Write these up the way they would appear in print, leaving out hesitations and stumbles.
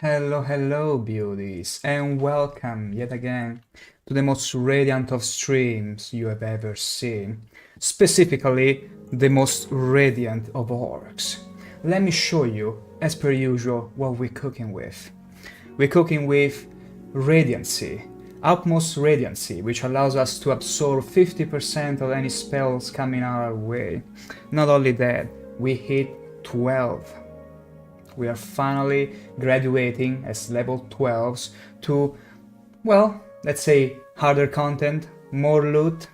Hello, hello, beauties, and welcome yet again to the most radiant of streams you have ever seen. Specifically, the most radiant of orcs. Let me show you, as per usual, what we're cooking with. We're cooking with Radiancy, Utmost Radiancy, which allows us to absorb 50% of any spells coming our way. Not only that, we hit 12. We are finally graduating as level 12s to, well, let's say harder content, more loot.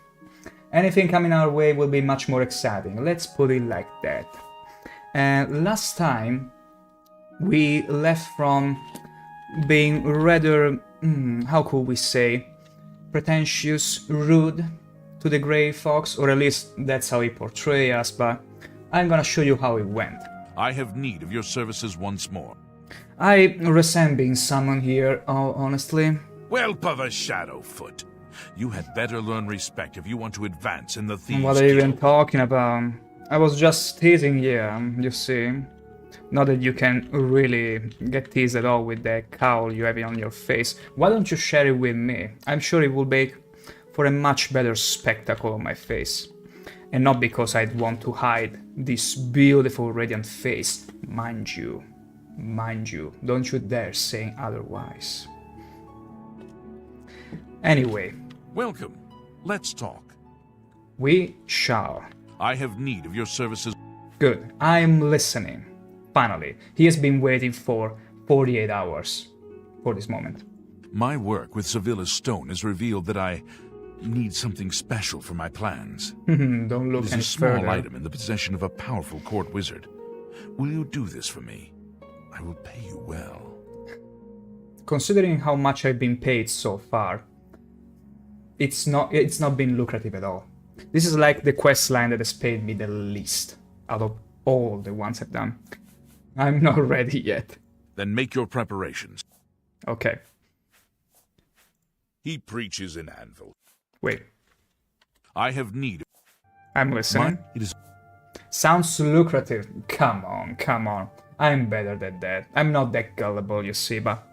Anything coming our way will be much more exciting, let's put it like that. And last time we left from being rather, how could we say, pretentious, rude to the Gray Fox, or at least that's how he portrays us, but I'm gonna show you how it went. I have need of your services once more. I resent being summoned here, honestly. Whelp of a Shadowfoot. You had better learn respect if you want to advance in the Thieves' What are you even Guild. talking about? I was just teasing you see. Not that you can really get teased at all with that cowl you have on your face. Why don't you share it with me? I'm sure it will make for a much better spectacle on my face. And not because I'd want to hide this beautiful radiant face, mind you, don't you dare say otherwise. Anyway. Welcome. Let's talk. We shall. I have need of your services. Good, I'm listening. Finally, he has been waiting for 48 hours for this moment. My work with Sevilla's stone has revealed that I need something special for my plans. Don't look It is any a small further. item in the possession of a powerful court wizard. Will you do this for me? I will pay you well. Considering how much I've been paid so far, it's not been lucrative at all. This is like the quest line that has paid me the least out of all the ones I've done. I'm not ready yet. Then make your preparations. Okay, He preaches in anvil. wait, I have need. I'm listening. It is. Sounds lucrative. Come on. I'm better than that. I'm not that gullible, you see, but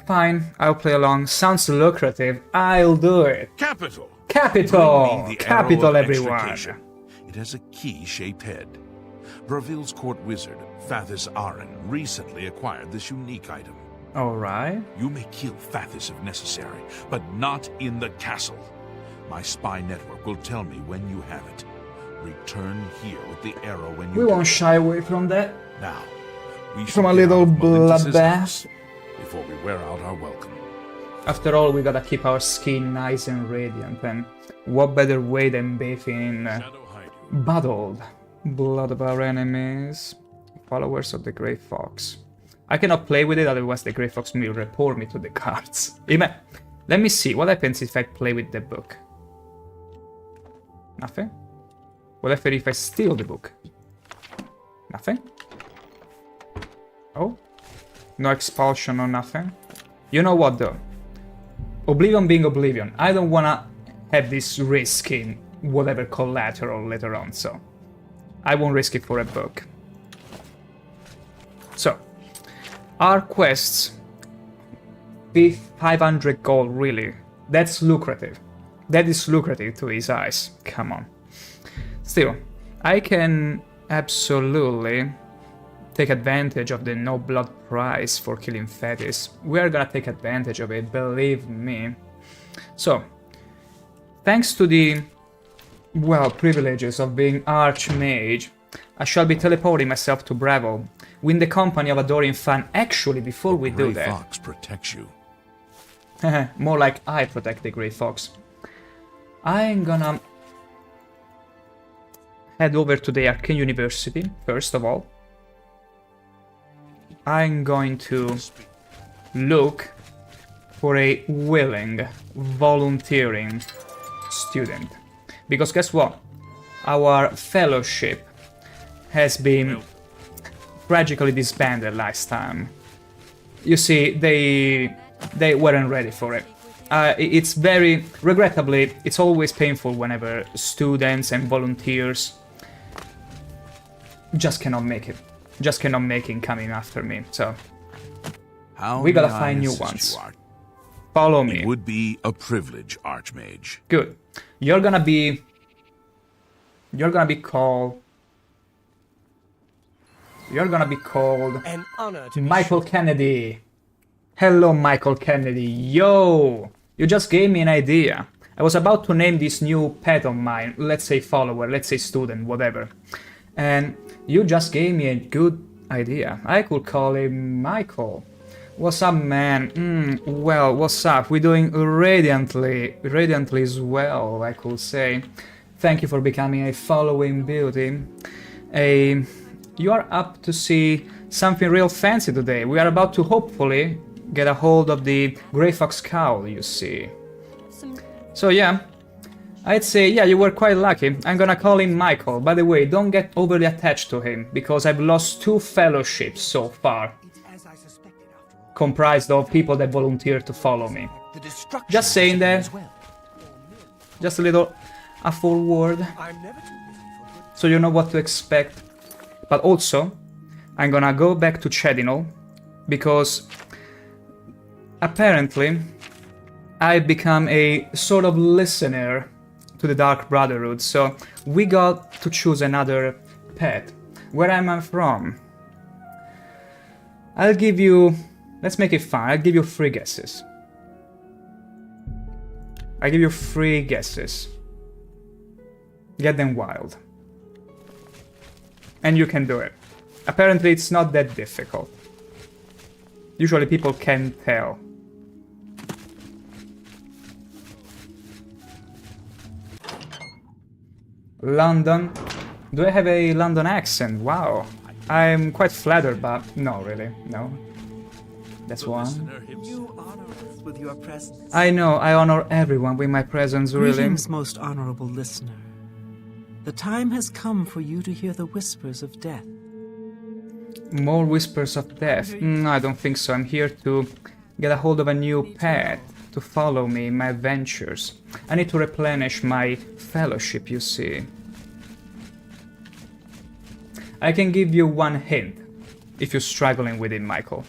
fine, I'll play along. Sounds lucrative. I'll do it. Capital! Capital! Bring me the Capital, arrow of everyone. extrication. It has a key-shaped head. Braville's court wizard, Fathis Aren, recently acquired this unique item. Alright. You may kill Fathis if necessary, but not in the castle. My spy network will tell me when you have it. Return here with the arrow when you We do. won't shy away from that. Now, we should From a get little out of Melintus's bloodbath. house before we wear out our welcome. After all, we gotta keep our skin nice and radiant, and what better way than bathing in Shadow hide you. bottled blood of our enemies, followers of the Gray Fox. I cannot play with it, otherwise the Gray Fox will report me to the guards. Let me see, what happens if I play with the book? Nothing? What if I steal the book? Nothing? Oh? No expulsion or nothing? You know what though? Oblivion being Oblivion, I don't wanna have this risk in whatever collateral later on, so I won't risk it for a book. So, our quests, 500 gold, really, that's lucrative. That is lucrative to his eyes, come on. Still, I can absolutely take advantage of the no blood prize for killing Fathis. We are gonna take advantage of it, believe me. So, thanks to the, well, privileges of being Archmage, I shall be teleporting myself to Bravo, with the company of a Dorian fan. Actually, before we do Gray that... Fox protects you. more like I protect the Gray Fox. I'm gonna head over to the Arcane University, first of all. I'm going to look for a willing, volunteering student. Because guess what? Our fellowship has been tragically disbanded last time. You see, they weren't ready for it. It's very, regrettably, it's always painful whenever students and volunteers just cannot make it. Just cannot make it coming after me, so How We gotta may I find new assist ones. you, Arch? Follow me. It would be a privilege, Archmage. Good. You're gonna be called. You're gonna be called An honor to be Michael Kennedy. Hello, Michael Kennedy. Yo! You just gave me an idea. I was about to name this new pet of mine, let's say follower, let's say student, whatever. And you just gave me a good idea. I could call him Michael. What's up, man? Well, what's up? We're doing radiantly as well, I could say. Thank you for becoming a following beauty. You are up to see something real fancy today. We are about to hopefully get a hold of the Gray Fox Cowl, you see. So yeah, I'd say, yeah, you were quite lucky. I'm gonna call him Michael. By the way, don't get overly attached to him, because I've lost 2 fellowships so far, comprised of people that volunteered to follow me. Just saying that. Just a little a forward, so you know what to expect. But also, I'm gonna go back to Chedinal, because apparently I've become a sort of listener to the Dark Brotherhood, so we got to choose another pet. Where am I from? I'll give you... let's make it fun, I'll give you 3 guesses. I'll give you 3 guesses. Get them wild. And you can do it. Apparently it's not that difficult. Usually people can tell. London. Do I have a London accent? Wow. I'm quite flattered, but no, really, no. That's one. You honor us with your presence. I know, I honor everyone with my presence, really. Greetings, most honorable listener. The time has come for you to hear the whispers of death. More whispers of death? I don't think so. I'm here to get a hold of a new pet to follow me in my adventures. I need to replenish my fellowship, you see. I can give you one hint, if you're struggling with it, Michael.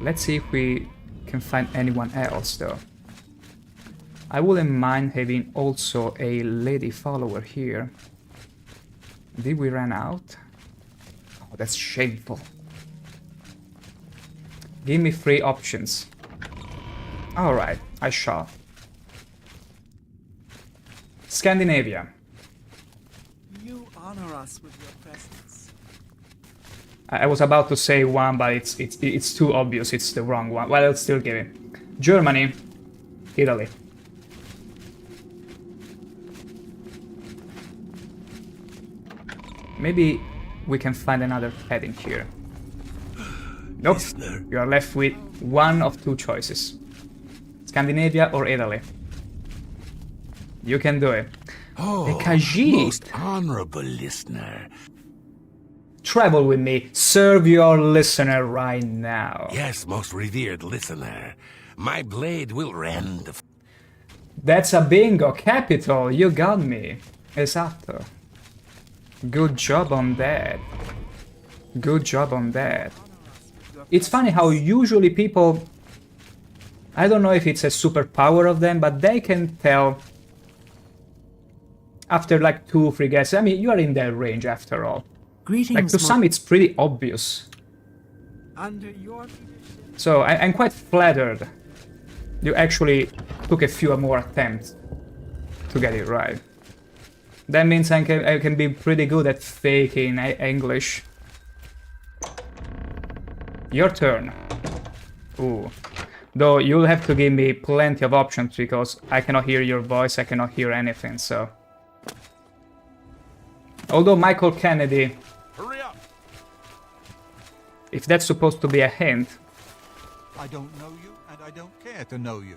Let's see if we can find anyone else, though. I wouldn't mind having also a lady follower here. Did we run out? Oh, that's shameful. Give me 3 options. Alright, I shall. Scandinavia. You honor us with your presence. I was about to say one, but it's too obvious. It's the wrong one. Well, I'll still give it. Germany, Italy. Maybe we can find another pet in here. Nope. You are left with one of 2 choices. Scandinavia or Italy. You can do it. Oh, A Khajiit. most honorable listener. Travel with me. Serve your listener right now. Yes, most revered listener. My blade will rend the... That's a bingo. Capital. You got me. Esatto. Good job on that. Good job on that. It's funny how usually people... I don't know if it's a superpower of them, but they can tell after like 2 or 3 guesses. I mean, you are in that range after all. Greetings, Like to some it's pretty obvious. Under your So I'm quite flattered. You actually took a few more attempts to get it right. That means I can be pretty good at faking English. Your turn. Ooh. Though you'll have to give me plenty of options because I cannot hear your voice, I cannot hear anything, so... Although Michael Kennedy... Hurry up! If that's supposed to be a hint... I don't know you, and I don't care to know you.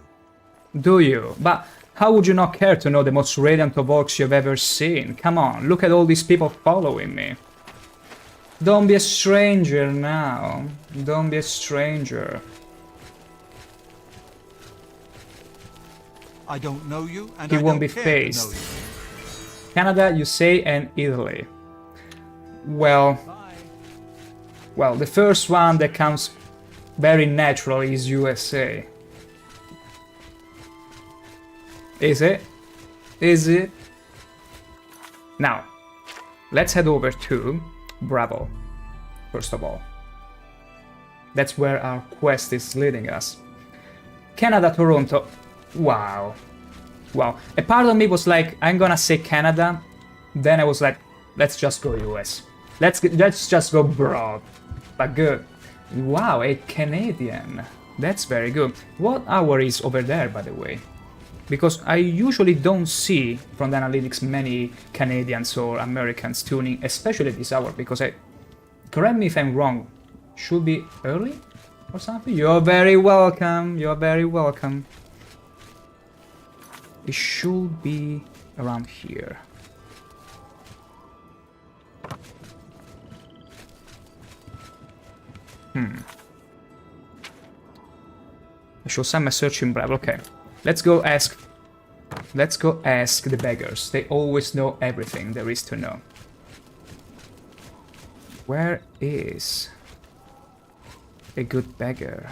Do you? But how would you not care to know the most radiant of orcs you've ever seen? Come on, look at all these people following me. Don't be a stranger now. Don't be a stranger. I don't know you, and He I won't don't be care to know phased. you. Canada, USA, and Italy. Well, the first one that comes very natural is USA. Is it? Is it? Now, let's head over to Bravo, first of all. That's where our quest is leading us. Canada, Toronto. Wow. Wow. A part of me was like, I'm gonna say Canada. Then I was like, let's just go US. Let's just go broad. But good. Wow, a Canadian. That's very good. What hour is over there, by the way? Because I usually don't see from the analytics many Canadians or Americans tuning, especially this hour, because correct me if I'm wrong, should be early or something? You're very welcome, you're very welcome. It should be around here. I should send my search in Brave. Okay, let's go ask the beggars. They always know everything there is to know. Where is a good beggar?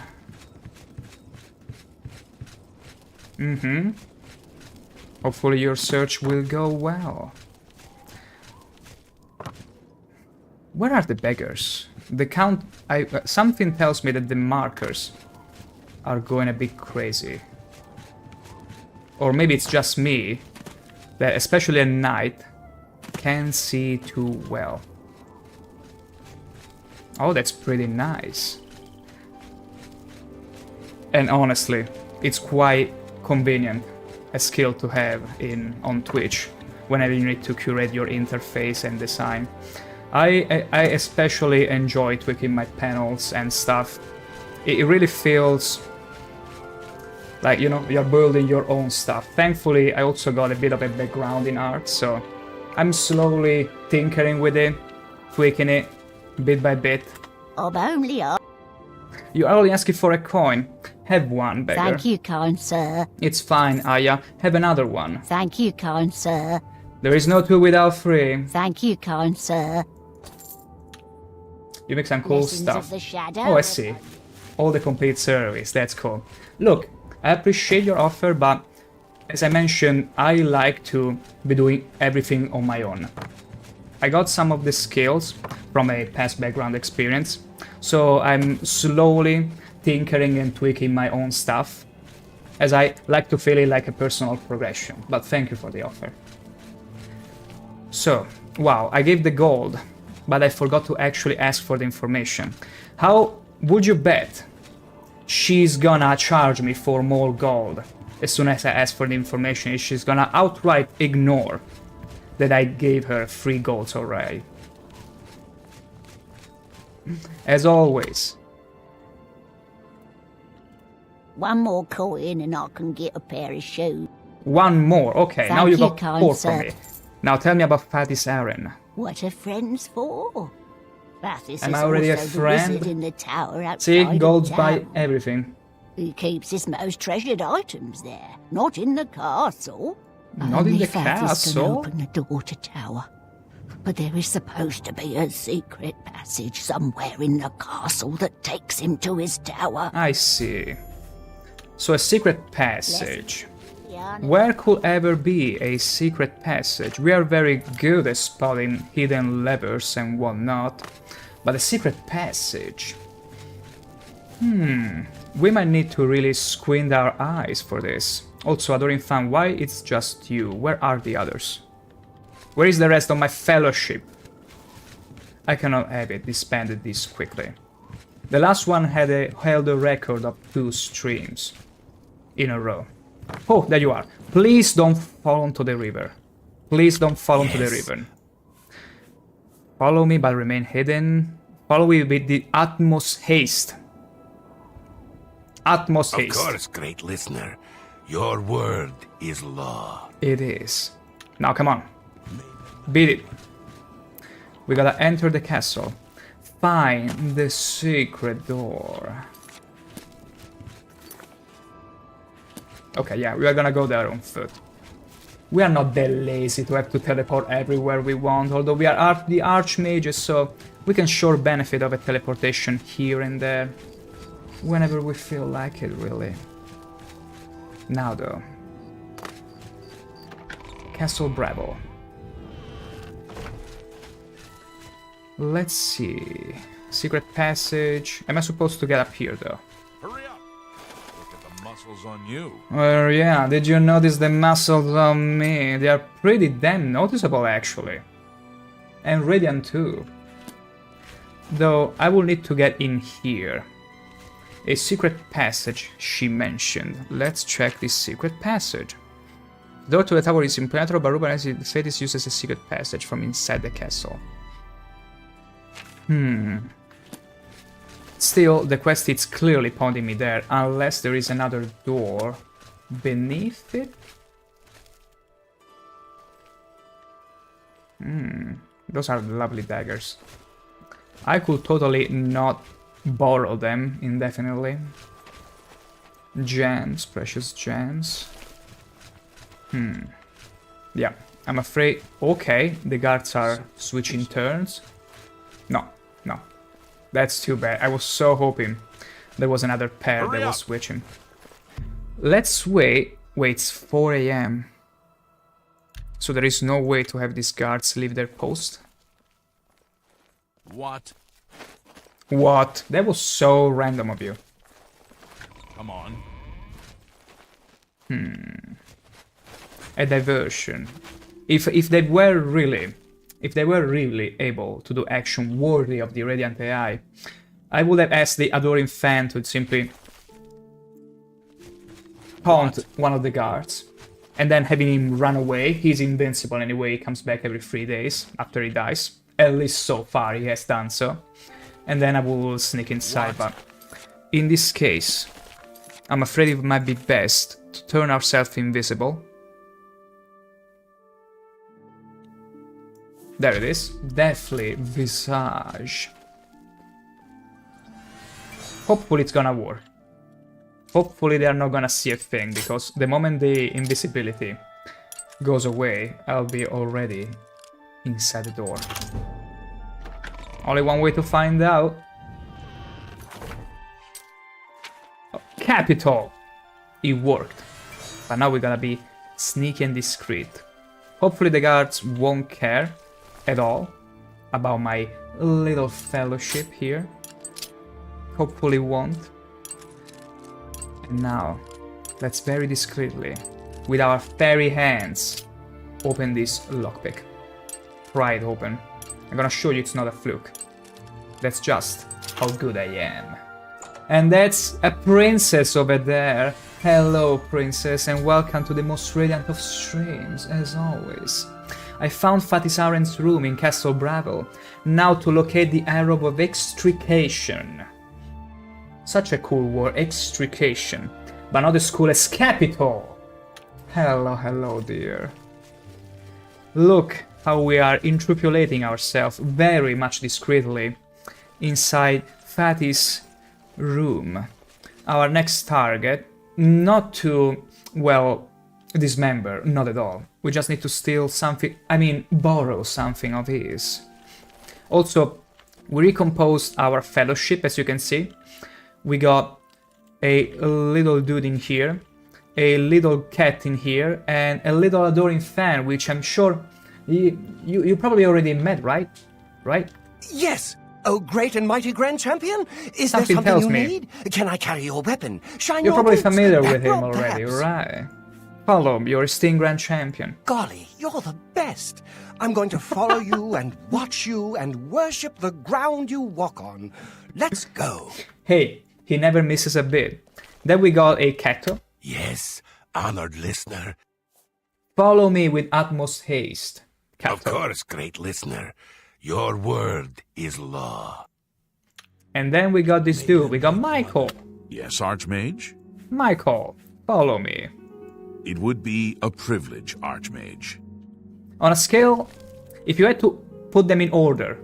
Hopefully your search will go well. Where are the beggars? The count... something tells me that the markers are going a bit crazy. Or maybe it's just me, that especially at night, can't see too well. Oh, that's pretty nice. And honestly, it's quite convenient a skill to have on Twitch whenever you need to curate your interface and design. I especially enjoy tweaking my panels and stuff. It really feels like, you know, you're building your own stuff. Thankfully, I also got a bit of a background in art, so I'm slowly tinkering with it, tweaking it bit by bit. You're only asking for a coin. Have one, beggar. Thank you, kind sir. It's fine, Aya. Have another one. Thank you, kind sir. There is no two without three. Thank you, kind sir. You make some cool Lessons stuff. of the shadow. Oh, I see. All the complete service. That's cool. Look, I appreciate your offer, but as I mentioned, I like to be doing everything on my own. I got some of the skills from a past background experience, so I'm slowly tinkering and tweaking my own stuff, as I like to feel it like a personal progression. But thank you for the offer. So, wow, I gave the gold, but I forgot to actually ask for the information. How would you bet she's gonna charge me for more gold as soon as I ask for the information? She's gonna outright ignore that I gave her 3 golds already. As always. One more coin and I can get a pair of shoes. One more, okay, now you got kind 4 sir. from me. Now tell me about Fatty's Aaron. What are friends for? Fathis Am is I already a also the friend? wizard in the tower outside See, of golds town. buy everything. He keeps his most treasured items there, not in the castle. Not in Only the Fathis castle? can open the door to tower. But there is supposed to be a secret passage somewhere in the castle that takes him to his tower. I see. So a secret passage. Yeah, Where could ever be a secret passage? We are very good at spotting hidden levers and whatnot, but a secret passage? We might need to really squint our eyes for this. Also, Adoring Fan, why it's just you? Where are the others? Where is the rest of my fellowship? I cannot have it disbanded this quickly. The last one held a record of 2 streams in a row. Oh, there you are. Please don't fall into the river. Please don't fall into the river. Follow me but remain hidden. Follow me with the utmost haste. Utmost haste. Of course, great listener. Your word is law. It is. Now come on. Beat it. We gotta enter the castle. Find the secret door. Okay, yeah, we are gonna go there on foot. We are not that lazy to have to teleport everywhere we want, although we are the archmages, so we can sure benefit of a teleportation here and there. whenever we feel like it, really. Now though. Castle Bravo. Let's see. Secret passage. Am I supposed to get up here though? Hurry up! Look at the muscles on you. Yeah, did you notice the muscles on me? They are pretty damn noticeable actually. And radiant too. Though I will need to get in here. A secret passage she mentioned. Let's check this secret passage. The door to the tower is impenetrable, but Ruben has the Fate is used as a secret passage from inside the castle. Still, the quest is clearly pointing me there, unless there is another door beneath it. Those are lovely daggers. I could totally not borrow them indefinitely. Gems, precious gems. Yeah, I'm afraid... Okay, the guards are switching turns. No. That's too bad. I was so hoping there was another pair that was switching. Let's wait. Wait, it's 4 AM. So there is no way to have these guards leave their post? What? What? That was so random of you. Come on. A diversion. If they were really able to do action worthy of the Radiant AI, I would have asked the adoring fan to simply taunt one of the guards, and then having him run away. He's invincible anyway, he comes back every 3 days after he dies. At least so far he has done so. And then I will sneak inside, but in this case, I'm afraid it might be best to turn ourselves invisible. There it is. Deathly Visage. Hopefully it's gonna work. Hopefully they are not gonna see a thing, because the moment the invisibility goes away, I'll be already inside the door. Only one way to find out. Oh, capital! It worked. But now we're gonna be sneaky and discreet. Hopefully the guards won't care at all about my little fellowship here. Hopefully won't. And now, let's very discreetly, with our fairy hands, open this lockpick. Pry it open. I'm gonna show you it's not a fluke. That's just how good I am. And that's a princess over there. Hello, princess, and welcome to the most radiant of streams, as always. I found Fatisaren's room in Castle Bravo. Now to locate the arrow of extrication. Such a cool word, extrication. But not as cool as capital. Hello, dear. Look how we are interpolating ourselves very much discreetly inside Fatty's room. Our next target, not to, well, dismember, not at all. We just need to steal something, borrow something of his. Also, we recomposed our fellowship, as you can see. We got a little dude in here, a little cat in here, and a little adoring fan, which I'm sure you probably already met, right? Right? Yes! Oh, great and mighty Grand Champion? Is Something there tells something you me. need? Can I carry your weapon? Shine You're your probably boots? familiar with him Backdrop, already, perhaps? right? Follow your esteemed Grand Champion. Golly, you're the best. I'm going to follow you and watch you and worship the ground you walk on. Let's go. Hey, he never misses a bit. Then we got a Kato. Yes, honored listener. Follow me with utmost haste. Kato. Of course, great listener. Your word is law. And then we got this dude. We got Michael. Yes, Archmage? Michael, follow me. It would be a privilege, Archmage. On a scale, if you had to put them in order,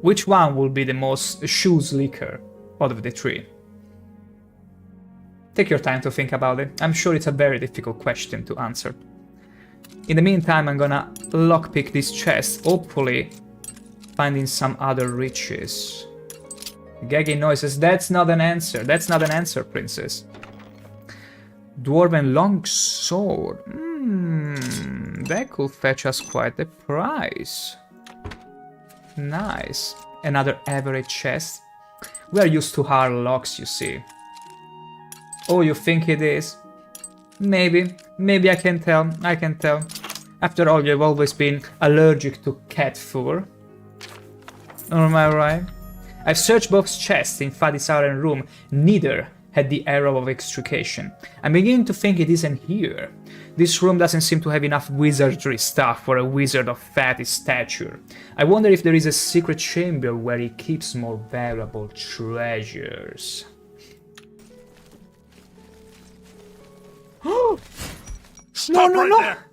which one will be the most shoes licker out of the three? Take your time to think about it. I'm sure it's a very difficult question to answer. In the meantime, I'm gonna lockpick this chest, hopefully finding some other riches. Gagging noises. That's not an answer. That's not an answer, princess. Dwarven longsword. That could fetch us quite a price. Nice. Another average chest. We are used to hard locks, you see. Oh, you think it is? Maybe. Maybe I can tell. I can tell. After all, you've always been allergic to cat fur. Am I right? I've searched both chests in Fadi's iron room. Neither had the arrow of extrication. I'm beginning to think it isn't here. This room doesn't seem to have enough wizardry stuff for a wizard of Fadi's stature. I wonder if there is a secret chamber where he keeps more valuable treasures. Stop right there!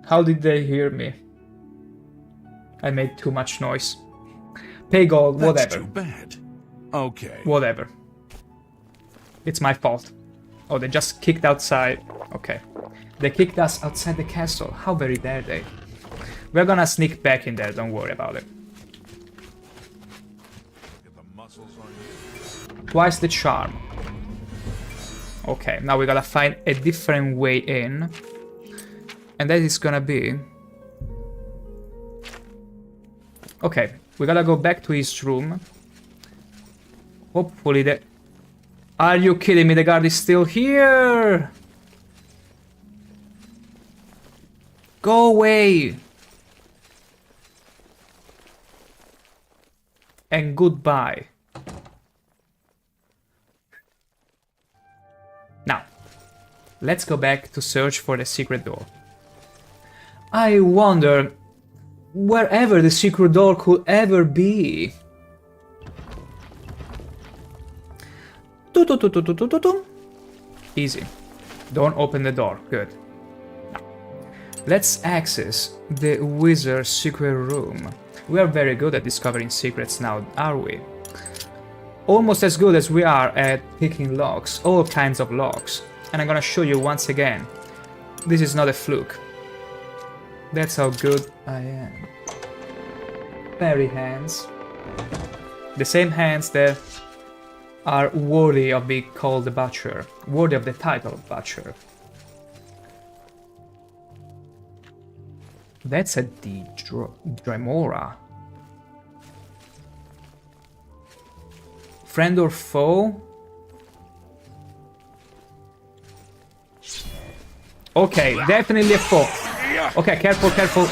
How did they hear me? I made too much noise. Pay gold, That's whatever. too bad. Okay. Whatever. It's my fault. Oh, they just kicked outside. Okay. They kicked us outside the castle. How very dare they? We're gonna sneak back in there, don't worry about it. Get the muscles on you. Twice the charm. Okay, now we gotta find a different way in. And that is gonna be... Okay, we gotta go back to his room. Hopefully the... Are you kidding me? The guard is still here! Go away! And goodbye. Now, let's go back to search for the secret door. I wonder wherever the secret door could ever be. Easy. Don't open the door. Good. Now, let's access the wizard's secret room. We are very good at discovering secrets now, are we? Almost as good as we are at picking locks, all kinds of locks. And I'm gonna show you once again. This is not a fluke. That's how good I am. Fairy hands. The same hands that are worthy of being called the Butcher. Worthy of the title of Butcher. That's a Dremora. Friend or foe? Okay, definitely a foe. Okay, careful, careful.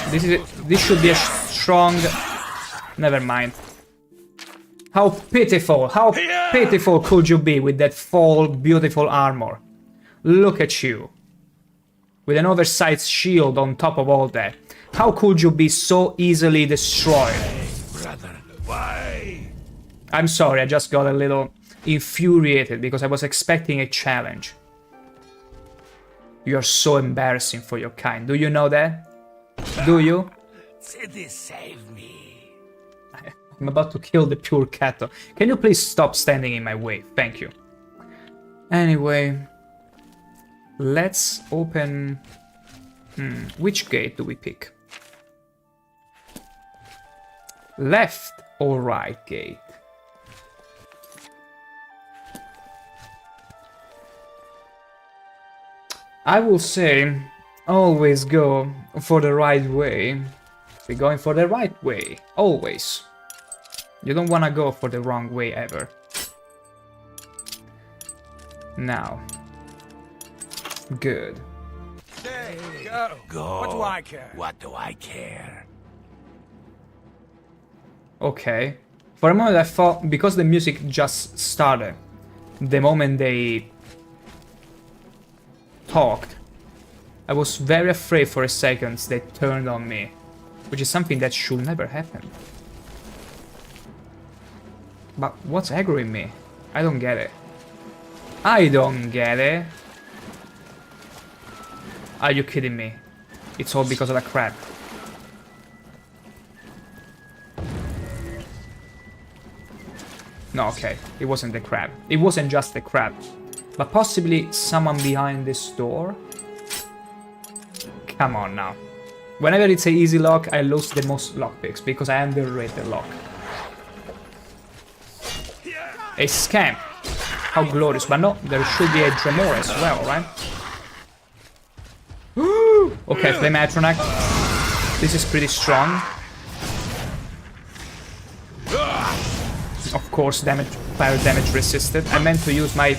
This should be a strong... Never mind. How pitiful could you be with that full, beautiful armor? Look at you. With an oversized shield on top of all that. How could you be so easily destroyed? Brother, why? I'm sorry, I just got a little infuriated because I was expecting a challenge. You're so embarrassing for your kind. Do you know that? Do you? City, save me. I'm about to kill the pure cattle. Can you please stop standing in my way? Thank you. Anyway, let's open... which gate do we pick? Left or right gate? I will say, always go for the right way. We're going for the right way, always. You don't want to go for the wrong way ever. Now. Good. Hey, go. What do I care? What do I care? Okay. For a moment I thought, because the music just started, the moment they talked, I was very afraid for a second they turned on me, which is something that should never happen. But what's aggroing me? I don't get it. I don't get it. Are you kidding me? It's all because of the crab. No, okay. It wasn't the crab. It wasn't just the crab. But possibly someone behind this door? Come on now. Whenever it's a easy lock, I lose the most lockpicks because I underrate the lock. A scam. How glorious. But no, there should be a Tremor as well, right? Okay, Flame Atronach. This is pretty strong. Of course, fire damage resisted. I meant to use my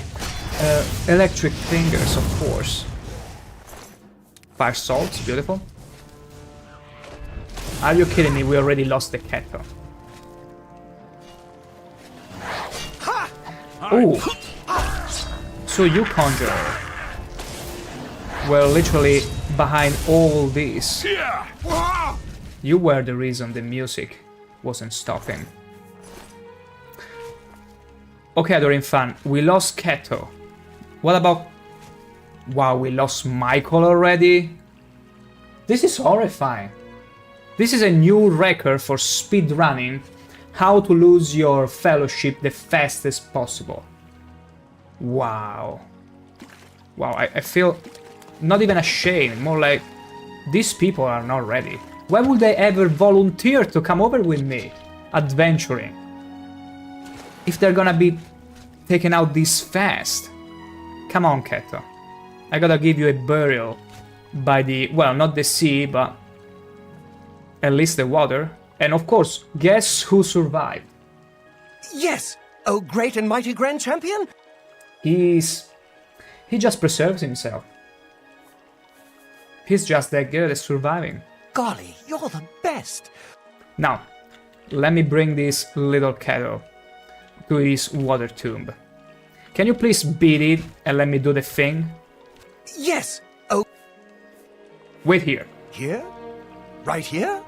electric fingers, of course. Fire salts, beautiful. Are you kidding me? We already lost the Keto. Ooh. So you, Conjurer, were literally behind all this. You were the reason the music wasn't stopping. Okay, Adoring Fan, we lost Keto. What about... Wow, we lost Michael already? This is horrifying. This is a new record for speedrunning how to lose your fellowship the fastest possible. Wow. Wow, I feel not even ashamed, more like these people are not ready. Why would they ever volunteer to come over with me, adventuring, if they're gonna be taken out this fast? Come on, Keto. I gotta give you a burial by the, well, not the sea, but at least the water. And of course, guess who survived? Yes, oh great and mighty Grand Champion? He just preserves himself. He's just that good at surviving. Golly, you're the best. Now, let me bring this little kettle to his water tomb. Can you please beat it and let me do the thing? Yes, oh... Wait here. Here? Right here?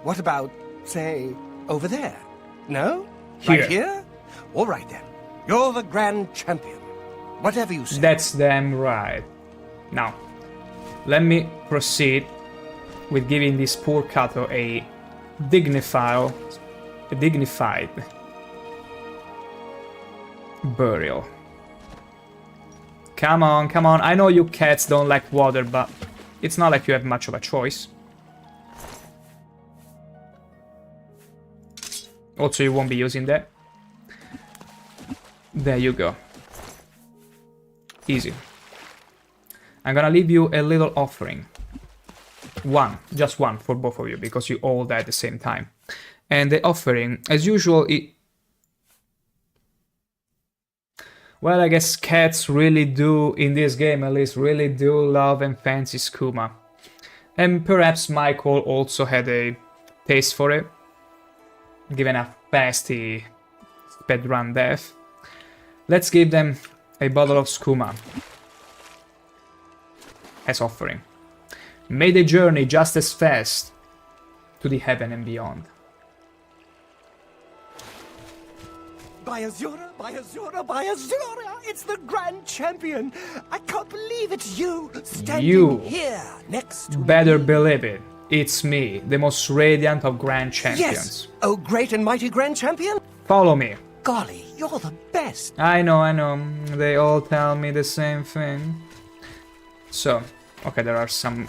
What about, say, over there? No? Here. Right here? All right then. You're the Grand Champion. Whatever you say. That's damn right. Now, let me proceed with giving this poor Kato a dignified burial. Come on, come on. I know you cats don't like water, but it's not like you have much of a choice. Also, you won't be using that. There you go. Easy. I'm gonna leave you a little offering. One, just one for both of you, because you all die at the same time. And the offering, as usual, well, I guess cats really do, in this game at least, really do love and fancy skooma. And perhaps Michael also had a taste for it, given a fasty speedrun death. Let's give them a bottle of skooma as offering. May the journey just as fast to the heaven and beyond. By Azura, by Azura, by Azura! It's the Grand Champion! I can't believe it's you standing here next to Better me. believe it. It's me, the most radiant of Grand Champions. Yes! Oh, great and mighty Grand Champion? Follow me. Golly, you're the best! I know. They all tell me the same thing. So, okay, there are some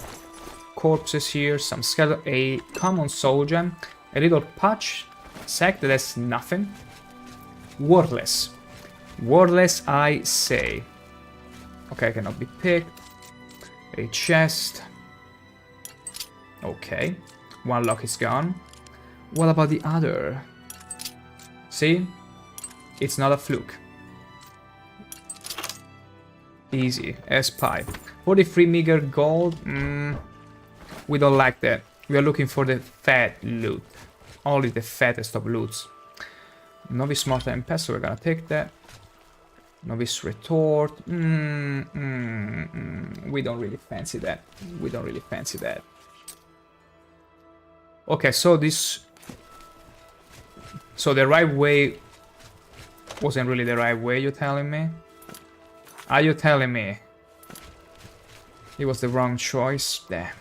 corpses here, some skeleton, a common soul gem, a little patch sack that has nothing. Wordless. Wordless, I say. Okay, cannot be picked. A chest. Okay. One lock is gone. What about the other? See? It's not a fluke. Easy. S-Pipe. 43 meager gold. We don't like that. We are looking for the fat loot. Only the fattest of loots. Novice Mortar and Pestle, we're gonna take that. Novice Retort. We don't really fancy that. We don't really fancy that. Okay, so this... So the right way wasn't really the right way, you're telling me? Are you telling me it was the wrong choice? There.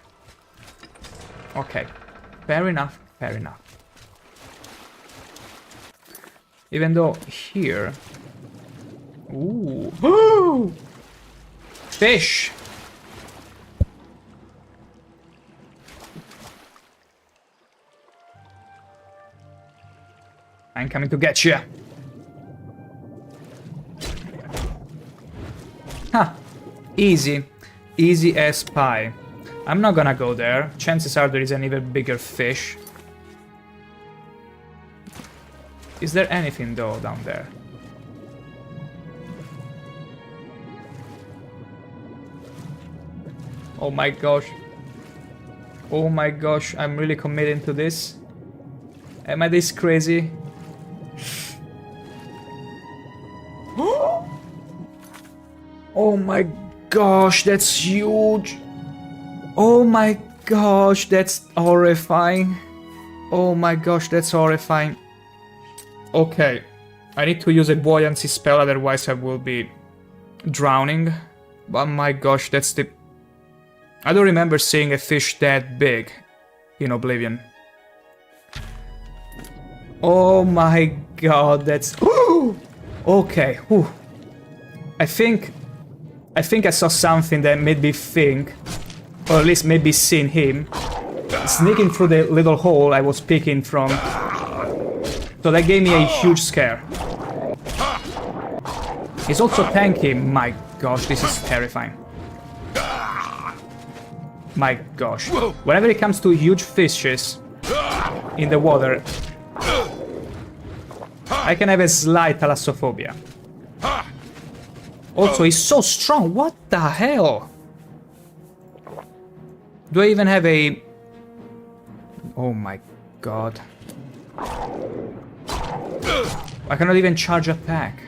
Okay. Fair enough, fair enough. Even though here... Ooh. Ooh! Fish! I'm coming to get you. Ha! Easy. Easy as pie. I'm not gonna go there. Chances are there is an even bigger fish. Is there anything though down there? Oh my gosh. Oh my gosh, I'm really committing to this. Am I this crazy? Oh my gosh, that's huge. Oh my gosh, that's horrifying. Oh my gosh, that's horrifying. Okay, I need to use a buoyancy spell, otherwise I will be drowning. But my gosh, that's the... I don't remember seeing a fish that big in Oblivion. Oh my god, that's... Okay, whew. I think I saw something that made me think, or at least maybe seen him sneaking through the little hole I was peeking from. So that gave me a huge scare. He's also tanky. My gosh, this is terrifying. My gosh. Whenever it comes to huge fishes in the water, I can have a slight thalassophobia. Also, he's so strong. What the hell? Do I even have a... Oh my god. I cannot even charge attack.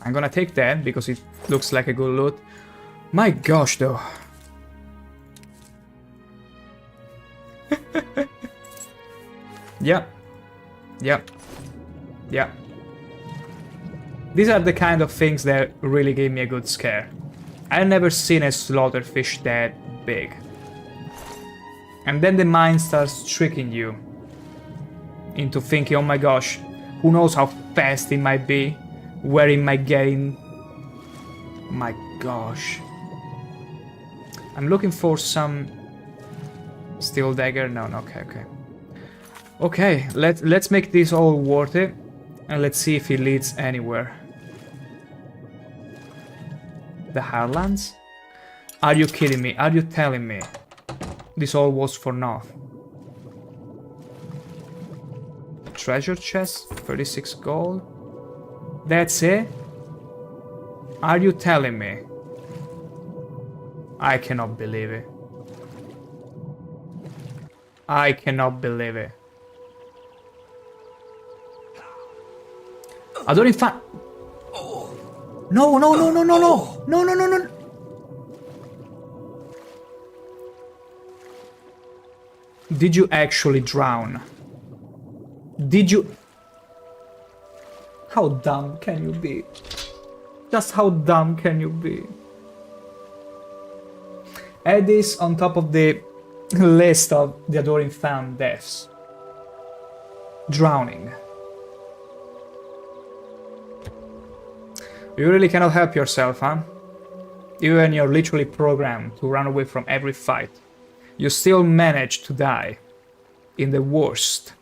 I'm gonna take that because it looks like a good loot. My gosh, though. Yeah. Yeah. Yeah. These are the kind of things that really gave me a good scare. I've never seen a slaughterfish that big. And then the mind starts tricking you into thinking, oh my gosh, who knows how fast it might be, where it might get in. My gosh. I'm looking for some steel dagger. No, okay. Okay, let's make this all worth it, and let's see if it leads anywhere. The Highlands? Are you kidding me? Are you telling me this all was for naught? Treasure chest, 36 gold. That's it? Are you telling me? I cannot believe it. I cannot believe it. I don't in fact... No. Did you actually drown? Did you... How dumb can you be? Just how dumb can you be? Add this on top of the list of the Adoring Fan deaths. Drowning. You really cannot help yourself, huh? Even when you're literally programmed to run away from every fight, you still manage to die in the worst,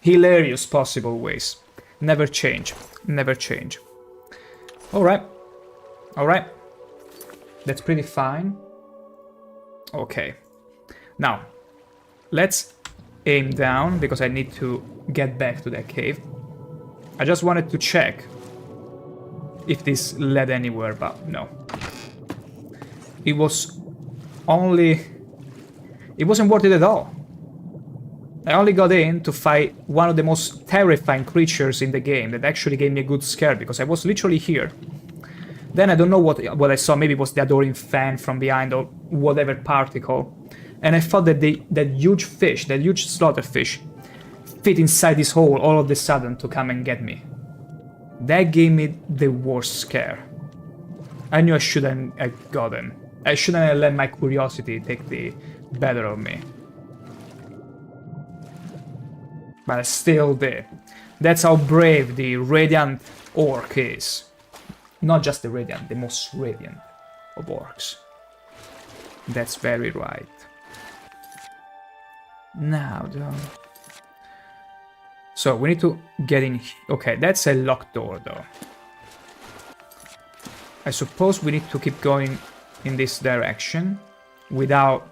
hilarious possible ways. Never change. Never change. Alright. Alright. That's pretty fine. Okay. Now, let's aim down, because I need to get back to that cave. I just wanted to check if this led anywhere, but no. It was only... It wasn't worth it at all. I only got in to fight one of the most terrifying creatures in the game that actually gave me a good scare, because I was literally here. Then I don't know what I saw, maybe it was the Adoring Fan from behind or whatever particle. And I thought that that huge fish, that huge slaughterfish, fit inside this hole all of a sudden to come and get me. That gave me the worst scare. I knew I shouldn't have gotten. I shouldn't have let my curiosity take the better of me. But I still did. That's how brave the Radiant Orc is. Not just the Radiant, the most Radiant of Orcs. That's very right. Now, though. So, we need to get in... Okay, that's a locked door, though. I suppose we need to keep going in this direction without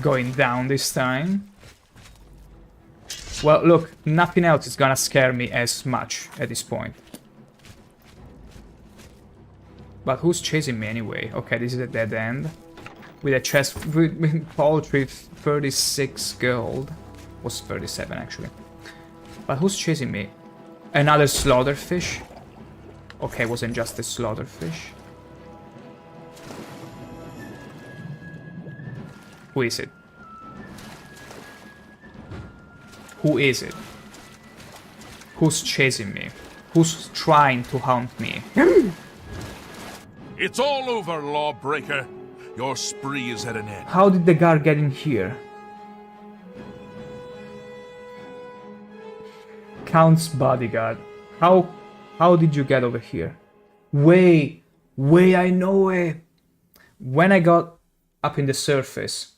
going down this time. Well, look, nothing else is gonna scare me as much at this point. But who's chasing me anyway? Okay, this is a dead end. With a chest with paltry 36 gold. Was 37 actually. But who's chasing me? Another slaughterfish? Okay, it wasn't just a slaughterfish. Who is it? Who is it? Who's chasing me? Who's trying to hunt me? It's all over, lawbreaker. Your spree is at an end. How did the guard get in here? Count's bodyguard. How did you get over here? Wait, I know it. When I got up in the surface,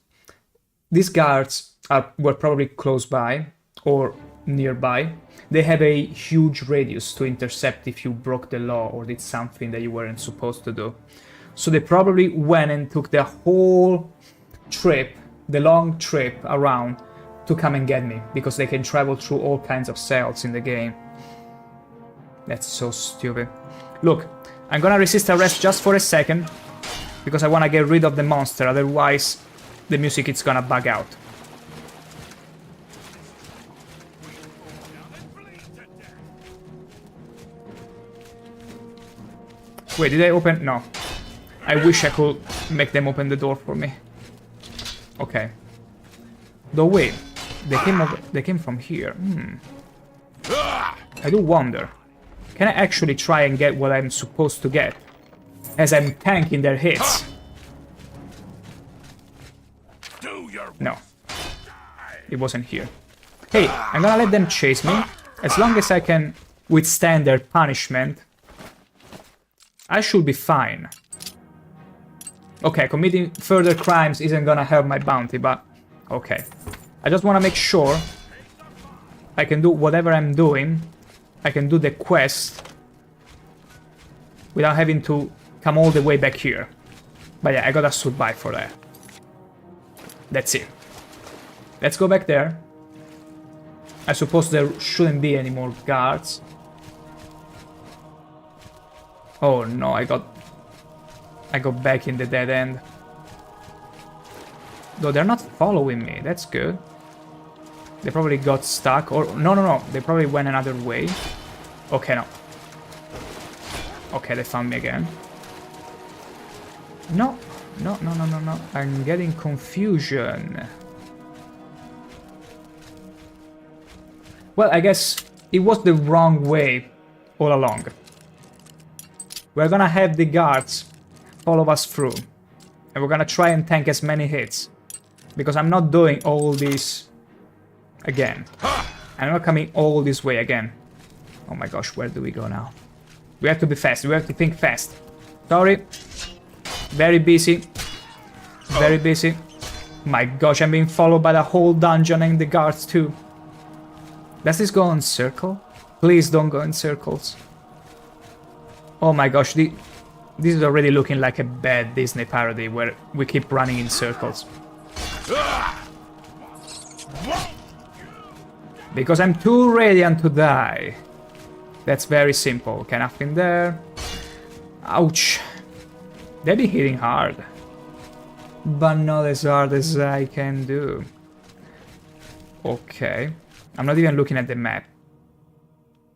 these guards were probably close by or nearby. They have a huge radius to intercept if you broke the law or did something that you weren't supposed to do. So they probably went and took the whole trip, the long trip around to come and get me, because they can travel through all kinds of cells in the game. That's so stupid. Look, I'm gonna resist arrest just for a second, because I wanna get rid of the monster, otherwise the music is gonna bug out. Wait, did I open? No. I wish I could make them open the door for me. Okay. Though wait, they came from here. I do wonder. Can I actually try and get what I'm supposed to get? As I'm tanking their hits. No. It wasn't here. Hey, I'm gonna let them chase me. As long as I can withstand their punishment, I should be fine. Okay, committing further crimes isn't gonna help my bounty, but okay. I just wanna make sure I can do whatever I'm doing. I can do the quest without having to come all the way back here. But yeah, I gotta survive for that. That's it. Let's go back there. I suppose there shouldn't be any more guards. Oh no, I got back in the dead end. Though they're not following me, that's good. They probably got stuck, or... No, they probably went another way. Okay, no. Okay, they found me again. No. I'm getting confusion. Well, I guess it was the wrong way all along. We're gonna have the guards follow us through. And we're gonna try and tank as many hits. Because I'm not doing all this again. I'm not coming all this way again. Oh my gosh, where do we go now? We have to be fast. We have to think fast. Sorry. Very busy. Very busy. My gosh, I'm being followed by the whole dungeon and the guards too. Does this go in circle? Please don't go in circles. Oh my gosh, this is already looking like a bad Disney parody where we keep running in circles. Because I'm too radiant to die. That's very simple. Okay, nothing there. Ouch. They be hitting hard. But not as hard as I can do. Okay. I'm not even looking at the map.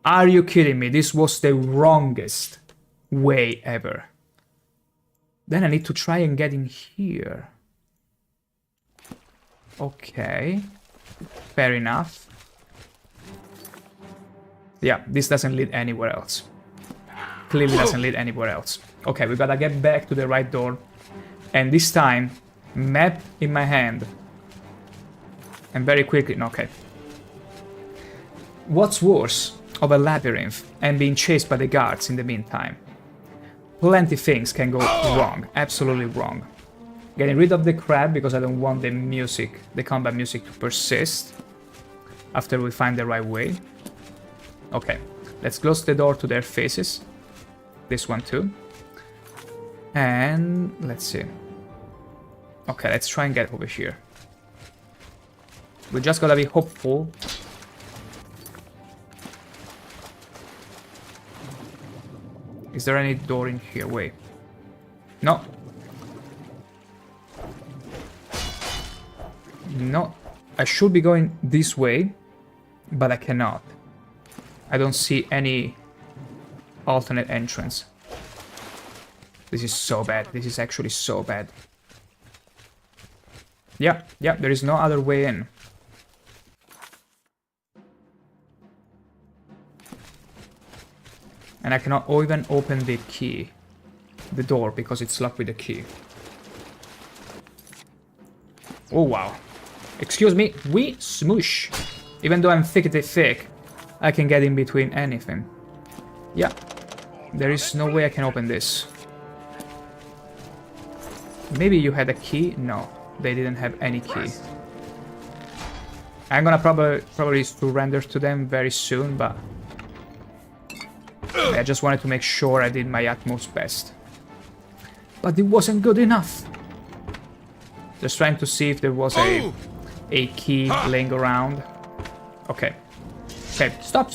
Are you kidding me? This was the wrongest way ever. Then I need to try and get in here. Okay. Fair enough. Yeah, this doesn't lead anywhere else. Clearly doesn't lead anywhere else. Okay, we gotta get back to the right door. And this time, map in my hand. And very quickly, okay. What's worse of a labyrinth and being chased by the guards in the meantime? Plenty things can go wrong, absolutely wrong. Getting rid of the crab because I don't want the music, the combat music to persist after we find the right way. Okay, let's close the door to their faces. This one too. And let's see. Okay, let's try and get over here. We just gotta be hopeful. Is there any door in here? Wait. No. No. I should be going this way, but I cannot. I don't see any alternate entrance. This is so bad. This is actually so bad. Yeah, there is no other way in. And I cannot even open the key, the door, because it's locked with the key. Oh wow. Excuse me, we smoosh. Even though I'm thick, I can get in between anything. Yeah, there is no way I can open this. Maybe you had a key? No, they didn't have any key. I'm gonna probably surrender to them very soon, but I just wanted to make sure I did my utmost best. But it wasn't good enough. Just trying to see if there was a key laying around. Okay. Okay, stop.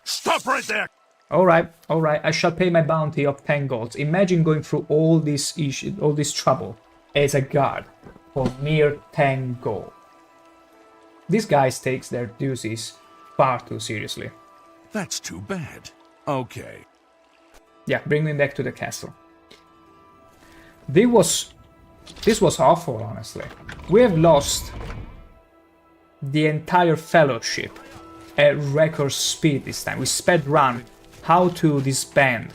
Stop right there! Alright, I shall pay my bounty of 10 golds. Imagine going through all this trouble as a guard for mere 10 gold. These guys takes their duties far too seriously. That's too bad. Okay. Yeah, bring me back to the castle. This was awful, honestly. We have lost the entire fellowship at record speed this time. We sped run how to disband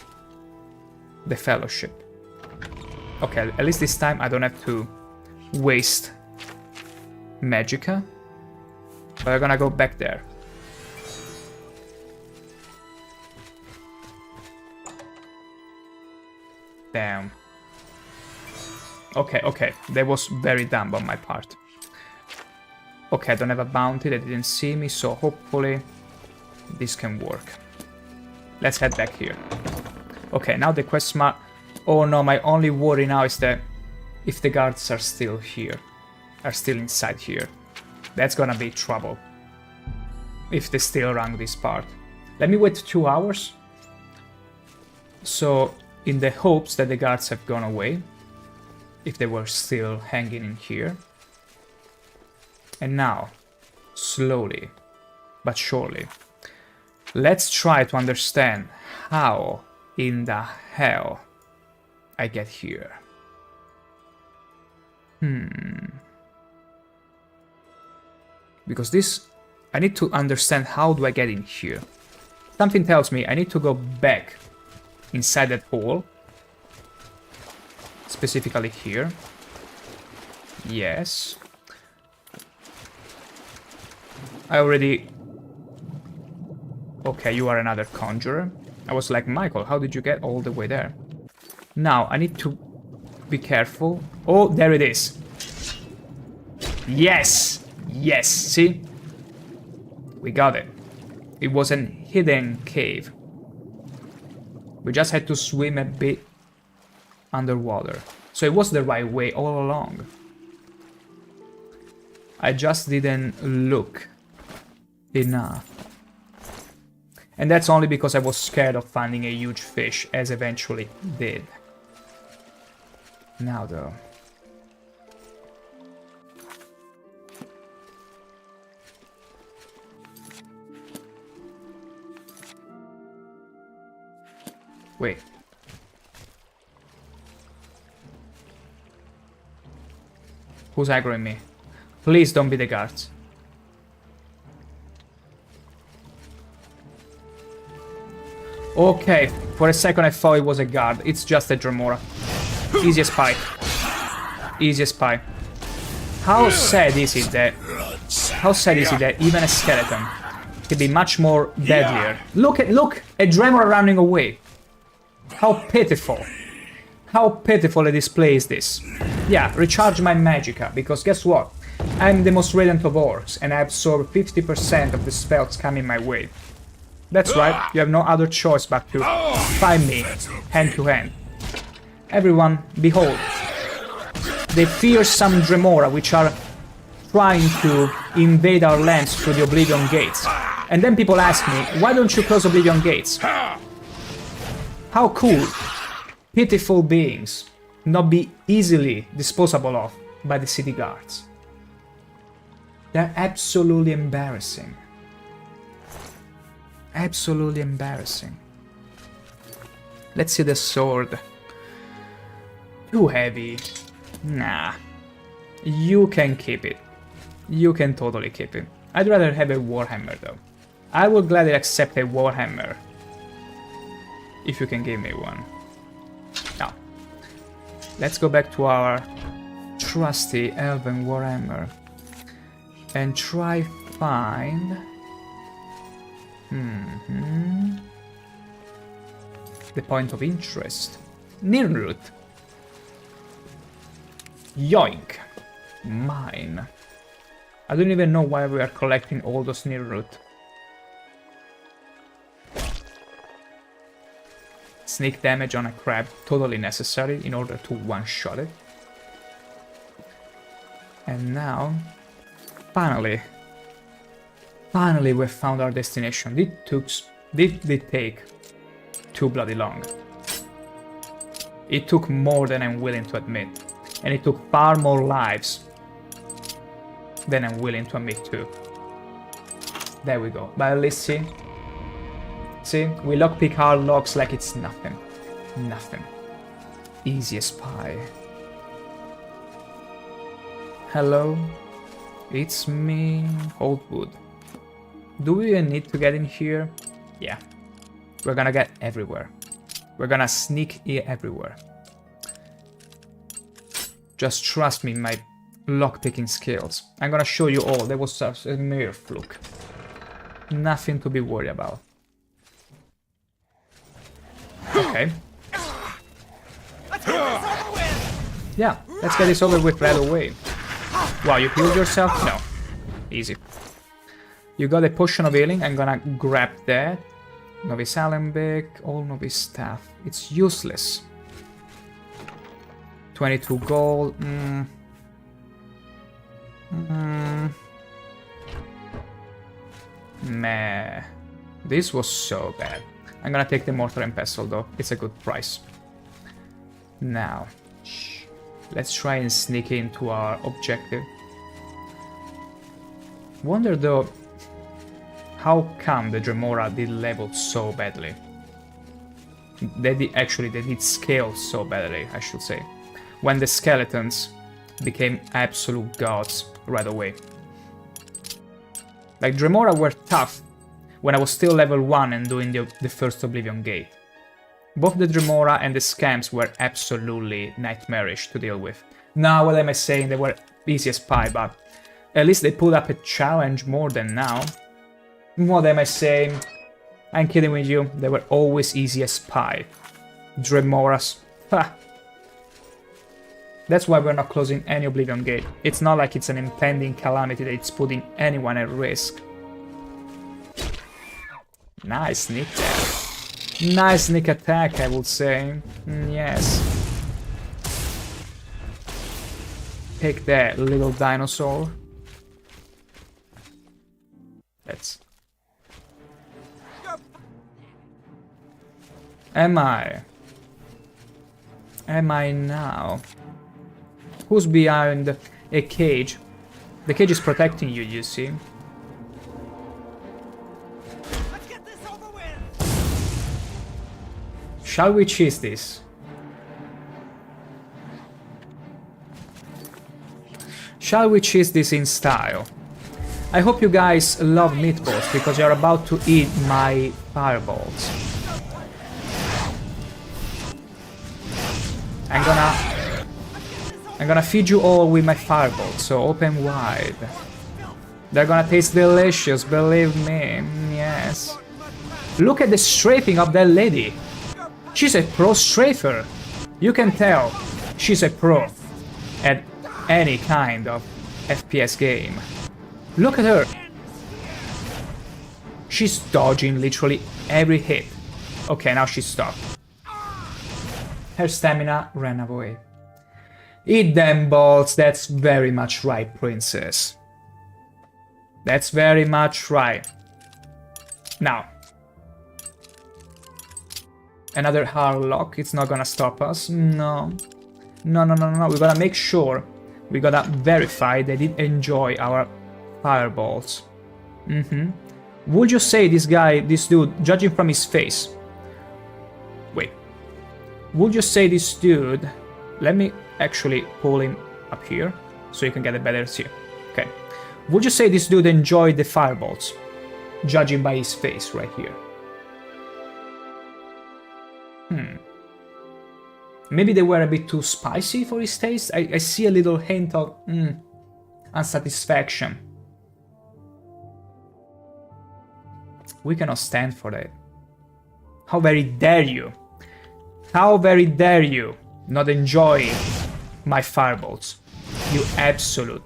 the fellowship. Okay, at least this time I don't have to waste magicka. But I'm gonna go back there. Damn. Okay, that was very dumb on my part. Okay, I don't have a bounty, they didn't see me, so hopefully this can work. Let's head back here. Okay, now the quest mark. Oh no, my only worry now is that if the guards are still here, are still inside here, that's gonna be trouble. If they still run this part. Let me wait 2 hours. So, in the hopes that the guards have gone away, if they were still hanging in here. And now, slowly but surely, let's try to understand how in the hell I get here. Because this, I need to understand how do I get in here. Something tells me I need to go back inside that hole. Specifically here. Yes. I already... Okay, you are another conjurer. I was like, Michael, how did you get all the way there? Now, I need to be careful. Oh, there it is. Yes! Yes, see? We got it. It was an hidden cave. We just had to swim a bit underwater. So it was the right way all along. I just didn't look enough. And that's only because I was scared of finding a huge fish, as eventually did. Now though. Wait. Who's aggroing me? Please don't be the guards. Okay, for a second I thought it was a guard. It's just a Dremora. Easiest pie. Easiest pie. How sad is it that... How sad is it that even a skeleton can be much more deadlier? Look, a Dremora running away. How pitiful. How pitiful a display is this? Yeah, recharge my magicka, because guess what? I'm the most radiant of orcs, and I absorb 50% of the spells coming my way. That's right, you have no other choice but to fight me, hand to hand. Everyone, behold, the fearsome Dremora, which are trying to invade our lands through the Oblivion Gates. And then people ask me, why don't you close Oblivion Gates? How cool, pitiful beings, not be easily disposable of by the city guards. They're absolutely embarrassing. Absolutely embarrassing. Let's see the sword. Too heavy. Nah. You can keep it. You can totally keep it. I'd rather have a Warhammer though. I would gladly accept a Warhammer. If you can give me one. Now. Let's go back to our trusty Elven Warhammer. And try find... the point of interest. Nirnroot. Yoink. Mine. I don't even know why we are collecting all those Nirnroot. Sneak damage on a crab, totally necessary in order to one-shot it. And now, finally we've found our destination. It take too bloody long. It took more than I'm willing to admit. And it took far more lives than I'm willing to admit to. There we go. But at least see, we lockpick our locks like it's nothing. Nothing. Easy as pie. Hello? It's me, Oldwood. Do we even need to get in here? Yeah. We're gonna get everywhere. We're gonna sneak everywhere. Just trust me in my lockpicking skills. I'm gonna show you all. That was just a mere fluke. Nothing to be worried about. Okay. Yeah, let's get this over with right away. Wow, you healed yourself? No. Easy. You got a potion of healing. I'm gonna grab that. Novice Alembic, all novice staff. It's useless. 22 gold. Meh. This was so bad. I'm gonna take the mortar and pestle though. It's a good price. Now, let's try and sneak into our objective. Wonder though, how come the Dremora did level so badly? They did scale so badly, I should say. When the skeletons became absolute gods right away. Like, Dremora were tough when I was still level 1 and doing the first Oblivion Gate. Both the Dremora and the Scamps were absolutely nightmarish to deal with. Now, what am I saying? They were easy as pie, but at least they put up a challenge more than now. What am I saying? I'm kidding with you, they were always easy as pie. Dremoras. Ha! That's why we're not closing any Oblivion Gate. It's not like it's an impending calamity that it's putting anyone at risk. Nice sneak there. Nice sneak attack, I would say. Yes. Take that, little dinosaur. Let's... Am I? Am I now? Who's behind a cage? The cage is protecting you, you see. Let's get this over with. Shall we cheese this? Shall we cheese this in style? I hope you guys love meatballs because you're about to eat my fireballs. I'm gonna feed you all with my fireballs, so open wide. They're gonna taste delicious, believe me, yes. Look at the strafing of that lady. She's a pro strafer. You can tell she's a pro at any kind of FPS game. Look at her. She's dodging literally every hit. Okay, now she stopped. Her stamina ran away. Eat them balls, that's very much right, princess. That's very much right. Now. Another hard lock, it's not gonna stop us. No. No. We gotta make sure, we gotta verify they did enjoy our fireballs. Would you say this guy, this dude, judging from his face... Wait. Would you say this dude... Let me actually pull him up here, so you can get a better see. Okay. Would you say this dude enjoyed the fireballs? Judging by his face right here. Maybe they were a bit too spicy for his taste? I see a little hint of... unsatisfaction. We cannot stand for that. How very dare you? How very dare you not enjoy my fireballs? You absolute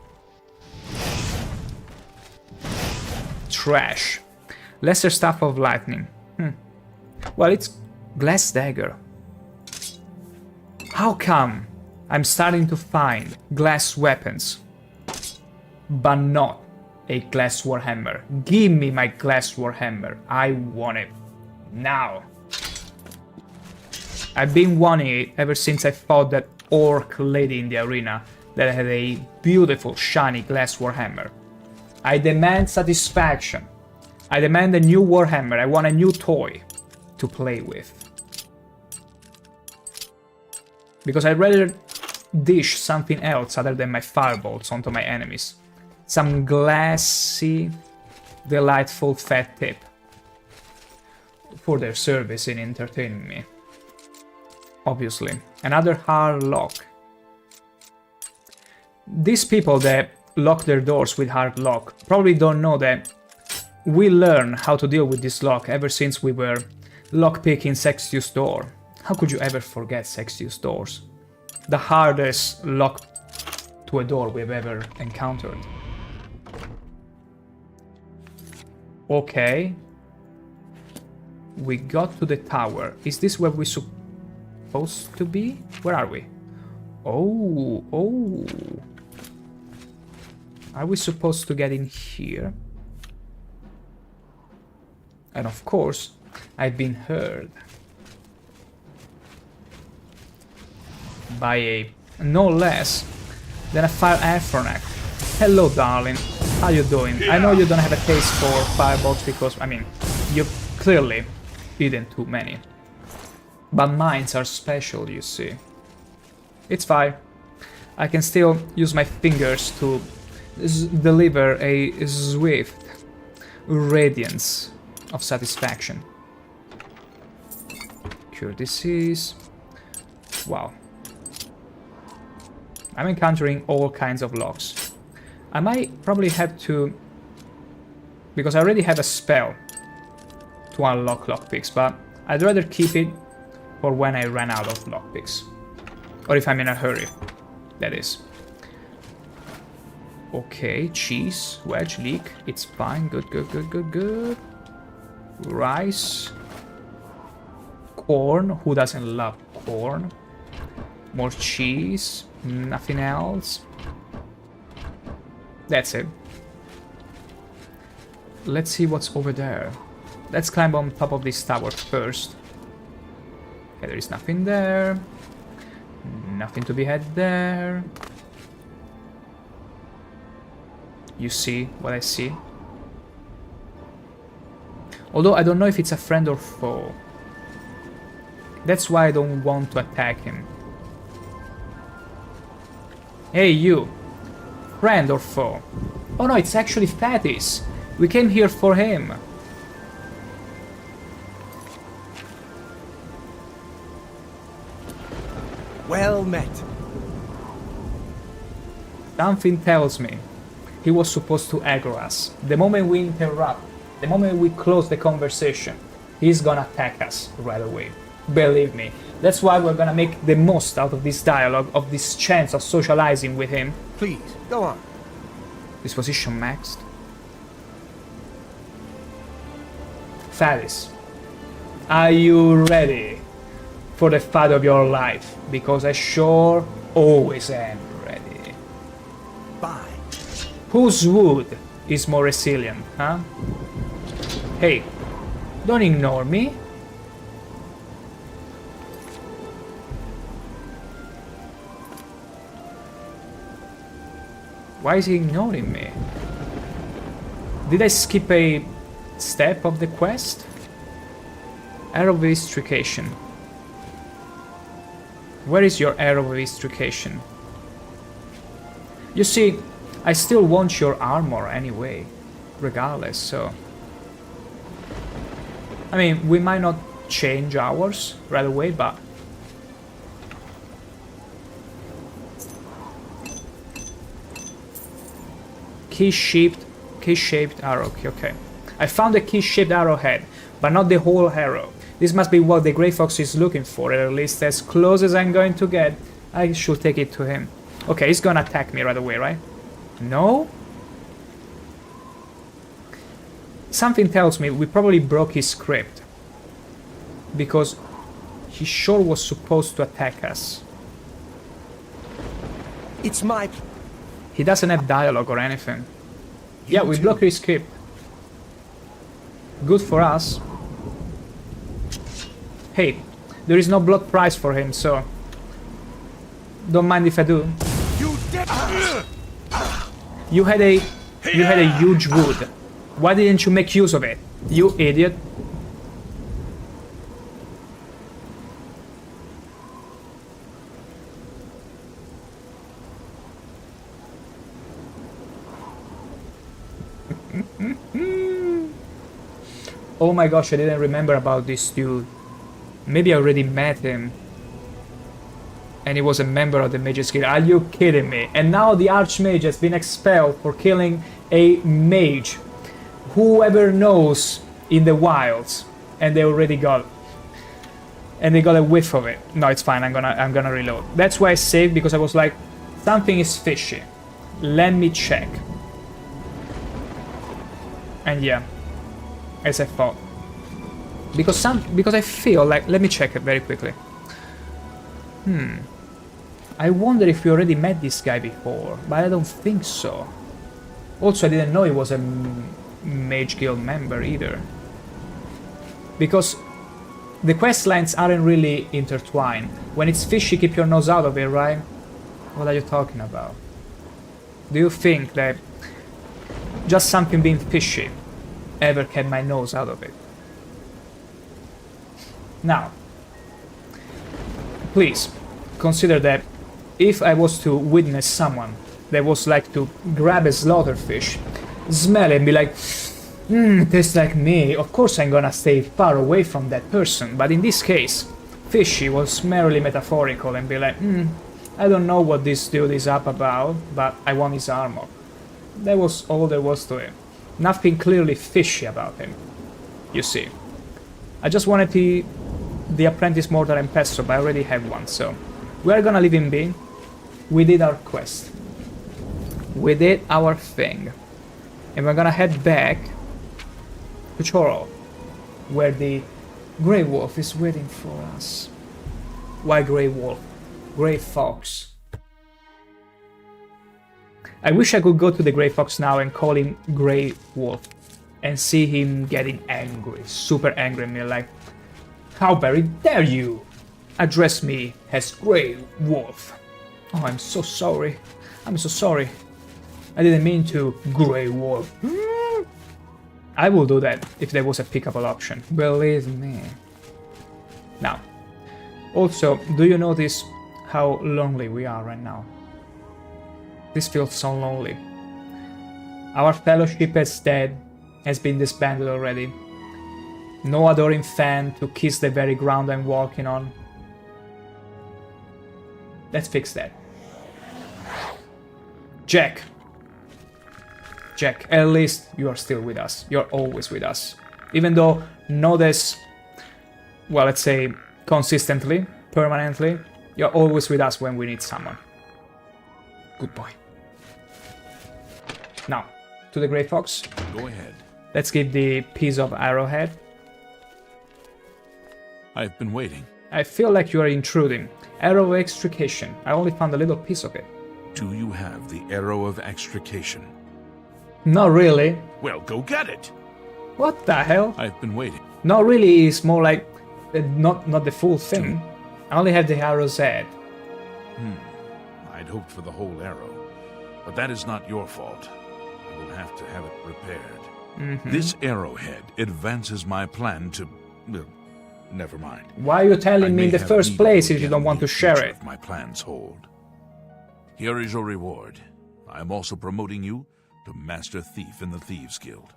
trash. Lesser Staff of Lightning. Well, it's Glass Dagger. How come I'm starting to find glass weapons, but not a glass warhammer? Give me my glass warhammer. I want it now. I've been wanting it ever since I fought that orc lady in the arena that had a beautiful shiny glass warhammer. I demand satisfaction. I demand a new warhammer. I want a new toy to play with. Because I'd rather dish something else other than my fireballs onto my enemies. Some glassy, delightful fat tip for their service in entertaining me. Obviously. Another hard lock. These people that lock their doors with hard lock probably don't know that we learned how to deal with this lock ever since we were lockpicking Sextius door. How could you ever forget Sextius doors? The hardest lock to a door we've ever encountered. Okay. We got to the tower. Is this where we're supposed to be? Where are we? Oh. Are we supposed to get in here? And of course, I've been heard by a no less than a fire Aphronac. Hello, darling. How you doing? I know you don't have a taste for fireballs because, I mean, you've clearly eaten too many. But mines are special, you see. It's fine. I can still use my fingers to deliver a swift radiance of satisfaction. Cure disease. Wow. I'm encountering all kinds of locks. I might probably have to... because I already have a spell to unlock lockpicks, but I'd rather keep it for when I run out of lockpicks. Or if I'm in a hurry, that is. Okay, cheese, wedge, leek, it's fine, good. Rice. Corn, who doesn't love corn? More cheese, nothing else. That's it. Let's see what's over there. Let's climb on top of this tower first. Okay, there is nothing there. Nothing to be had there. You see what I see? Although I don't know if it's a friend or foe. That's why I don't want to attack him. Hey, you. Friend or foe? Oh no, it's actually Fatis. We came here for him. Well met. Something tells me he was supposed to aggro us. The moment we interrupt, the moment we close the conversation, he's gonna attack us right away. Believe me. That's why we're gonna make the most out of this dialogue, of this chance of socializing with him. Please, go on. Disposition maxed. Phallus, are you ready for the fight of your life? Because I sure always am ready. Bye. Whose wood is more resilient, huh? Hey, don't ignore me. Why is he ignoring me? Did I skip a step of the quest? Arrow of Estrication. Where is your Arrow of Estrication? You see, I still want your armor anyway, regardless, so... I mean, we might not change ours right away, but... Key-shaped arrow, okay. I found a key-shaped arrowhead, but not the whole arrow. This must be what the Gray Fox is looking for, at least as close as I'm going to get. I should take it to him. Okay, he's gonna attack me right away, right? No? Something tells me we probably broke his script. Because he sure was supposed to attack us. It's my... He doesn't have dialogue or anything. Yeah, we blocked his script. Good for us. Hey, there is no blood price for him, so... Don't mind if I do. You had a huge wood. Why didn't you make use of it? You idiot. Oh my gosh, I didn't remember about this dude. Maybe I already met him. And he was a member of the Mage's Guild. Are you kidding me? And now the Archmage has been expelled for killing a mage. Whoever knows in the wilds. And they already got... And they got a whiff of it. No, it's fine, I'm gonna reload. That's why I saved, because I was like, something is fishy. Let me check. And yeah. As I thought. Because I feel like... Let me check it very quickly. I wonder if we already met this guy before, but I don't think so. Also, I didn't know he was a Mage Guild member either. Because the quest lines aren't really intertwined. When it's fishy, keep your nose out of it, right? What are you talking about? Do you think that just something being fishy ever kept my nose out of it? Now, please consider that if I was to witness someone that was like to grab a slaughterfish, smell it and be like, tastes like me, of course I'm gonna stay far away from that person. But in this case, fishy was merely metaphorical and be like, I don't know what this dude is up about, but I want his armor. That was all there was to it. Nothing clearly fishy about him, you see. I just wanted the apprentice mortar and pestle, but I already have one, so we're gonna leave him be. We did our quest. We did our thing. And we're gonna head back to Choro, where the Grey Wolf is waiting for us. Why Grey Wolf? Gray Fox. I wish I could go to the Gray Fox now and call him Grey Wolf and see him getting angry, super angry at me, like, how very dare you address me as Grey Wolf? Oh, I'm so sorry. I'm so sorry. I didn't mean to, Grey Wolf. I will do that if there was a pickable option. Believe me. Now, also, do you notice how lonely we are right now? This feels so lonely. Our fellowship as dead has been disbanded already. No adoring fan to kiss the very ground I'm walking on. Let's fix that. Jack. Jack, at least you are still with us. You're always with us. Even though not as, well, let's say, consistently, permanently. You're always with us when we need someone. Good boy. Now, to the Gray Fox. Go ahead. Let's give the piece of arrowhead. I've been waiting. I feel like you are intruding. Arrow of extrication. I only found a little piece of it. Do you have the arrow of extrication? Not really. Well, go get it. What the hell? I've been waiting. Not really is more like not the full thing. I only have the arrow's head. I'd hoped for the whole arrow, but that is not your fault. I will have to have it repaired. This arrowhead advances my plan to... well, never mind. Why are you I telling me may in the have first need place of if you don't want to again share future it? if my plans hold. Here is your reward. I am also promoting you to Master Thief in the Thieves Guild.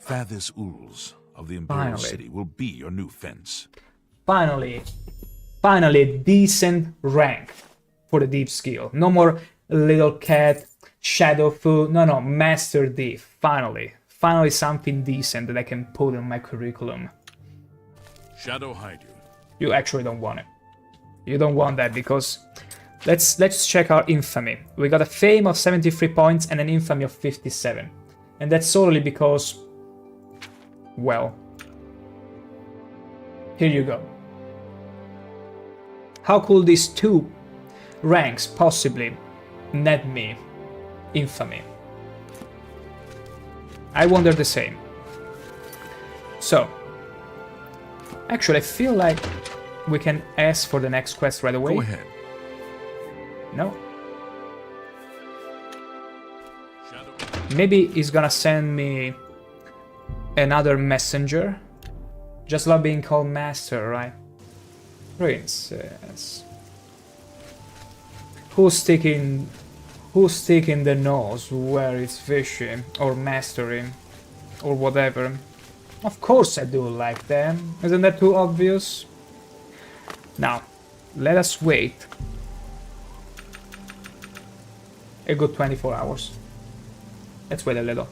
Fathis Uls of the Imperial Finally. City will be your new fence. Finally a decent rank for the Thieves Guild. No more little cat, shadow food. No, Master Thief. Finally something decent that I can put in my curriculum. Shadow hide you. You actually don't want it. You don't want that because let's check our infamy. We got a fame of 73 points and an infamy of 57. And that's solely because, well, here you go. How could these two ranks possibly net me infamy? I wonder the same. So, actually I feel like we can ask for the next quest right away. Go ahead. No? Shadow. Maybe he's gonna send me another messenger. Just love being called master, right? Princess. Who's sticking the nose where it's fishy, or mastering, or whatever? Of course I do like them. Isn't that too obvious? Now, let us wait a good 24 hours. Let's wait a little.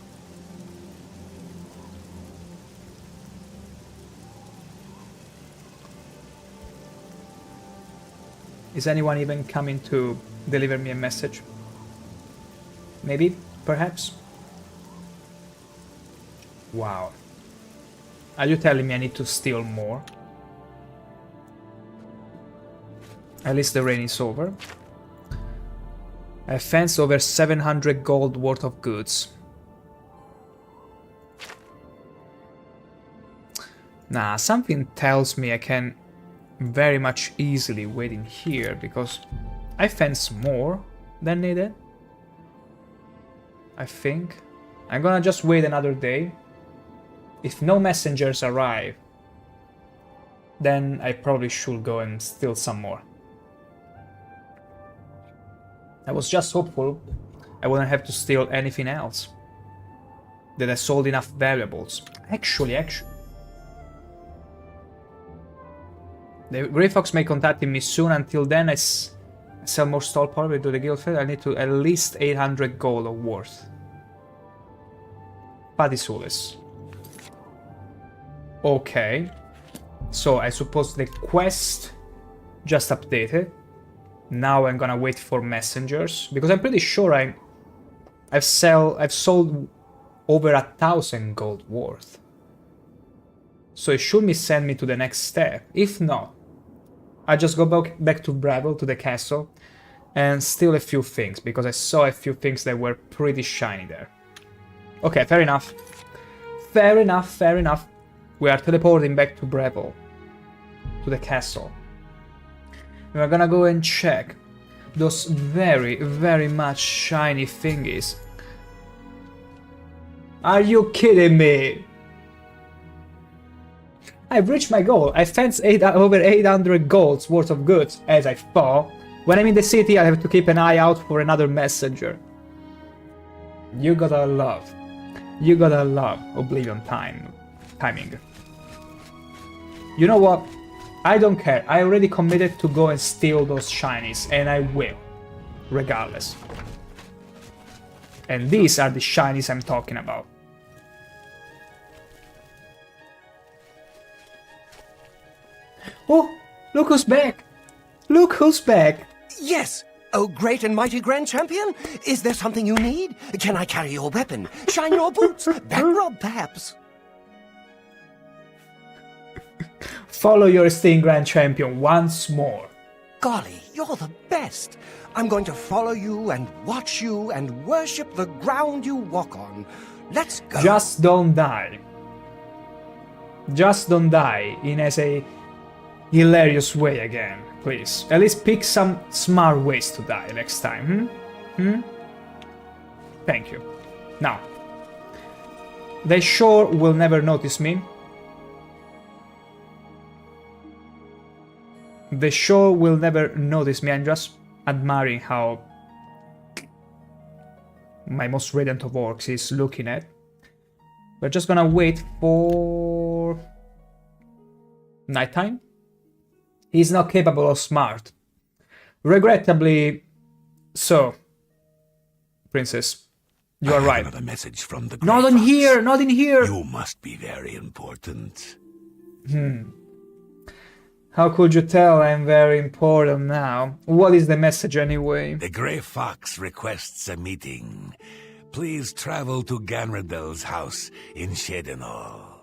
Is anyone even coming to deliver me a message? Maybe? Perhaps? Wow. Are you telling me I need to steal more? At least the rain is over. I fenced over 700 gold worth of goods. Nah, something tells me I can very much easily wait in here because I fence more than needed. I think. I'm gonna just wait another day. If no messengers arrive, then I probably should go and steal some more. I was just hopeful I wouldn't have to steal anything else. That I sold enough valuables. Actually. The Gray Fox may contact me soon. Until then, I sell more stall probably to the guild fair. I need to at least 800 gold of worth. Padisulis. Okay. So I suppose the quest just updated. Now I'm gonna wait for messengers because I'm pretty sure I've sold over 1,000 gold worth. So it should send me to the next step. If not, I just go back to Bravo, to the castle, and steal a few things because I saw a few things that were pretty shiny there. Okay, fair enough. Fair enough. We are teleporting back to Bravo, to the castle. We're gonna go and check those very much shiny thingies. Are you kidding me? I've reached my goal. I fenced over 800 golds worth of goods, as I thought. When I'm in the city, I have to keep an eye out for another messenger. You gotta love Oblivion timing. You know what? I don't care. I already committed to go and steal those shinies, and I will, regardless. And these are the shinies I'm talking about. Oh, Look who's back! Look who's back! Yes! Oh, great and mighty Grand Champion! Is there something you need? Can I carry your weapon? Shine your boots? Back rub, perhaps? Follow your esteemed Grand Champion once more. Golly, you're the best! I'm going to follow you and watch you and worship the ground you walk on. Let's go! Just don't die. Just don't die in a hilarious way again, please. At least pick some smart ways to die next time, Thank you. Now, they sure will never notice me. They sure will never notice me. I'm just admiring how my most radiant of orcs is looking at. We're just gonna wait for nighttime. He's not capable of smart. Regrettably so. Princess, you are right. Another message from the Gray Not in Fox. here, not in here. You must be very important. How could you tell I'm very important now? What is the message anyway? The Gray Fox requests a meeting. Please travel to Ganradel's house in Shedenhall.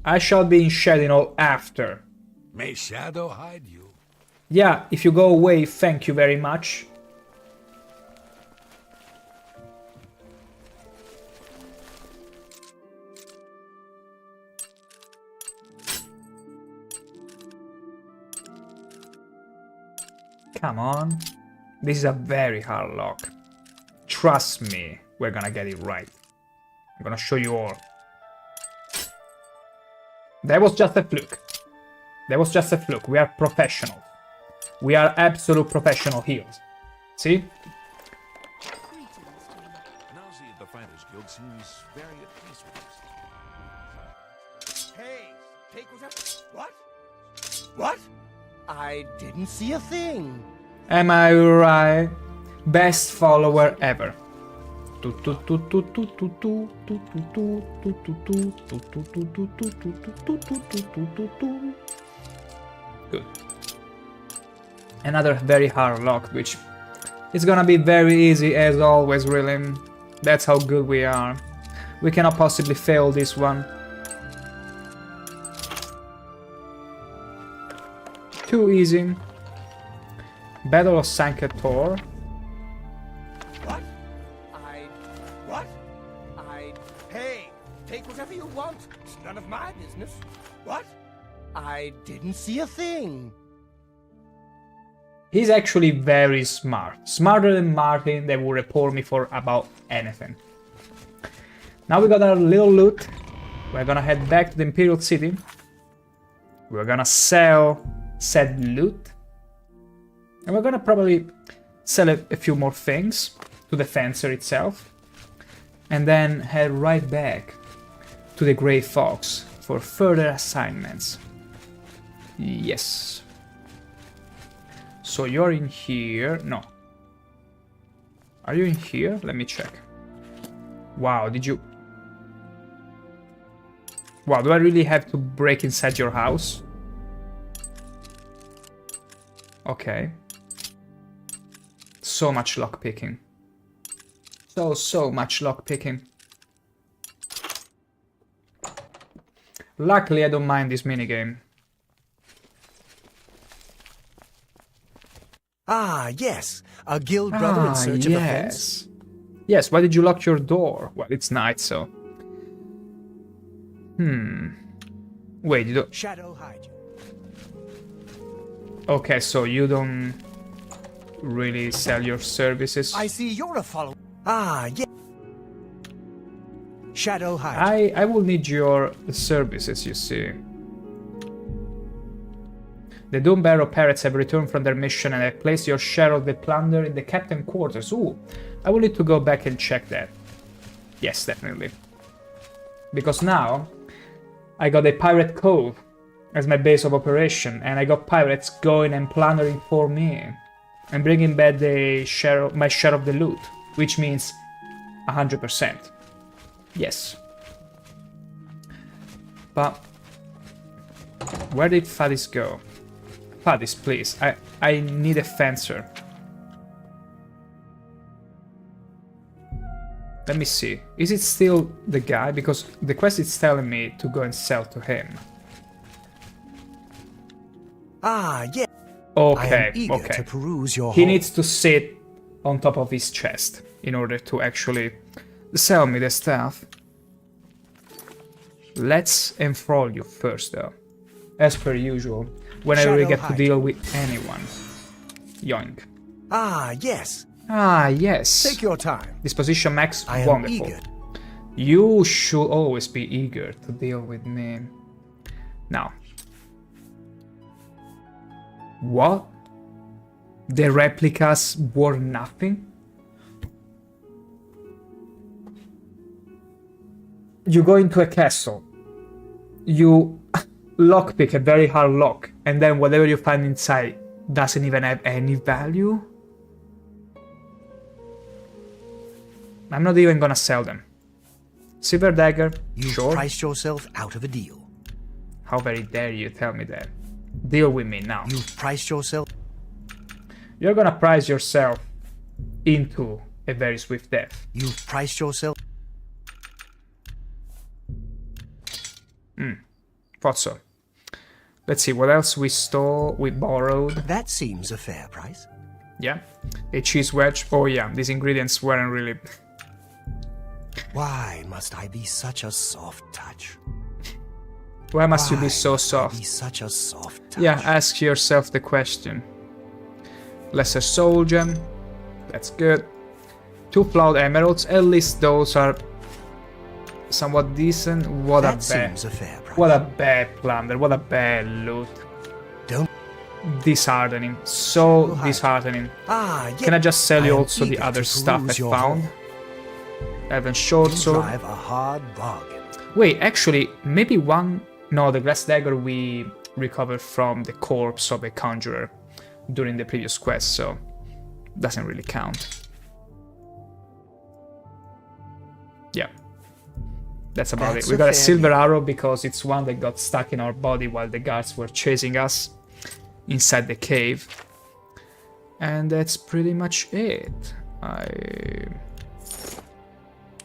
I shall be in Shedenhall after. May Shadow hide you. Yeah, if you go away, thank you very much. Come on. This is a very hard lock. Trust me, we're gonna get it right. I'm gonna show you all. That was just a fluke. That was just a fluke. We are professionals. We are absolute professional healers. See? Nazi at the Fighters Guild seems very at peace with us. Hey, take whatever. What? What? I didn't see a thing. Am I right? Best follower ever. Good. Another very hard lock, which is gonna be very easy as always, really. That's how good we are. We cannot possibly fail this one. Too easy. Battle of Sankator. Hey, take whatever you want. It's none of my business. What? I didn't see a thing. He's actually very smart. Smarter than Martin, they will report me for about anything. Now we got our little loot. We're gonna head back to the Imperial City. We're gonna sell said loot. And we're gonna probably sell a few more things to the fencer itself. And then head right back to the Gray Fox for further assignments. Yes. So you're in here. No. Are you in here? Let me check. Wow, did you... Wow, do I really have to break inside your house? Okay. So much lockpicking. So much lockpicking. Luckily, I don't mind this minigame. Ah, yes. A guild brother in search of a fence. Yes, why did you lock your door? Well, it's night, so... Wait, you don't... Shadow hide you. Okay, so you don't really sell your services? I see you're a follower. Ah, yeah. Shadow hide. I will need your services, you see. The Doombarrow Pirates have returned from their mission and have placed your share of the plunder in the captain quarters. Ooh, I will need to go back and check that. Yes, definitely. Because now, I got a Pirate Cove as my base of operation, and I got pirates going and plundering for me. And bringing back the my share of the loot, which means 100%. Yes. But where did Fadis go? Paddies, please. I need a fencer. Let me see. Is it still the guy? Because the quest is telling me to go and sell to him. Ah, yes. Okay, I am eager okay. to peruse your He home. needs to sit on top of his chest in order to actually sell me the stuff. Let's enthrall you first, though. As per usual, whenever we Shadow get to height. deal with anyone. Yoink. Ah, yes. Ah, yes. Take your time. Disposition max, I am wonderful. eager. You should always be eager to deal with me. Now. What? The replicas were nothing? You go into a castle. You lockpick a very hard lock, and then whatever you find inside doesn't even have any value? I'm not even gonna sell them. Silver dagger, You've sure. priced yourself out of a deal. How very dare you tell me that. Deal with me now. You've priced yourself. You're gonna price yourself into a very swift death. You've priced yourself. Thought so. Let's see, what else we stole, we borrowed. That seems a fair price. Yeah. A cheese wedge. Oh yeah, these ingredients weren't really... Why must I be such a soft touch? Why must you Why be so must I soft? Be such a soft touch. Yeah, ask yourself the question. Lesser soul gem. That's good. 2 plowed emeralds. At least those are somewhat decent. What That a bad... seems a fair price. What a bad plunder. What a bad loot. Don't. Disheartening. So Right. disheartening. Ah, yes. Can I just sell you am also the eager other to stuff I peruse your found? home. Evan short You sword. drive a hard bargain. Wait, actually, maybe one... No, the glass dagger we recovered from the corpse of a conjurer during the previous quest, so doesn't really count. Yeah. That's about That's it. We a got a fair silver deal. arrow because it's one that got stuck in our body while the guards were chasing us inside the cave. And that's pretty much it. I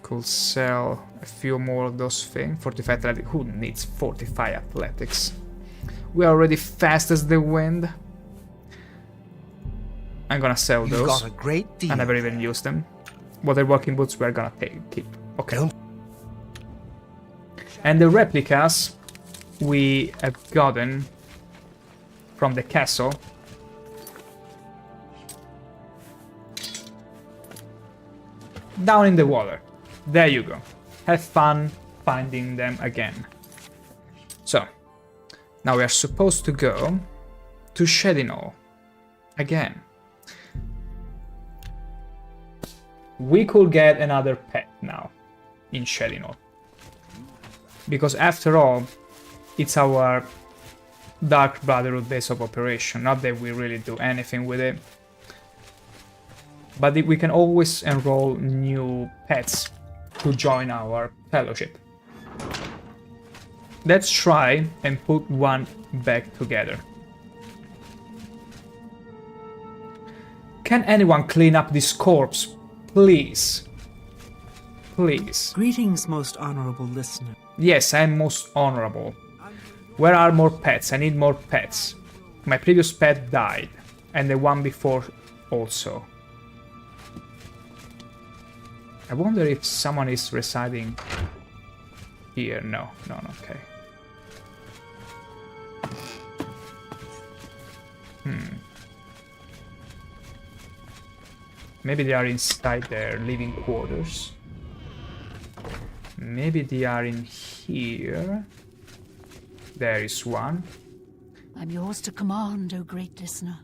could sell a few more of those things. 45 athletics. Who needs 45 athletics? We are already fast as the wind. I'm gonna sell You've those. got a great deal. I never even used them. Water walking boots we're gonna keep. Okay. Don't. And the replicas we have gotten from the castle. Down in the water. There you go. Have fun finding them again. So, now we are supposed to go to Shedinol again. We could get another pet now in Shedinol. Because after all, it's our Dark Brotherhood base of operation, not that we really do anything with it. But we can always enroll new pets to join our fellowship. Let's try and put one back together. Can anyone clean up this corpse, please? Please. Greetings, most honorable listener. Yes, I am most honorable. Where are more pets? I need more pets. My previous pet died, and the one before also. I wonder if someone is residing here. No, okay. Maybe they are inside their living quarters. Maybe they are in here. There is one. I'm yours to command, O great listener.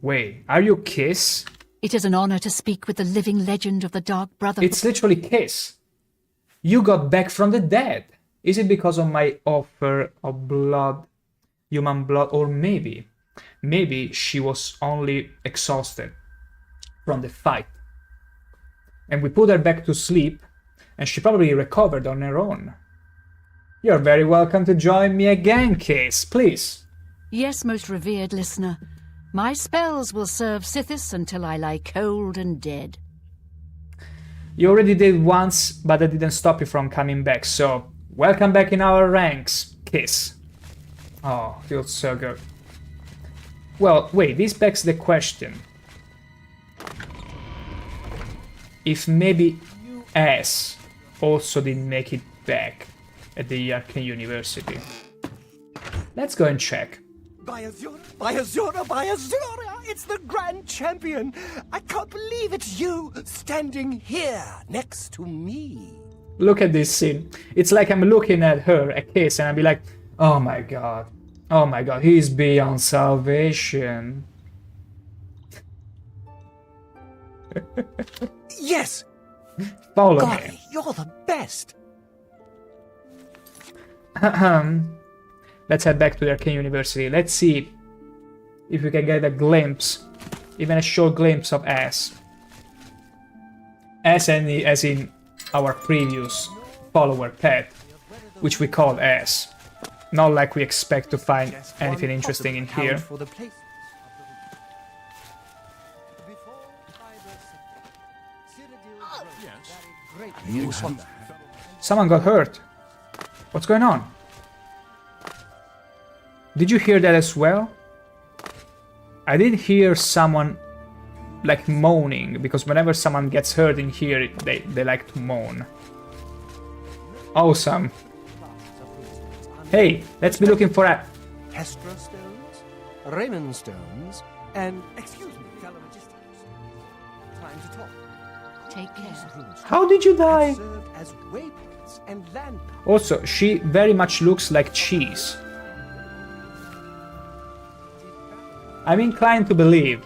Wait, are you Kiss? It is an honor to speak with the living legend of the Dark Brotherhood. It's literally Kiss. You got back from the dead. Is it because of my offer of blood, human blood, or maybe she was only exhausted from the fight. And we put her back to sleep, and she probably recovered on her own. You're very welcome to join me again, Kiss. Please, Yes, most revered listener. My spells will serve Sithis until I lie cold and dead. You already did once, but that didn't stop you from coming back, so welcome back in our ranks, Kiss. Oh, feels so good. Well, wait, this begs the question. If maybe S also didn't make it back at the Arcane University. Let's go and check. By Azura, by Azura, by Azura! It's the Grand Champion! I can't believe it's you standing here next to me. Look at this scene. It's like I'm looking at her, at Kiss, and I'll be like, oh my god, he's beyond salvation. Yes! Follow Golly, me. you're the best! Let's head back to the Arcane University. Let's see if we can get a glimpse, even a short glimpse of S. As in our previous follower pet, which we call S. Not like we expect to find anything interesting in here. Someone got hurt. What's going on? Did you hear that as well? I did hear someone like moaning, because whenever someone gets hurt in here, they like to moan. Awesome. Hey, let's be looking for a... Hestra stones, Raymond stones, and... Excuse me, fellow magicians. Time to talk. Take care. How did you die? Served as waypoints and landmarks. Also, she very much looks like cheese. I'm inclined to believe.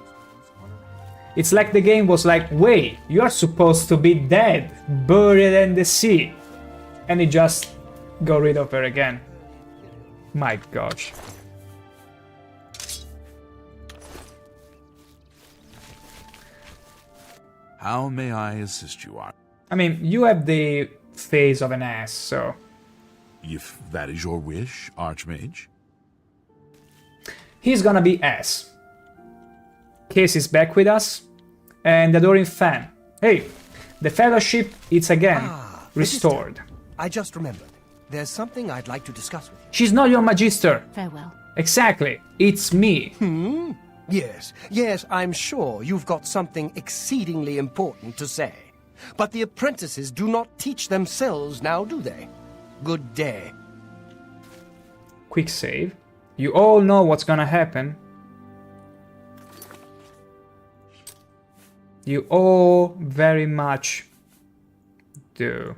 It's like the game was like, wait, you are supposed to be dead, buried in the sea. And it just got rid of her again. My gosh. How may I assist you, Arch? I mean, you have the face of an ass, so... If that is your wish, Archmage. He's gonna be S. Case is back with us. And the adoring fan. Hey, the fellowship is again restored. I just remembered. There's something I'd like to discuss with you. She's not your magister. Farewell. Exactly. It's me. Yes, I'm sure you've got something exceedingly important to say. But the apprentices do not teach themselves now, do they? Good day. Quick save. You all know what's gonna happen. You all very much do.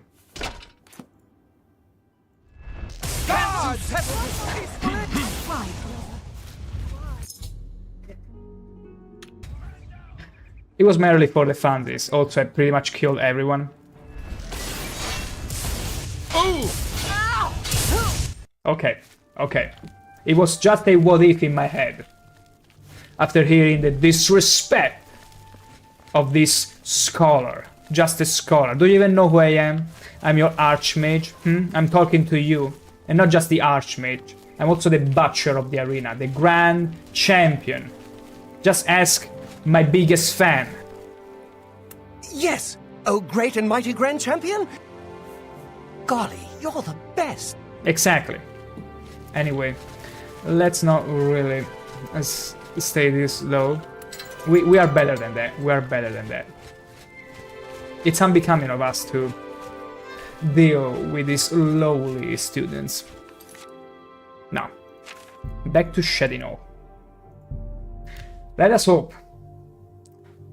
It was merely for the funsies. Also, I pretty much killed everyone. Okay, okay. It was just a what if in my head. After hearing the disrespect of this scholar. Just a scholar. Do you even know who I am? I'm your archmage. I'm talking to you. And not just the archmage. I'm also the butcher of the arena. The grand champion. Just ask my biggest fan. Yes! Oh, great and mighty Grand Champion! Golly, you're the best! Exactly. Anyway, let's not really stay this low. We are better than that. We are better than that. It's unbecoming of us to deal with these lowly students. Now, back to Shadino. Let us hope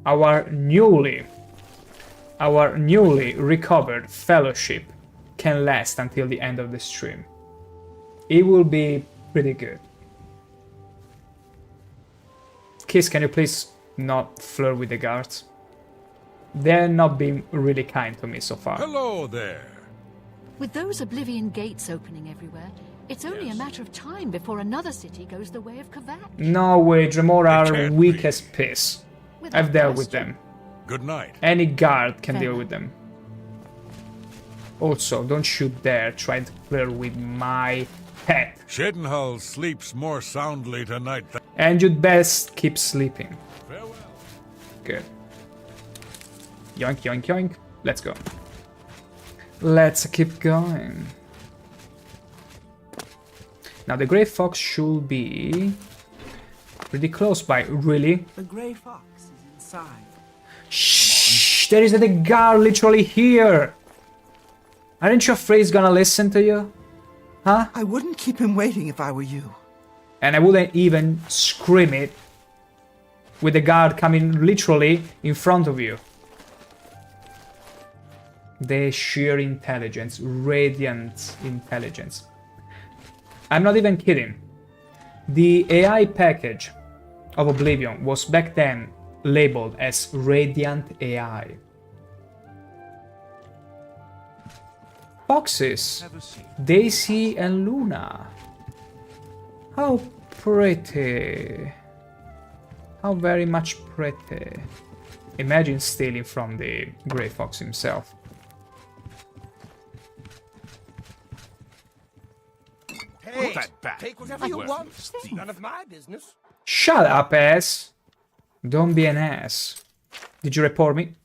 our newly recovered fellowship can last until the end of the stream. It will be pretty good. Kiss, can you please not flirt with the guards? They're not being really kind to me so far. Hello there. With those Oblivion gates opening everywhere, it's only a matter of time before another city goes the way of Kavat. No way, Dremora are can't weak be. as piss. Without I've dealt with question. them. Good night. Any guard can Fair deal enough. with them. Also, don't you dare try to flirt with my pet. Shedenhull sleeps more soundly tonight than... And you'd best keep sleeping. Farewell. Good. Yoink, yoink, yoink. Let's go. Let's keep going. Now the Gray Fox should be pretty close by. Really? The Gray Fox is inside. Shh! There is the guard literally here. Aren't you afraid he's gonna listen to you? Huh? I wouldn't keep him waiting if I were you. And I wouldn't even scream it with the guard coming literally in front of you. The sheer intelligence, radiant intelligence. I'm not even kidding. The AI package of Oblivion was back then labeled as Radiant AI. Foxes, Daisy and Luna. How pretty. How very much pretty. Imagine stealing from the Gray Fox himself. Hey, that back. take whatever you Well, want. Steve. None of my business. Shut up, ass! Don't be an ass. Did you report me?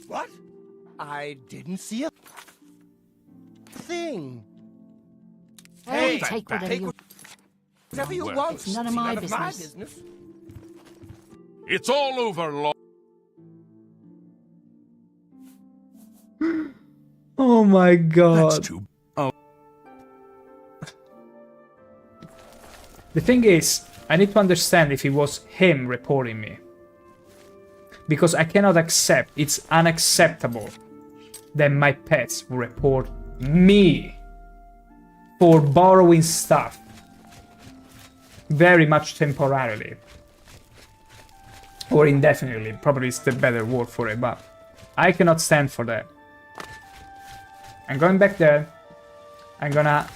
What? I didn't see a thing. Hey, that take back. whatever you... Whatever you Well, want. It's none of my None of my business. business. It's all over, Lord. Oh my god. That's too... Oh. The thing is, I need to understand if it was him reporting me. Because I cannot accept, it's unacceptable that my pets will report me for borrowing stuff. Very much temporarily. Or indefinitely, probably is the better word for it, but I cannot stand for that. I'm going back there. I'm gonna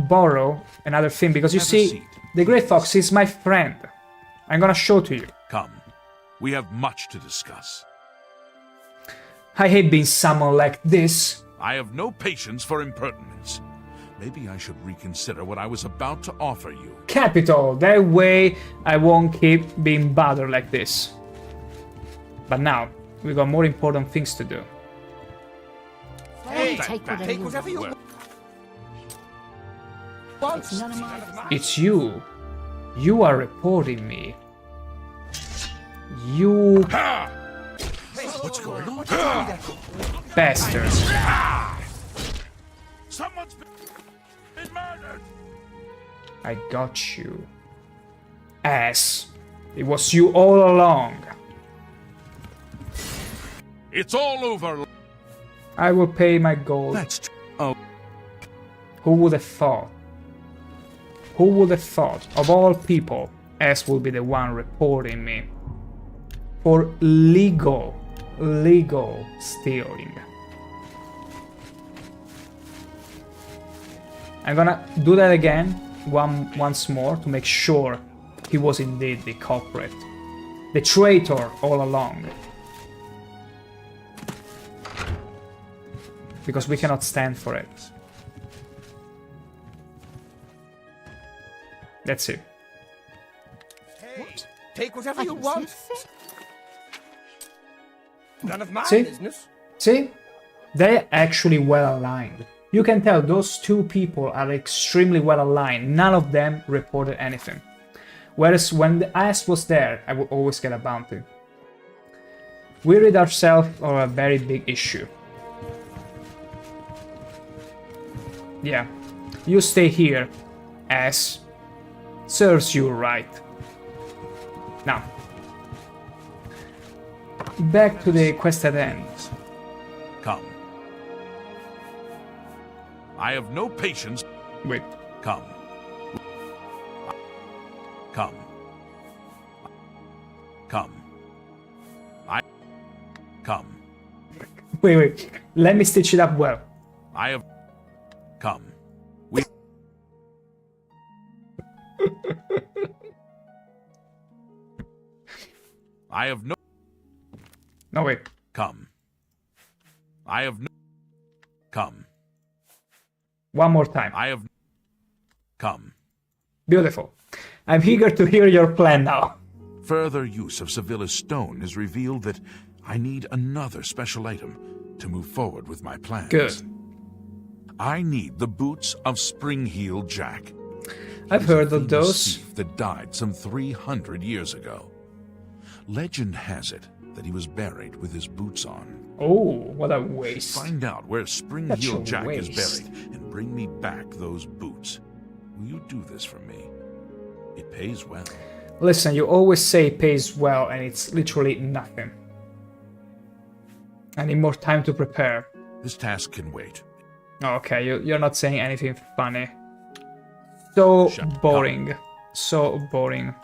borrow another thing, because you Have a see, seat. the Gray Fox is my friend. I'm gonna show to you. Come. We have much to discuss. I hate being someone like this. I have no patience for impertinence. Maybe I should reconsider what I was about to offer you. Capital, that way I won't keep being bothered like this. But now, we got more important things to do. Hey, that take back. whatever Take you whatever you want. want. It's none of my business. It's you. You are reporting me. You What's going on? bastards. Someone's been murdered! I got you. Ass. It was you all along. It's all over. I will pay my gold. That's oh. Who would have thought? Who would have thought? Of all people, S will be the one reporting me for legal stealing. I'm gonna do that again once more to make sure he was indeed the culprit, the traitor all along. Because we cannot stand for it. That's it. Hey, take whatever I you can want. sniff it. None of my See? business. See? They're actually well aligned. You can tell those two people are extremely well aligned. None of them reported anything. Whereas when the ass was there, I would always get a bounty. We rid ourselves of a very big issue. Yeah. You stay here, ass. Serves you right. Now. Back to the quest at hand. Come. I have no patience. Wait. Come. Come. Come. Come. Wait. Let me stitch it up well. I have... Come. We... I have no... No, wait. Come. I have no... Come. One more time. I have... Come. Beautiful. I'm eager to hear your plan now. Further use of Sevilla's stone has revealed that I need another special item to move forward with my plans. Good. I need the boots of Springheel Jack. I've He's a heard of famous those. thief that died some 300 years ago. Legend has it that he was buried with his boots on. Oh, what a waste. Find out where Such Springheel a Jack is waste. buried and bring me back those boots. Will you do this for me? It pays well. Listen, you always say it pays well, and it's literally nothing. I need more time to prepare. This task can wait. Okay, you're not saying anything funny. So Shut boring. So boring.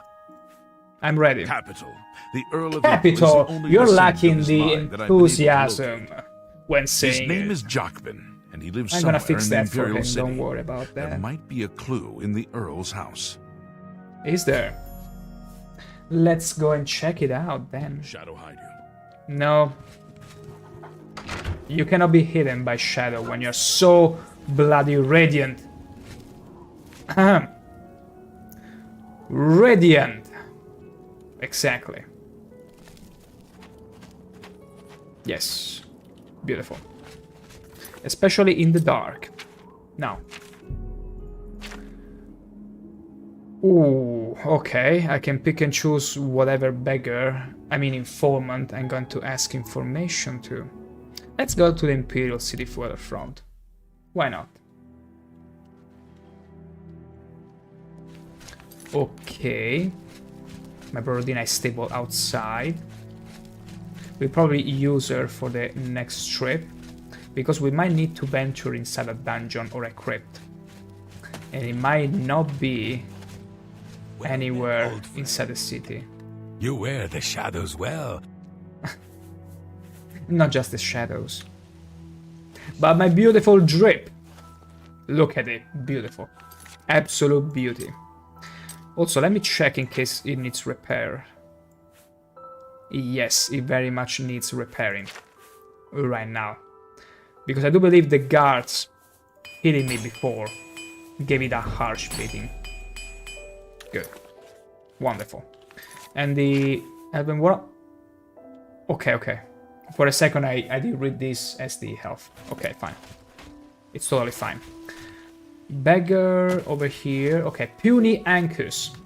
I'm ready. Capital. The Earl of Capital! April is the only You're descendant lacking of his the line that I've been able to enthusiasm locate. when saying His name it. is Jockbin, and he lives I'm somewhere gonna fix in the that for Imperial him, City. don't worry about There that. might be a clue in the Earl's house. Is there? Let's go and check it out then. Shadow hide you. No. You cannot be hidden by shadow when you're so bloody radiant. Ahem. Radiant. Exactly. Yes. Beautiful. Especially in the dark. Now. Ooh, okay. I can pick and choose whatever informant I'm going to ask information to. Let's go to the Imperial City further front. Why not? Okay. My Borodina is stable outside. We'll probably use her for the next trip, because we might need to venture inside a dungeon or a crypt. And it might not be anywhere inside the city. You wear the shadows well. Not just the shadows. But my beautiful drip. Look at it. Beautiful. Absolute beauty. Also, let me check in case it needs repair. Yes, it very much needs repairing. Right now. Because I do believe the guards hitting me before gave it a harsh beating. Good. Wonderful. And the Elven War... Okay. For a second I did read this as the health. Okay, fine. It's totally fine. Beggar over here. Okay, Puny Ancus.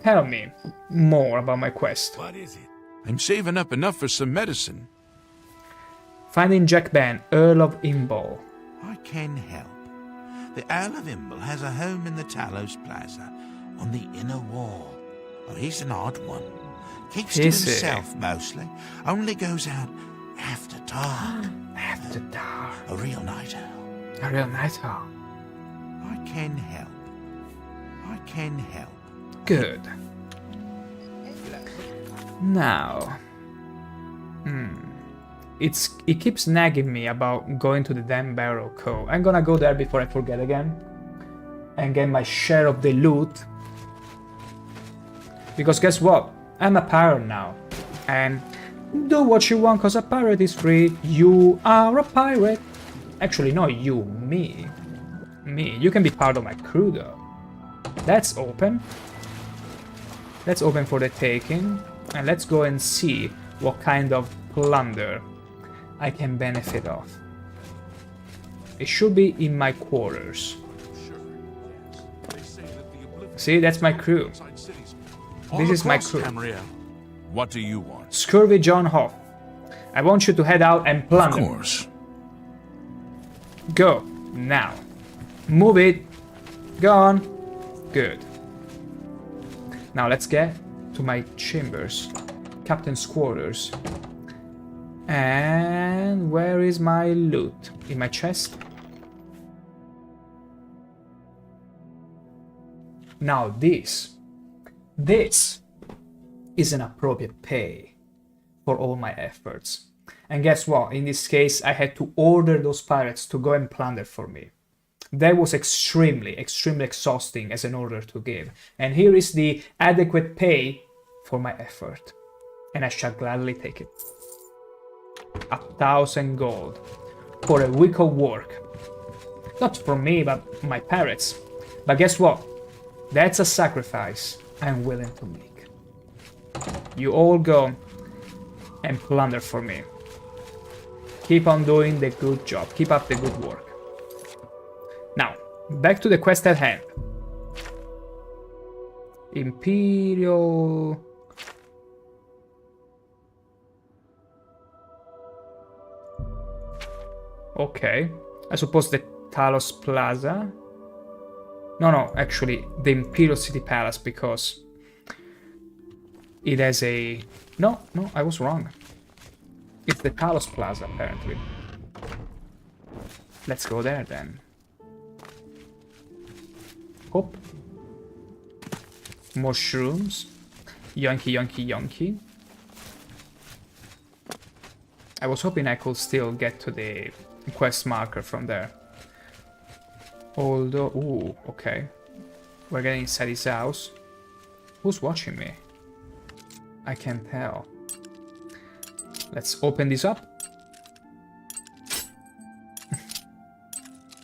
Tell me more about my quest. What is it? I'm saving up enough for some medicine. Finding Jack Ben, Earl of Imbol. I can help. The Earl of Imble has a home in the Talos Plaza on the inner wall. Oh, he's an odd one. Keeps to Is he? himself mostly. Only goes out after dark. After dark. A real night owl. A real night owl. I can help. I can help. Good. Now. It keeps nagging me about going to the damn Barrow Cove. I'm gonna go there before I forget again. And get my share of the loot. Because guess what? I'm a pirate now. And do what you want, cause a pirate is free. You are a pirate. Actually, no, you, me. Me. You can be part of my crew though. That's open. That's open for the taking. And let's go and see what kind of plunder I can benefit of. It should be in my quarters. See, that's my crew. This is my crew. What do you want? Scurvy John Hoff. I want you to head out and plunder. Of course. Go. Now. Move it. Go on. Good. Now let's get to my chambers. Captain's quarters. And where is my loot? In my chest? Now this is an appropriate pay for all my efforts. And guess what? In this case, I had to order those pirates to go and plunder for me. That was extremely exhausting as an order to give. And here is the adequate pay for my effort. And I shall gladly take it. 1,000 gold for a week of work. Not from me, but my parents. But guess what? That's a sacrifice I'm willing to make. You all go and plunder for me. Keep on doing the good job. Keep up the good work. Now, back to the quest at hand. Imperial... Okay. I suppose the Talos Plaza. No, actually, the Imperial City Palace, because it has a... No, I was wrong. It's the Talos Plaza, apparently. Let's go there, then. Hop. Mushrooms. Yonky, yonky, yonky. I was hoping I could still get to the quest marker from there. Although, ooh, okay. We're getting inside his house. Who's watching me? I can't tell. Let's open this up.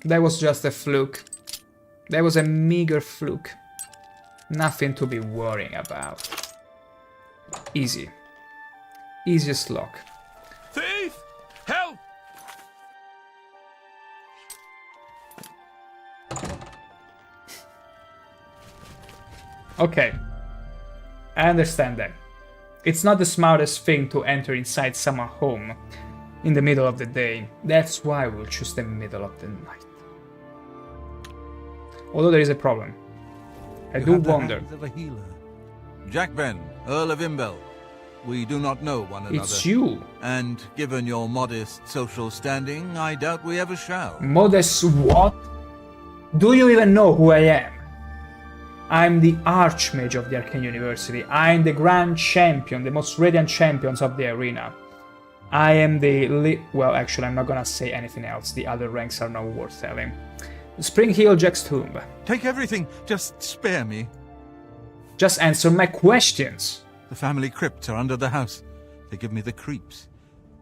That was just a fluke. That was a meager fluke. Nothing to be worrying about. Easy. Easiest lock. Thief! Help! Okay. I understand that. It's not the smartest thing to enter inside someone's home in the middle of the day. That's why we'll choose the middle of the night. Although there is a problem. I do wonder. Of a healer. Jack Ben, Earl of Imbel. We do not know one another. It's you. And given your modest social standing, I doubt we ever shall. Modest what? Do you even know who I am? I'm the Archmage of the Arcane University. I'm the Grand Champion, the most radiant champions of the arena. I am the well, actually, I'm not gonna say anything else. The other ranks are not worth telling. Spring Hill Jack's tomb. Take everything, just spare me. Just answer my questions. The family crypts are under the house. They give me the creeps.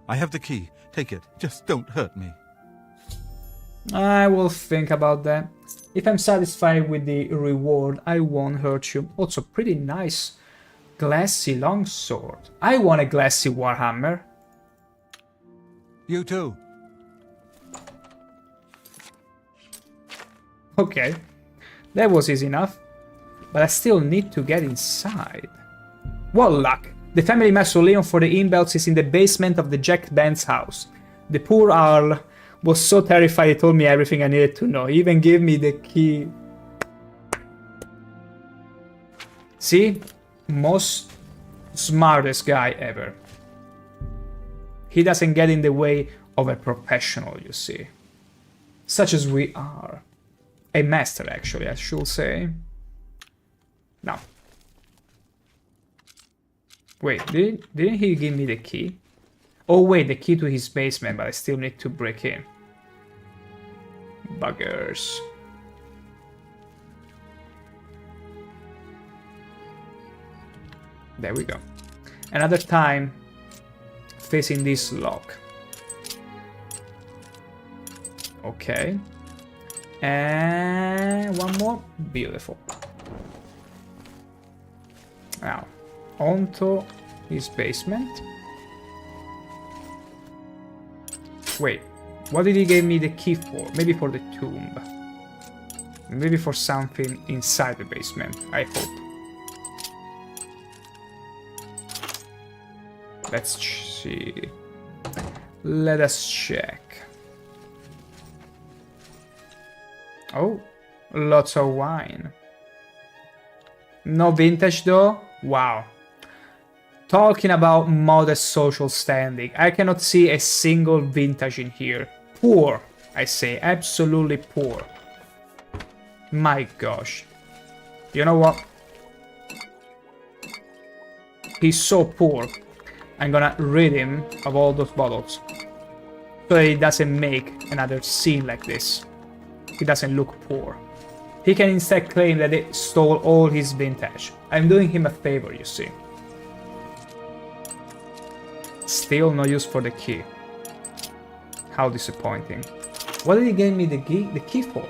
I have the key. Take it. Just don't hurt me. I will think about that. If I'm satisfied with the reward, I won't hurt you. Also, pretty nice glassy longsword. I want a glassy warhammer. You too. Okay, that was easy enough. But I still need to get inside. What luck! The family mausoleum for the Imbels is in the basement of the Jack Ben's house. The poor Arl was so terrified he told me everything I needed to know. He even gave me the key. See? Most smartest guy ever. He doesn't get in the way of a professional, you see. Such as we are. A master, actually, I should say. Now. Wait, didn't he give me the key? Oh wait, the key to his basement, but I still need to break in. Buggers. There we go. Another time facing this lock. Okay. And one more. Beautiful. Now, onto his basement. Wait, what did he give me the key for? Maybe for the tomb. Maybe for something inside the basement, I hope. Let's see. Let us check. Oh, lots of wine. No vintage though? Wow. Talking about modest social standing, I cannot see a single vintage in here. Poor, I say, absolutely poor. My gosh. You know what? He's so poor. I'm gonna rid him of all those bottles. So he doesn't make another scene like this. He doesn't look poor. He can instead claim that they stole all his vintage. I'm doing him a favor, you see. Still no use for the key. How disappointing. What did he give me the key for?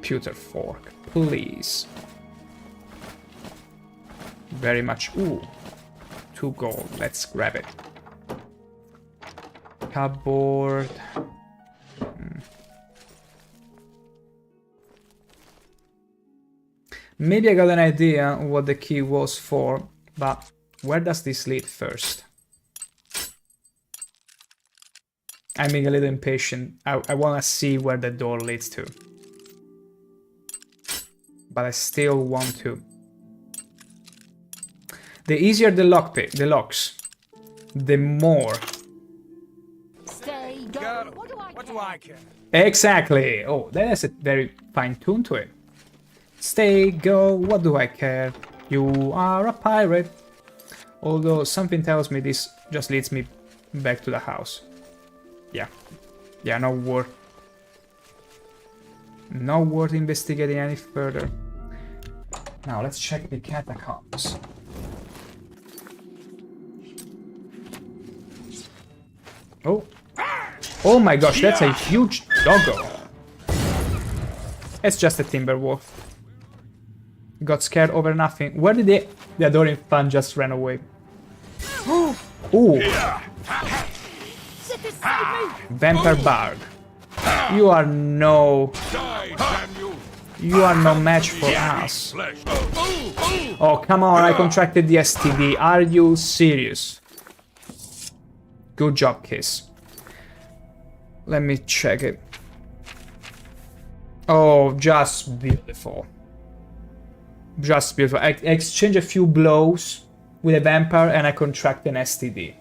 Pewter fork, please. Very much. Ooh. 2 gold. Let's grab it. Cupboard. Maybe I got an idea what the key was for, but where does this lead first? I'm being a little impatient. I want to see where the door leads to. But I still want to. The easier the locks, the more. Stay, go. What do I care? Exactly. Oh, that has a very fine tune to it. Stay, go, what do I care? You are a pirate. Although something tells me this just leads me back to the house. Yeah, no worth investigating any further. Now let's check the catacombs. Oh my gosh, that's a huge doggo. It's just a timber wolf. Got scared over nothing. Where did the adoring fan just ran away? Ooh. Vampire Bard. You are no match for us. Oh, come on, I contracted the STD. Are you serious? Good job, Kiss. Let me check it. Oh, just beautiful. Just beautiful. I exchange a few blows with a vampire and I contract an STD.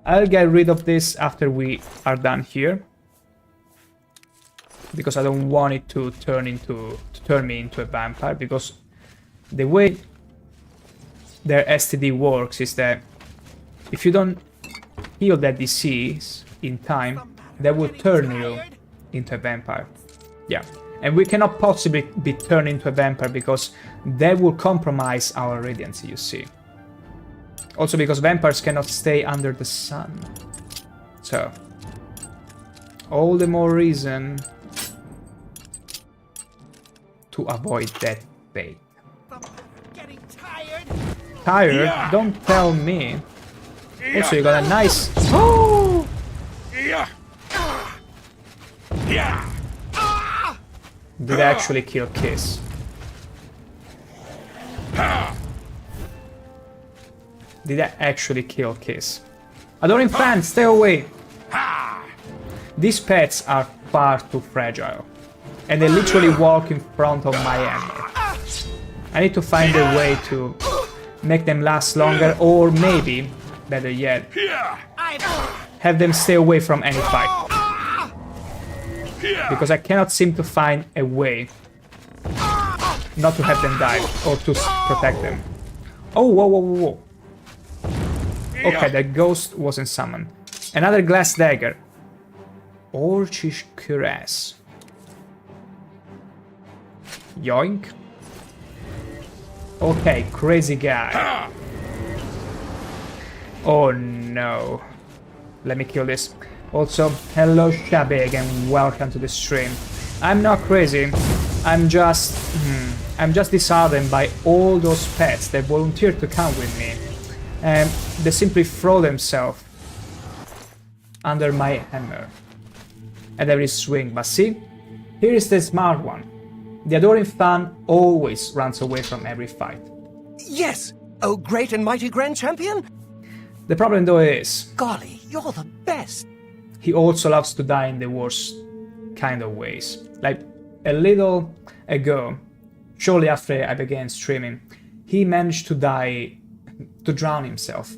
I'll get rid of this after we are done here, because I don't want it to turn me into a vampire, because the way their STD works is that if you don't heal that disease in time, that will turn you into a vampire. Yeah. And we cannot possibly be turned into a vampire because that will compromise our radiancy, you see. Also because vampires cannot stay under the sun. So, all the more reason to avoid that fate. Getting tired. Tired? Yeah. Don't tell me. Yeah. Also, you got a nice... Oh! Yeah. Yeah. Did I actually kill Kiss? Did I actually kill Kiss? Adoring fan, stay away! These pets are far too fragile. And they literally walk in front of my hammer. I need to find a way to make them last longer, or maybe, better yet, have them stay away from any fight. Because I cannot seem to find a way not to have them die, or to protect them. Oh, whoa, whoa, whoa, whoa. Okay, that ghost wasn't summoned. Another glass dagger. Orcish cuirass. Yoink. Okay, crazy guy. Oh no. Let me kill this. Also, hello Shabig and welcome to the stream. I'm not crazy. I'm just disheartened by all those pets that volunteered to come with me. And they simply throw themselves under my hammer at every swing. But see, here is the smart one. The adoring fan always runs away from every fight. Yes! Oh, great and mighty Grand Champion! The problem though is... Golly, you're the best! He also loves to die in the worst kind of ways. Like, a little ago, shortly after I began streaming, he managed to drown himself.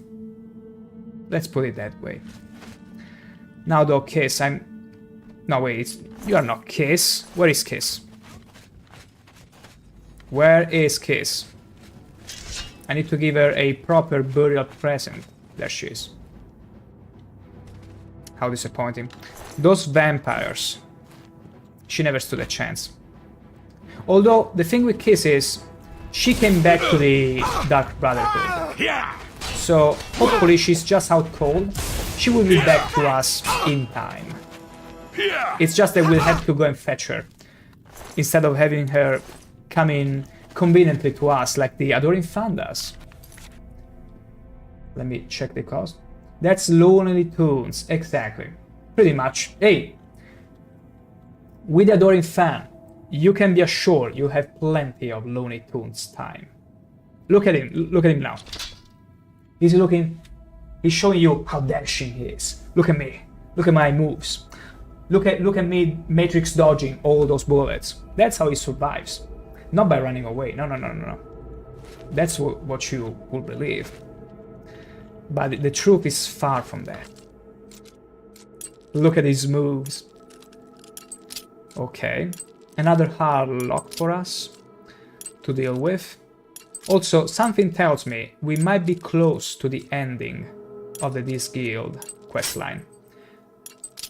Let's put it that way. Now though, Kiss, No wait, you are not Kiss. Where is Kiss? Where is Kiss? I need to give her a proper burial present. There she is. How disappointing. Those vampires. She never stood a chance. Although, the thing with Kiss is, she came back to the Dark Brotherhood. so hopefully she's just out cold. She will be back to us in time. It's just that we'll have to go and fetch her, instead of having her come in conveniently to us like the Adoring Fan does. Let me check the cost. That's Lonely Tunes, exactly. Pretty much. Hey, with the Adoring Fan, you can be assured you have plenty of Lonely Tunes time. Look at him now. He's showing you how dashing he is. Look at me, look at my moves. Look at me matrix dodging all those bullets. That's how he survives. Not by running away, no. That's what you would believe. But the truth is far from that. Look at his moves. Okay, another hard lock for us to deal with. Also, something tells me we might be close to the ending of the This Guild questline.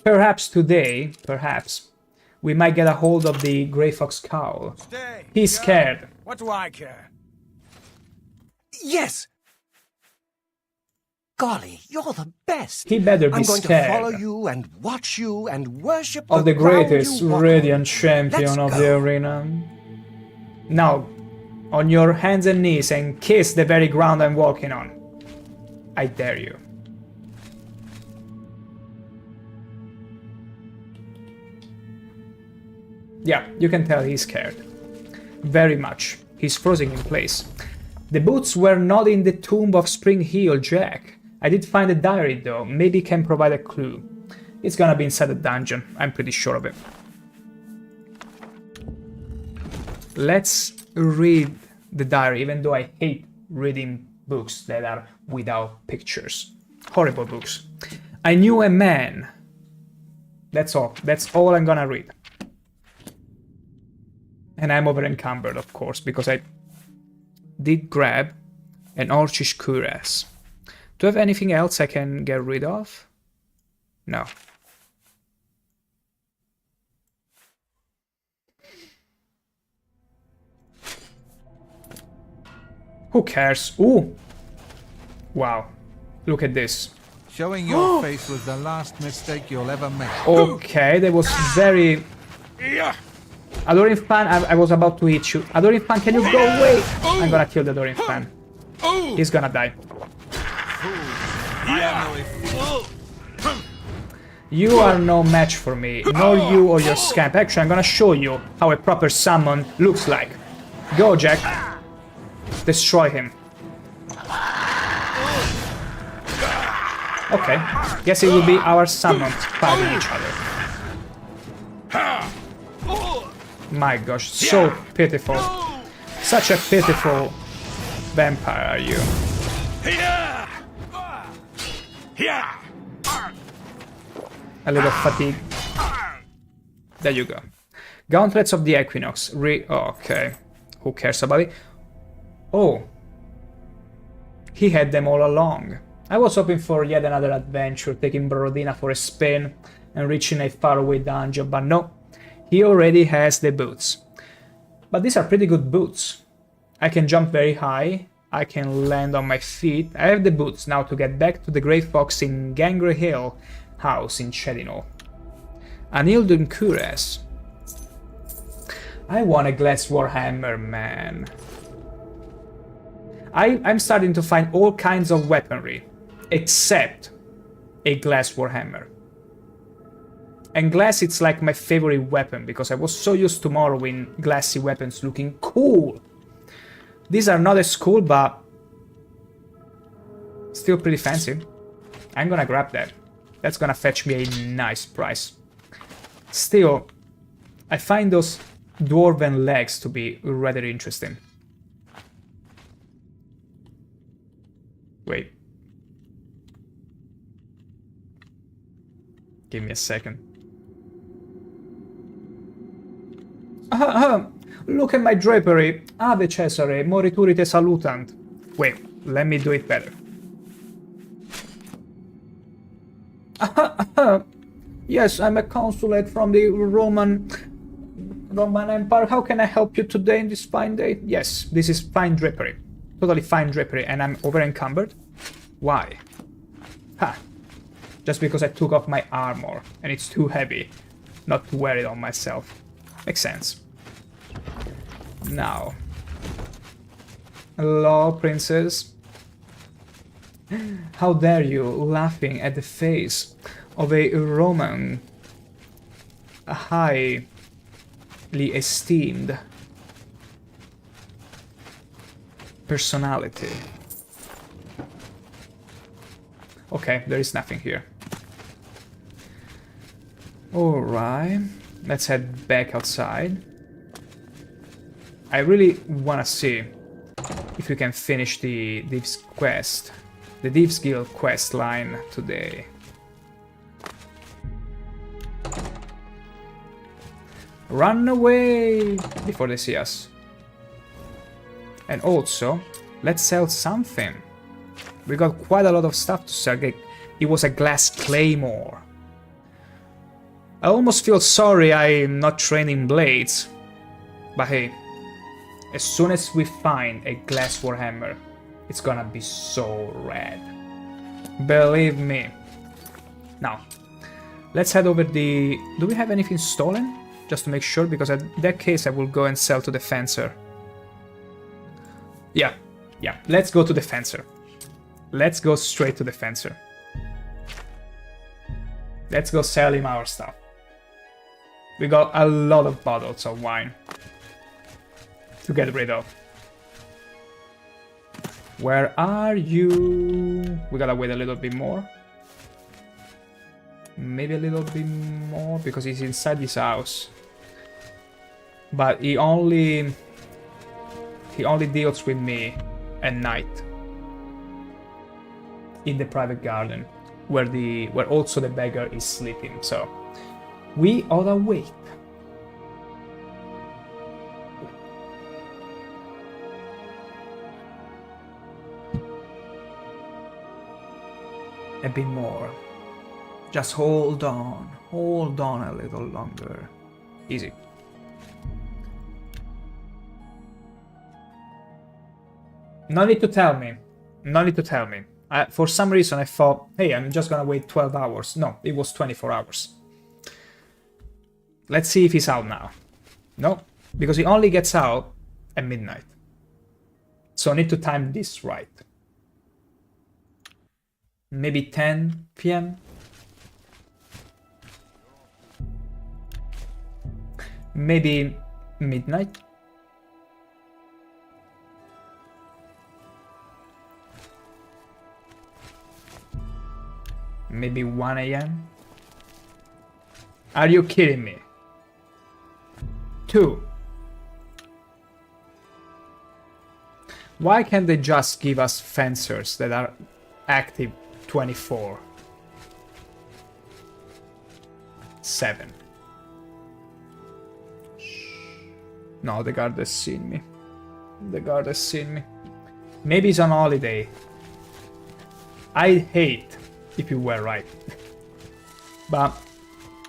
Perhaps today, we might get a hold of the Gray Fox Cowl. He's scared. What do I care? Yes! Golly, you're the best. He better be I'm going scared to follow you and watch you and worship of the ground greatest you walk radiant on. champion Let's of go. the arena. Now, on your hands and knees and kiss the very ground I'm walking on. I dare you. Yeah, you can tell he's scared. Very much. He's frozen in place. The boots were not in the tomb of Spring Hill, Jack. I did find a diary though, maybe can provide a clue. It's gonna be inside the dungeon, I'm pretty sure of it. Let's read the diary, even though I hate reading books that are without pictures. Horrible books. I knew a man. That's all I'm gonna read. And I'm over encumbered, of course, because I did grab an orcish cuirass. Do I have anything else I can get rid of? No. Who cares? Ooh! Wow. Look at this. Showing your face was the last mistake you'll ever make. Okay, that was very... Adoring Fan, I was about to hit you. Adoring Fan, can you go away? I'm gonna kill the Adoring Fan. He's gonna die. You are no match for me, nor you or your scamp. Actually, I'm gonna show you how a proper summon looks like. Go, Jack. Destroy him. Okay, guess it will be our summons fighting each other. My gosh, so pitiful. Such a pitiful vampire are you. A little fatigue. There you go. Gauntlets of the Equinox. Okay. Who cares about it? Oh. He had them all along. I was hoping for yet another adventure, taking Borodina for a spin and reaching a faraway dungeon, but no. He already has the boots. But these are pretty good boots. I can jump very high. I can land on my feet. I have the boots now to get back to the Gray Fox in Gray Hill house in Chedinol. An Ilden cuirass. I want a glass warhammer, man. I'm starting to find all kinds of weaponry, except a glass warhammer. And glass, it's like my favorite weapon, because I was so used to Morrowind glassy weapons looking cool. These are not as cool, but still pretty fancy. I'm gonna grab that. That's gonna fetch me a nice price. Still, I find those dwarven legs to be rather interesting. Wait. Give me a second. Look at my drapery. Ave Cesare, moriturite salutant. Wait, let me do it better. Yes, I'm a consulate from the Roman Empire. How can I help you today in this fine day? Yes, this is fine drapery. Totally fine drapery, and I'm over encumbered. Why? Ha! Just because I took off my armor and it's too heavy not to wear it on myself. Makes sense. Now. Hello, princess. How dare you, laughing at the face of a Roman highly esteemed personality. Okay, there is nothing here. Alright, let's head back outside. I really wanna see if we can finish the Thieves quest, the Thieves Guild quest line today. Run away before they see us. And also, let's sell something. We got quite a lot of stuff to sell. It was a glass claymore. I almost feel sorry I'm not training blades. But hey, as soon as we find a glass warhammer, it's gonna be so rad. Believe me. Now, let's head over the... Do we have anything stolen? Just to make sure, because in that case I will go and sell to the fencer. Yeah, let's go to the fencer. Let's go straight to the fencer. Let's go sell him our stuff. We got a lot of bottles of wine to get rid of. Where are you? We gotta wait a little bit more. Maybe a little bit more, because he's inside this house. But he only deals with me at night. In the private garden, where also the beggar is sleeping, so we ought to wait. A bit more. Just hold on a little longer. Easy. No need to tell me. No need to tell me. For some reason I thought, hey, I'm just gonna wait 12 hours. No, it was 24 hours. Let's see if he's out now. No, because he only gets out at midnight. So I need to time this right. Maybe 10 p.m. Maybe midnight. Maybe 1 a.m. Are you kidding me? 2. Why can't they just give us fencers that are active 24/7? No, the guard has seen me. The guard has seen me. Maybe he's on holiday. I'd hate if you were right. But,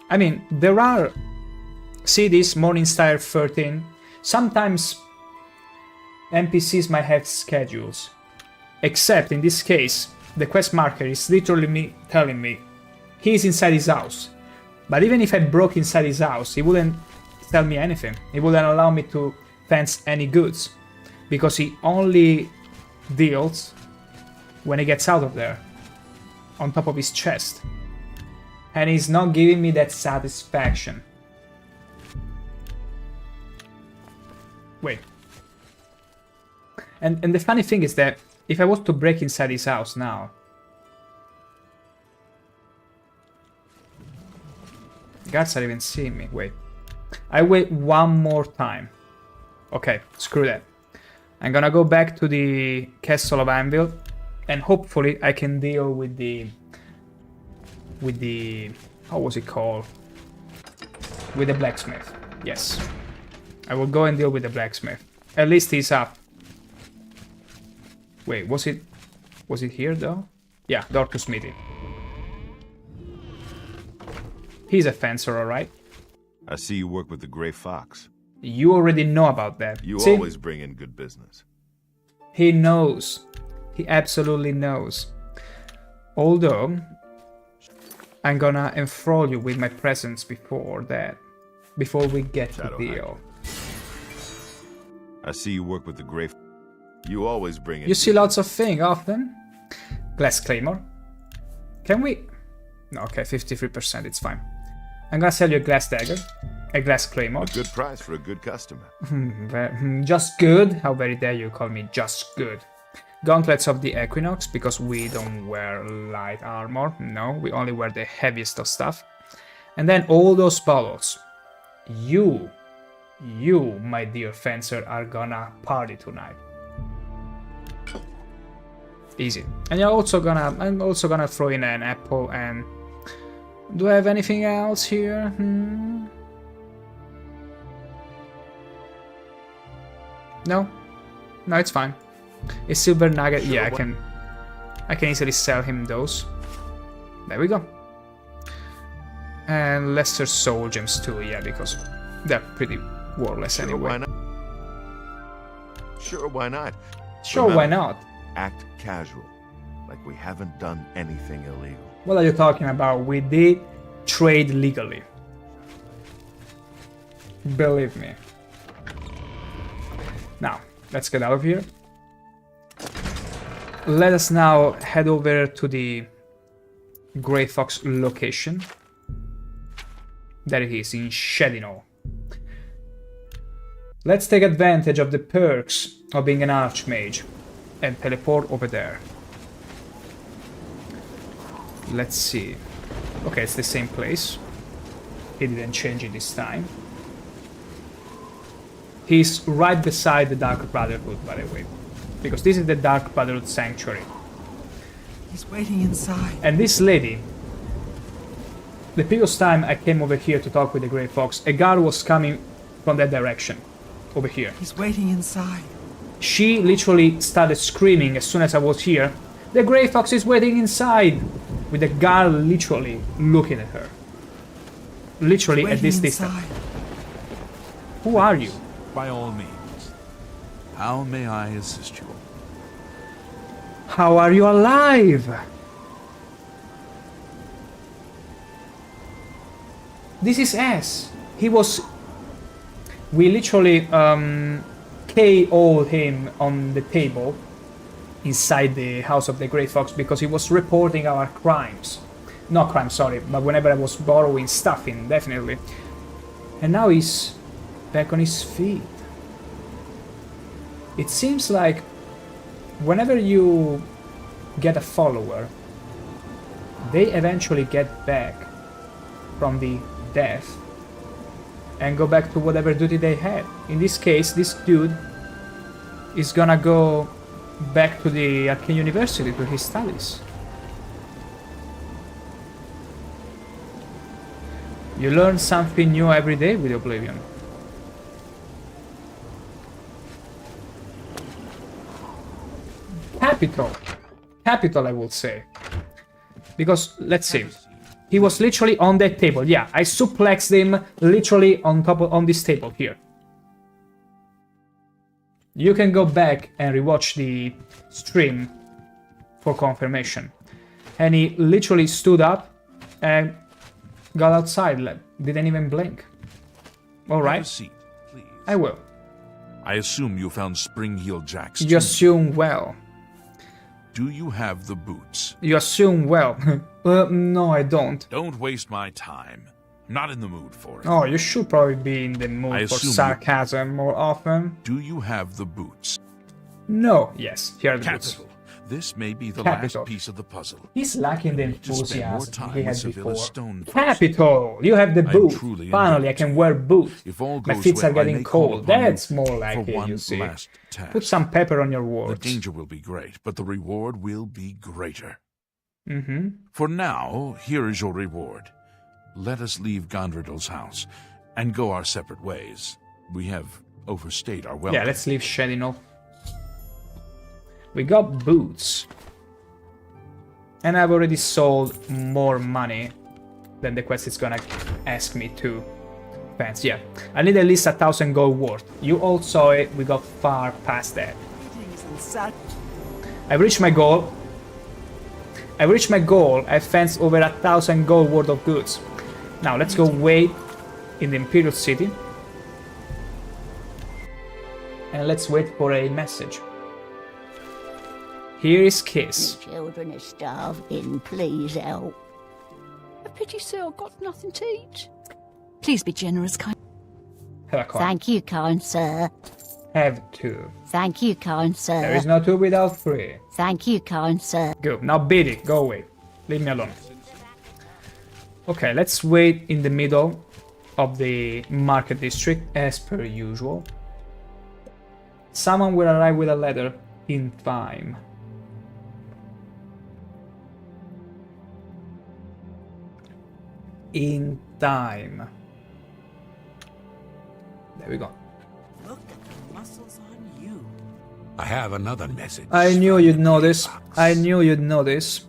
I mean, there are... See this, Morningstar 13? Sometimes NPCs might have schedules. Except, in this case, the quest marker is literally telling me he's inside his house. But even if I broke inside his house, he wouldn't tell me anything. He wouldn't allow me to fence any goods. Because he only deals when he gets out of there. On top of his chest. And he's not giving me that satisfaction. Wait. And the funny thing is that if I was to break inside his house now... Guards are even seeing me. Wait. I wait one more time. Okay, screw that. I'm gonna go back to the Castle of Anvil. And hopefully I can deal with the... How was it called? With the blacksmith. Yes. I will go and deal with the blacksmith. At least he's up. Wait, was it here though? Yeah, door to smithy. He's a fencer, alright. I see you work with the Gray Fox. You already know about that. You See? always bring in good business. He knows. He absolutely knows. Although, I'm gonna enthrall you with my presence before that. Before we get to the deal. I see you work with the Gray. You always bring it. You see lots of things often. Glass Claymore. Can we? No, okay, 53%, it's fine. I'm gonna sell you a glass dagger. A glass Claymore. A good price for a good customer. Just good? How very dare you call me just good. Gauntlets of the Equinox, because we don't wear light armor. No, we only wear the heaviest of stuff. And then all those bottles. You, my dear fencer, are gonna party tonight. Easy. And I'm also gonna throw in an apple and... Do I have anything else here? No? No, it's fine. A silver nugget, yeah, I can easily sell him those. There we go. And lesser soul gems too, yeah, because they're pretty worthless anyway. Why not? Sure, why not? Sure, why not? Act casual, like we haven't done anything illegal. What are you talking about? We did trade legally. Believe me. Now, let's get out of here. Let us now head over to the Gray Fox location. There it is, in Shedinol. Let's take advantage of the perks of being an archmage and teleport over there. Let's see. Okay, it's the same place. He didn't change it this time. He's right beside the Dark Brotherhood, by the way. Because this is the Dark Brotherhood Sanctuary. He's waiting inside. And this lady... The previous time I came over here to talk with the Gray Fox, a guard was coming from that direction. Over here. He's waiting inside. She literally started screaming as soon as I was here. The Gray Fox is waiting inside! With the guard literally looking at her. Literally at this distance. Who are you? By all means. How may I assist you? How are you alive? This is S. He was... We literally KO'd him on the table inside the house of the Gray Fox because he was reporting our crimes. Not crimes, sorry, but whenever I was borrowing stuff in, definitely. And now he's back on his feet. It seems like whenever you get a follower, they eventually get back from the death and go back to whatever duty they had. In this case, this dude is gonna go back to the Arcane University to his studies. You learn something new every day with Oblivion. Capital, I would say. Because, let's see. He was literally on that table. Yeah, I suplexed him literally on top of this table here. You can go back and rewatch the stream for confirmation. And he literally stood up and got outside, didn't even blink. Alright. Have a seat, please. I will. I assume you found Spring Heel Jacks. You assume well. Do you have the boots? You assume well. No, I don't. Don't waste my time. I'm not in the mood for it. Oh, you should probably be in the mood for sarcasm more often. Do you have the boots? No. Yes, here are the boots. Capital. This may be the last piece of the puzzle. He's lacking the enthusiasm he had before. Stone Capital! You have the boot. Finally, I can wear boots. My feet are getting cold. That's more like it, you see. Put some pepper on your words. The danger will be great, but the reward will be greater. Mm-hmm. For now, here is your reward. Let us leave Gondredal's house and go our separate ways. We have overstayed our welcome. Yeah, let's leave Shedinol. We got boots. And I've already sold more money than the quest is gonna ask me to. Fans, yeah. I need at least 1,000 gold worth. You all saw it, we got far past that. I've reached my goal. I've reached my goal. I've fenced over 1,000 gold worth of goods. Now let's go wait in the Imperial City. And let's wait for a message. Here is Kiss. The children are starving. Please help. A pity, sir, I've got nothing to eat. Please be generous, kind. Have a coin. Thank you, kind sir. Have two. Thank you, kind sir. There is no two without three. Thank you, kind sir. Go. Now Biddy, go away. Leave me alone. Okay, let's wait in the middle of the market district as per usual. Someone will arrive with a letter in time. In time. There we go. Look at the muscles on you. I have another message. I knew from you'd the know Gray this. Fox. I knew you'd know this.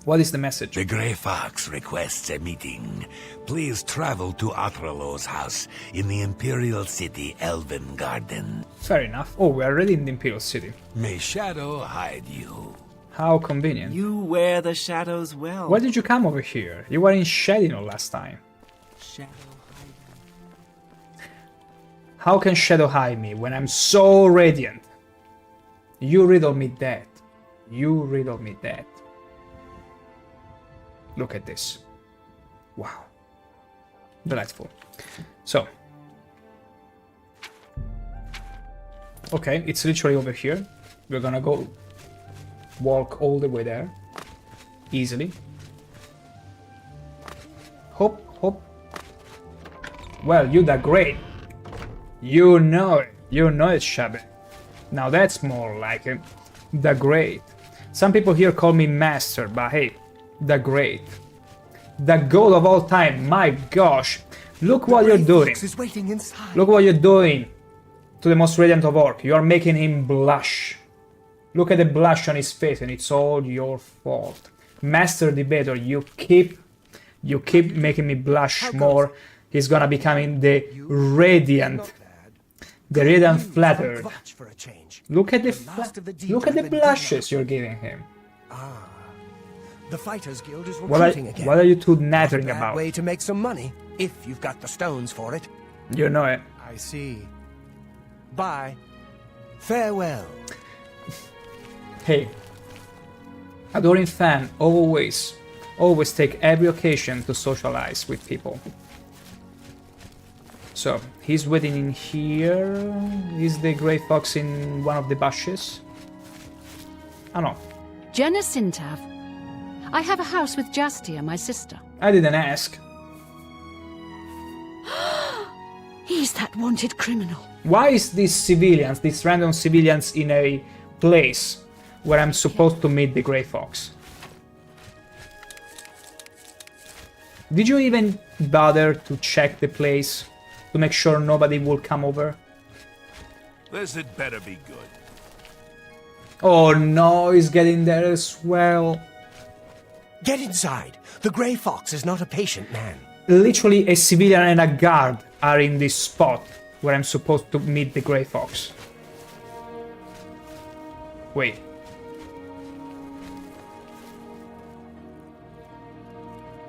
What is the message? The Gray Fox requests a meeting. Please travel to Atralo's house in the Imperial City Elven Garden. Fair enough. Oh, we're already in the Imperial City. May shadow hide you. How convenient. You wear the shadows well. Why did you come over here? You were in Shadino last time. Shadow hiding. How can Shadow hide me when I'm so radiant? You riddle me that. You riddle me that. Look at this. Wow. Delightful. So. Okay, it's literally over here. We're gonna go walk all the way there. Easily. Hop, hop. Well, you did great. You know it. You know it, Shabby. Now that's more like it. The Great. Some people here call me Master, but hey, the Great. The goal of all time. My gosh. Look what you're doing. Is waiting inside. Look what you're doing to the most radiant of orc. You are making him blush. Look at the blush on his face, and it's all your fault. Master Debater, you keep making me blush more. He's gonna becoming the radiant. The radiant flattered. Look at the blushes you're giving him. The Fighters Guild is What recruiting again. are you two nattering Bad about? way to make some money, if you've got the stones for it. You know it. I see. Bye. Farewell. Hey, adoring fan, always take every occasion to socialize with people. So, he's waiting in here. Is the Gray Fox in one of the bushes? Oh no, Jenna Sintav. I have a house with Justia, my sister. I didn't ask. He's that wanted criminal. Why is these random civilians in a place where I'm supposed to meet the Gray Fox? Did you even bother to check the place to make sure nobody will come over? This had better be good. Oh no, he's getting there as well. Get inside. The Gray Fox is not a patient man. Literally a civilian and a guard are in this spot where I'm supposed to meet the Gray Fox. Wait.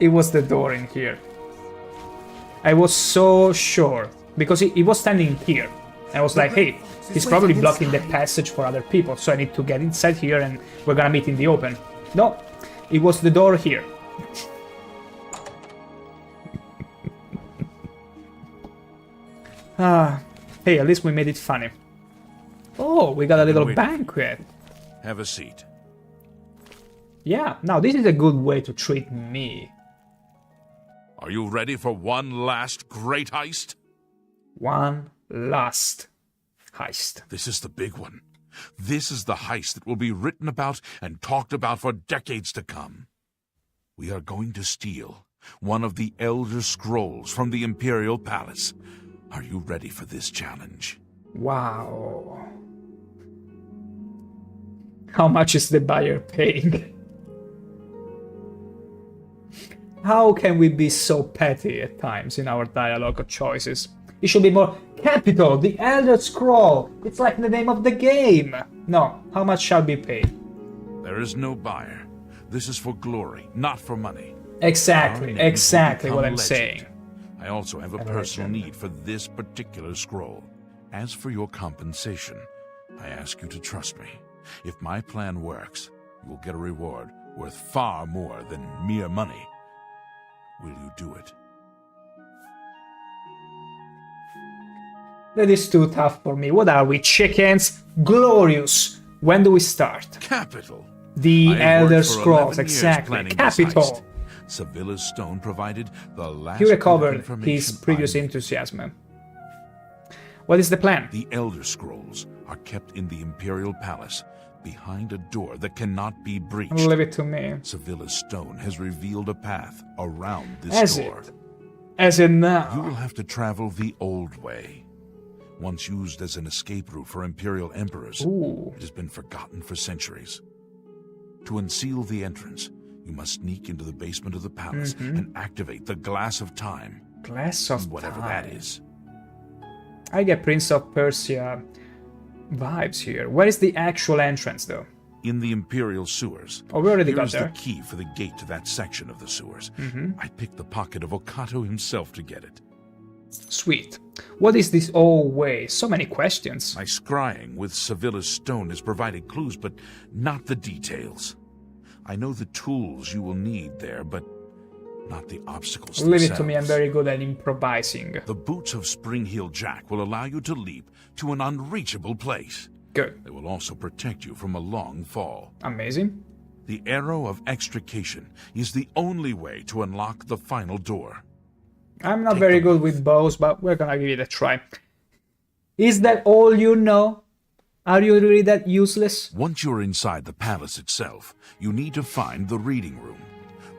It was the door in here. I was so sure, because he was standing here. I was like, hey, he's probably blocking the passage for other people, so I need to get inside here and we're gonna meet in the open. No, it was the door here. Hey, at least we made it funny. Oh, we got a little banquet. Have a seat. Yeah, now this is a good way to treat me. Are you ready for one last great heist? One last heist. This is the big one. This is the heist that will be written about and talked about for decades to come. We are going to steal one of the Elder Scrolls from the Imperial Palace. Are you ready for this challenge? Wow. How much is the buyer paying? How can we be so petty at times in our dialogue choices? It should be more capital, the Elder Scroll. It's like the name of the game. No, how much shall be paid? There is no buyer. This is for glory, not for money. Exactly, Our names will exactly what become I'm legend. saying. I also have a A personal legend. need for this particular scroll. As for your compensation, I ask you to trust me. If my plan works, you will get a reward worth far more than mere money. Will you do it? That is too tough for me. What are we, chickens? Glorious! When do we start? Capital! The I have Elder worked for Scrolls, 11 years exactly. planning this Capital! heist. Sevilla's stone provided the last He bit of recovered his information previous I needed. enthusiasm. What is the plan? The Elder Scrolls are kept in the Imperial Palace, behind a door that cannot be breached. Leave it to me. Sevilla's stone has revealed a path around this As door. it? As in now? You will have to travel the old way. Once used as an escape route for Imperial emperors, Ooh. it has been forgotten for centuries. To unseal the entrance, you must sneak into the basement of the palace and activate the Glass of Time. Glass of whatever Time. that is. I get Prince of Persia vibes here. Where is the actual entrance, though? In the Imperial sewers. Oh, we already Here got is there. the key for the gate to that section of the sewers. I picked the pocket of Okato himself to get it. Sweet. What is this old way? So many questions. My scrying with Sevilla's stone has provided clues, but not the details. I know the tools you will need there, but not the obstacles Leave themselves. it to me, I'm very good at improvising. The boots of Spring Heel Jack will allow you to leap to an unreachable place. Good. They will also protect you from a long fall. Amazing. The Arrow of Extrication is the only way to unlock the final door. I'm not very good with bows, but we're gonna give it a try. Is that all you know? Are you really that useless? Once you're inside the palace itself, you need to find the reading room.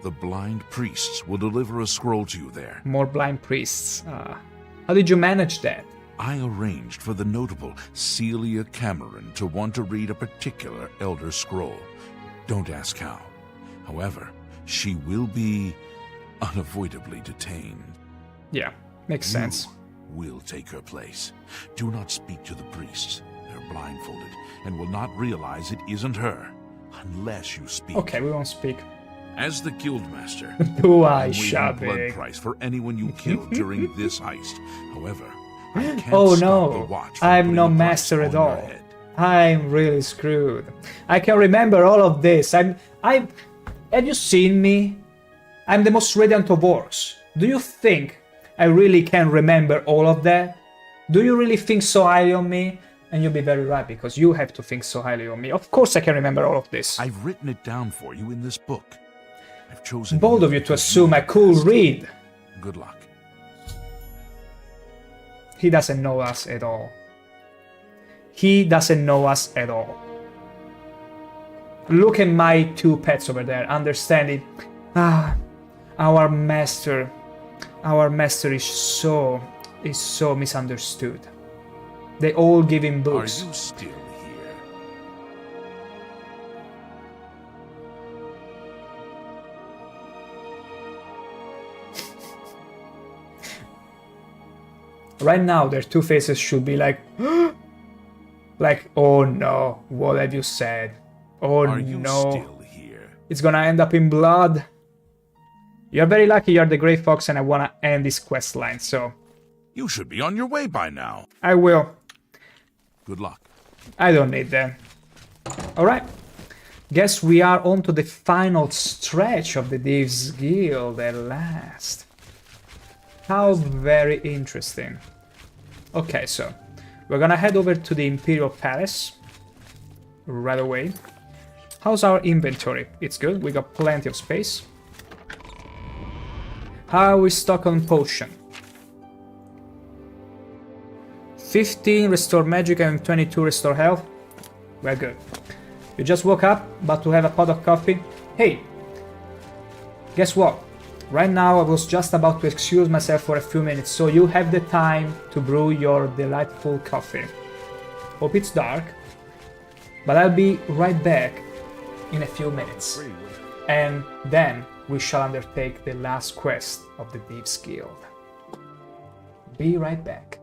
The blind priests will deliver a scroll to you there. More blind priests. How did you manage that? I arranged for the notable Celia Cameron to want to read a particular Elder Scroll. Don't ask how. However, she will be unavoidably detained. Yeah, makes sense. You will take her place. Do not speak to the priests. They're blindfolded and will not realize it isn't her unless you speak. Okay, we won't speak. As the Guildmaster, Do I'm I, waiving a blood Shabby? price for anyone you kill during this heist. However, I can't Oh stop the no, watch from I'm putting no a price master at on your all. head. I'm really screwed. I can remember all of this. Have you seen me? I'm the most radiant of orcs. Do you think I really can remember all of that? Do you really think so highly on me? And you'll be very right, because you have to think so highly on me. Of course I can remember all of this. I've written it down for you in this book. I've chosen Bold of you to because assume I are could best. read. Good luck. He doesn't know us at all. He doesn't know us at all. Look at my two pets over there, understanding. Our master is so misunderstood. They all give him Are books. you still here? Right now, their two faces should be like, like, oh no, what have you said? Oh Are you no, still here? it's gonna end up in blood. You're very lucky you're the Gray Fox and I wanna end this quest line, so You should be on your way by now. I will. Good luck. I don't need that. Alright. Guess we are on to the final stretch of the Thieves Guild at last. How very interesting. Okay, so we're gonna head over to the Imperial Palace right away. How's our inventory? It's good, we got plenty of space. How are we stuck on potion? 15 restore magic and 22 restore health. We're good. You just woke up, about to have a pot of coffee. Hey, guess what? Right now I was just about to excuse myself for a few minutes, so you have the time to brew your delightful coffee. Hope it's dark, but I'll be right back in a few minutes. And then we shall undertake the last quest of the Thieves Guild. Be right back.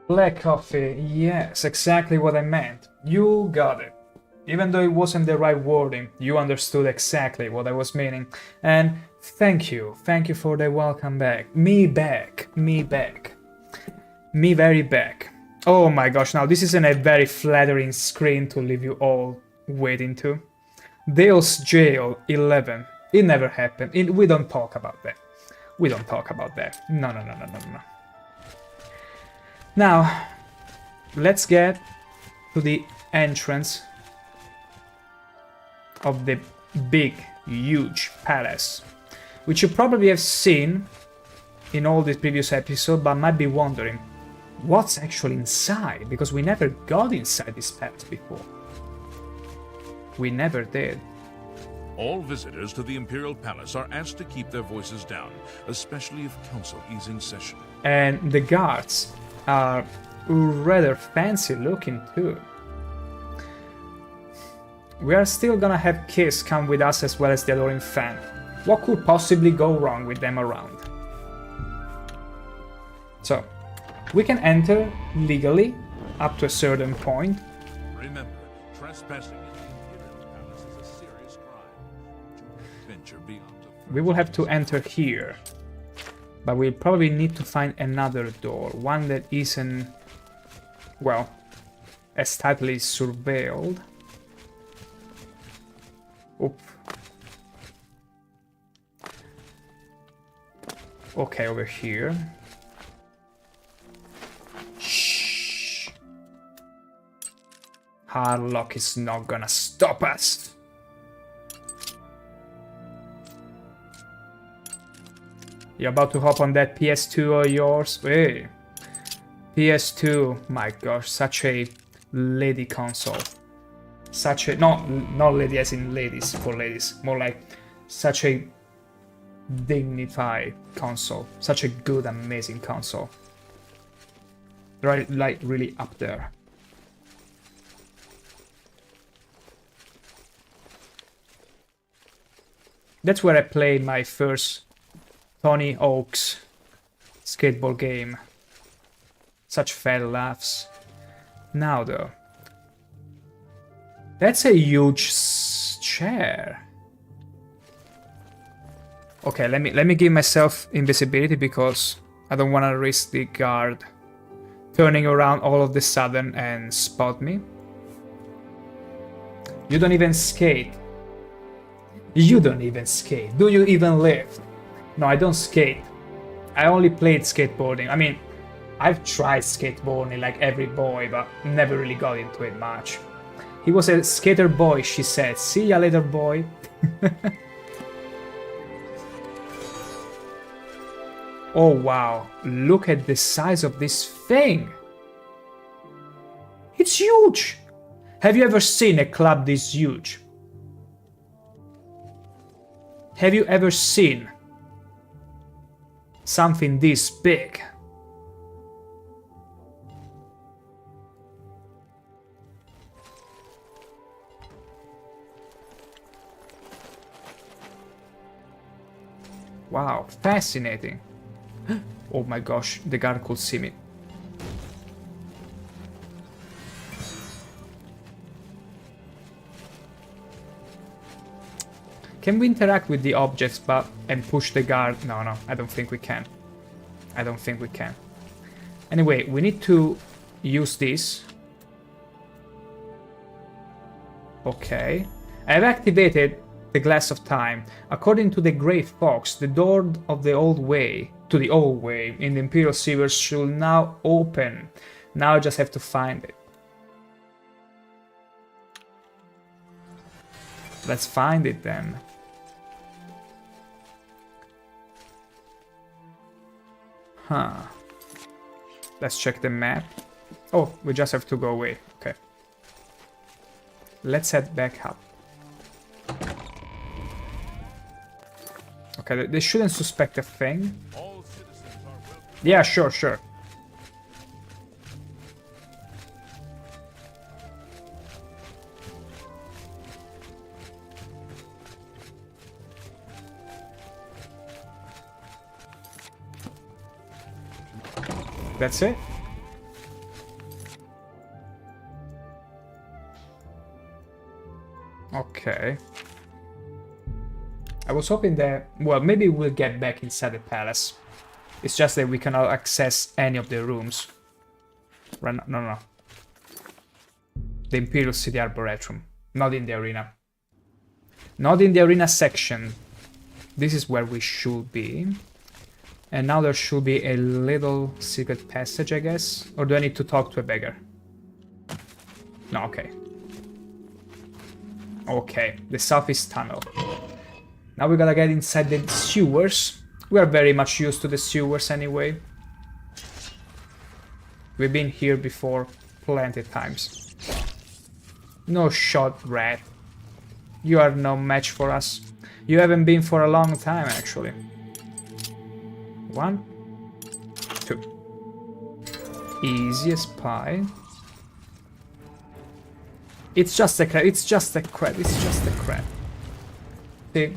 Black coffee, yes, exactly what I meant. You got it. Even though it wasn't the right wording, you understood exactly what I was meaning. And thank you for the welcome back. Me back, me back. Me very back. Oh my gosh, now this isn't a very flattering screen to leave you all waiting to. Dale's Jail 11. It never happened. We don't talk about that. We don't talk about that. No. Now, let's get to the entrance of the big, huge palace, which you probably have seen in all the previous episodes, but might be wondering what's actually inside, because we never got inside this palace before. We never did. All visitors to the Imperial Palace are asked to keep their voices down, especially if Council is in session. And the guards are rather fancy looking too. We are still gonna have Kiss come with us as well as the Adoring Fan. What could possibly go wrong with them around? So, we can enter legally up to a certain point. Remember, trespassing in the Imperial Palace is a serious crime. Do not venture beyond the... We will have to enter here. But we'll probably need to find another door, one that isn't, well, as tightly surveilled. Oop. Okay, over here. Shh. Harlock is not gonna stop us. You're about to hop on that PS2 of yours? Hey. PS2, my gosh, such a lady console. Such a, not lady as in ladies, for ladies, more like such a dignified console. Such a good, amazing console. Right, like really up there. That's where I played my first Tony Hawk's skateboard game. Such fat laughs. Now though, that's a huge chair. Okay, let me give myself invisibility because I don't want to risk the guard turning around all of the sudden and spot me. You don't even skate. You don't even skate. Do you even lift? No, I don't skate. I only played skateboarding. I mean, I've tried skateboarding like every boy, but never really got into it much. He was a skater boy, she said. See ya later, boy. Oh wow, look at the size of this thing. It's huge. Have you ever seen a club this huge? Have you ever seen something this big? Wow, fascinating. Oh my gosh, the guard could see me. Can we interact with the objects and push the guard? No, I don't think we can. I don't think we can. Anyway, we need to use this. Okay. I've activated the Glass of Time. According to the Gray Fox, the door of the old way in the Imperial Sewers should now open. Now I just have to find it. Let's find it then. Huh. Let's check the map. Oh, we just have to go away. Okay. Let's head back up. Okay, they shouldn't suspect a thing. Yeah, sure. That's it? Okay. I was hoping that, well, maybe we'll get back inside the palace. It's just that we cannot access any of the rooms. No. The Imperial City Arboretum. Not in the arena. Not in the arena section. This is where we should be. And now there should be a little secret passage, I guess. Or do I need to talk to a beggar? No, okay. Okay, the southeast tunnel. Now we gotta get inside the sewers. We are very much used to the sewers anyway. We've been here before plenty of times. No shot, rat. You are no match for us. You haven't been for a long time, actually. 1, 2. Easy as pie. It's just a crab. It's just a crab. It's just a crab.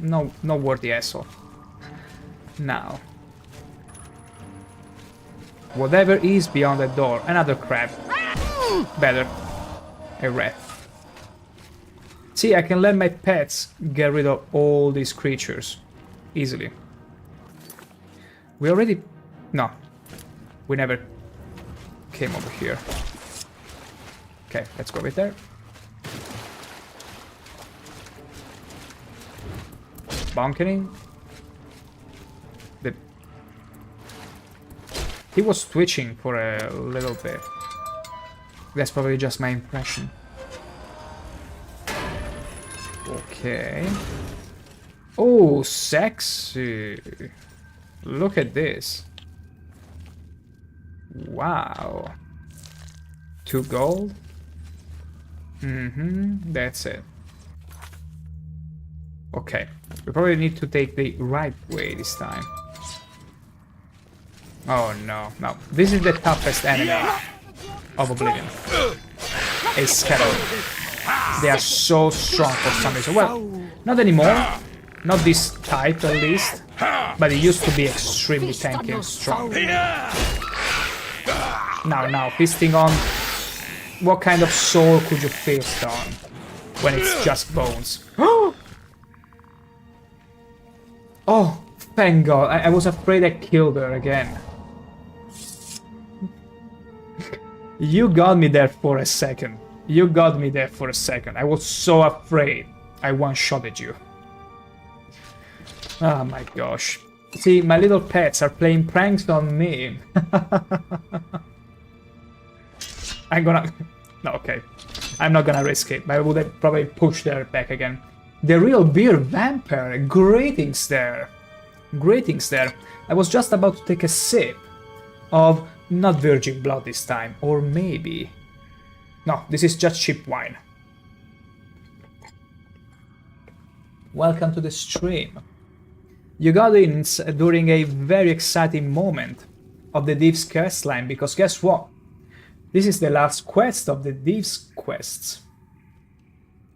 No worthy asshole. Now. Whatever is beyond the door. Another crab. Better. A rat. See, I can let my pets get rid of all these creatures. Easily. We already... No. We never came over here. Okay, let's go over there. Bonking. He was twitching for a little bit. That's probably just my impression. Okay. Oh, sexy. Look at this. Wow. 2 gold. That's it. Okay. We probably need to take the right way this time. Oh no, no. This is the toughest enemy of Oblivion. A skeleton. They are so strong for some reason. Well, not anymore. Not this type at least. But it used to be extremely tanky and strong. Now, feasting on... What kind of soul could you feast on? When it's just bones. Oh, thank God. I was afraid I killed her again. You got me there for a second. You got me there for a second. I was so afraid. I one-shotted you. Oh my gosh. See, my little pets are playing pranks on me. I'm gonna... No, okay. I'm not gonna risk it, but I would have probably pushed her back again. The real beer vampire. Greetings there. Greetings there. I was just about to take a sip of not virgin blood this time, or maybe... No, this is just cheap wine. Welcome to the stream. You got in during a very exciting moment of the Thieves' quest line, because guess what? This is the last quest of the Thieves' quests.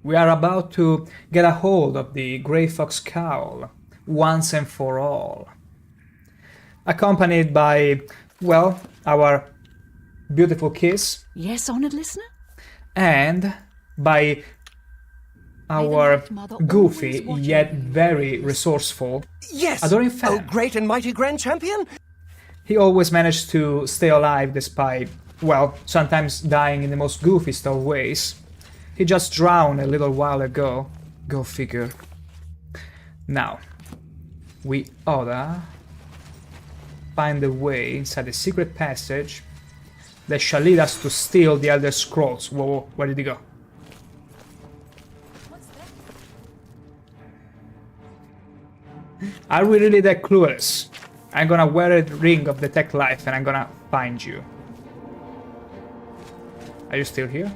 We are about to get a hold of the Gray Fox Cowl, once and for all. Accompanied by, well, our beautiful kiss. Yes, honoured listener? And by our goofy yet very resourceful adoring fan. Oh, great and mighty grand champion! He always managed to stay alive despite, well, sometimes dying in the most goofiest of ways. He just drowned a little while ago. Go figure. Now, we oughta find a way inside the secret passage that shall lead us to steal the Elder Scrolls. Whoa, where did he go? Are we really that clueless? I'm gonna wear a ring of detect life and I'm gonna find you. Are you still here?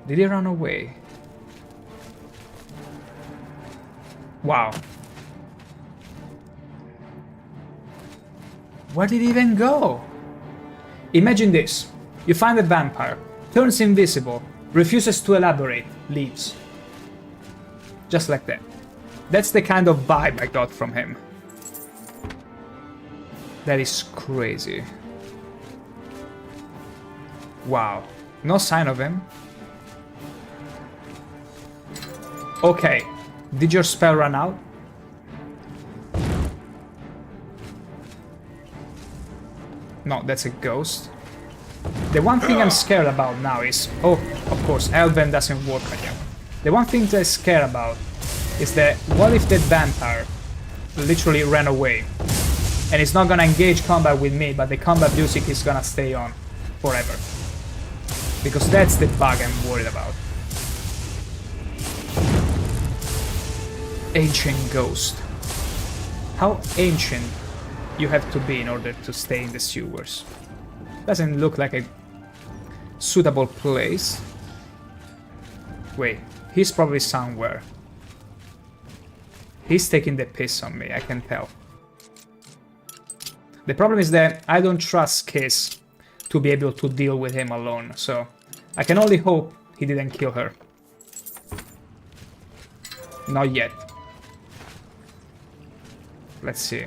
Did he run away? Wow. Where did he even go? Imagine this. You find a vampire, turns invisible, refuses to elaborate, leaves. Just like that. That's the kind of vibe I got from him. That is crazy. Wow. No sign of him. Okay, did your spell run out? No, that's a ghost. The one thing I'm scared about now is... Oh, of course, Elven doesn't work again. The one thing that I'm scared about is that what if that vampire literally ran away? And it's not gonna engage combat with me, but the combat music is gonna stay on forever. Because that's the bug I'm worried about. Ancient ghost. How ancient you have to be in order to stay in the sewers? Doesn't look like a suitable place. Wait, he's probably somewhere. He's taking the piss on me, I can tell. The problem is that I don't trust Kiss to be able to deal with him alone, so I can only hope he didn't kill her. Not yet. Let's see.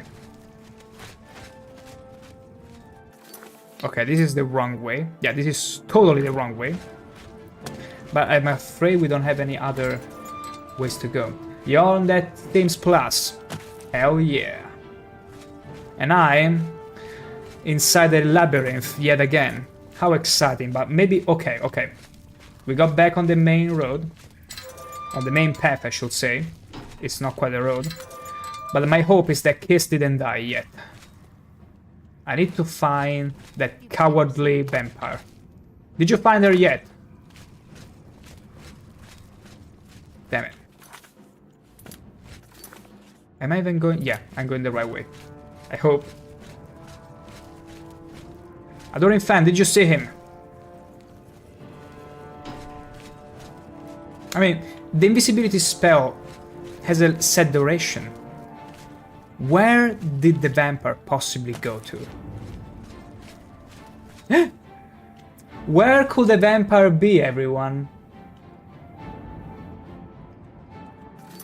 Okay, this is the wrong way. Yeah, this is totally the wrong way. But I'm afraid we don't have any other ways to go. You're on that Themes Plus. Hell yeah. And I'm inside the labyrinth yet again. How exciting, but maybe... Okay. We got back on the main road. On the main path, I should say. It's not quite a road. But my hope is that Kiss didn't die yet. I need to find that cowardly vampire. Did you find her yet? Damn it. Am I even going? Yeah, I'm going the right way. I hope. Adoring Fan, did you see him? I mean, the invisibility spell has a set duration. Where did the vampire possibly go to? Where could the vampire be, everyone?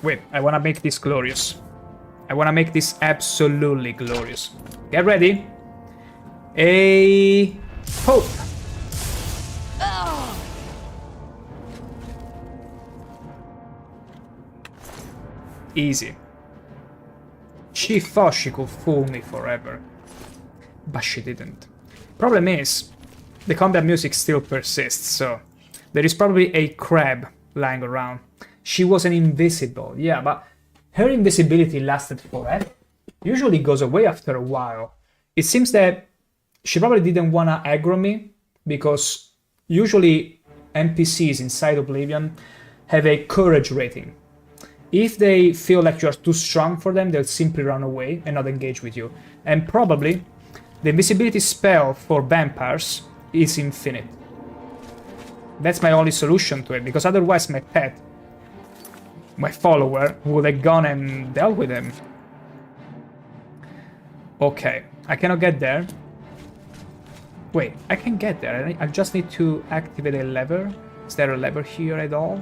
Wait, I wanna make this glorious. I wanna make this absolutely glorious. Get ready. A hope. Easy. She thought she could fool me forever, but she didn't. Problem is, the combat music still persists, so there is probably a crab lying around. She wasn't invisible, yeah, but her invisibility lasted forever. Usually goes away after a while. It seems that she probably didn't wanna aggro me, because usually NPCs inside Oblivion have a courage rating. If they feel like you're too strong for them, they'll simply run away and not engage with you. And probably, the invisibility spell for vampires is infinite. That's my only solution to it, because otherwise my pet, my follower, would have gone and dealt with him. Okay, I cannot get there. Wait, I can get there. I just need to activate a lever. Is there a lever here at all?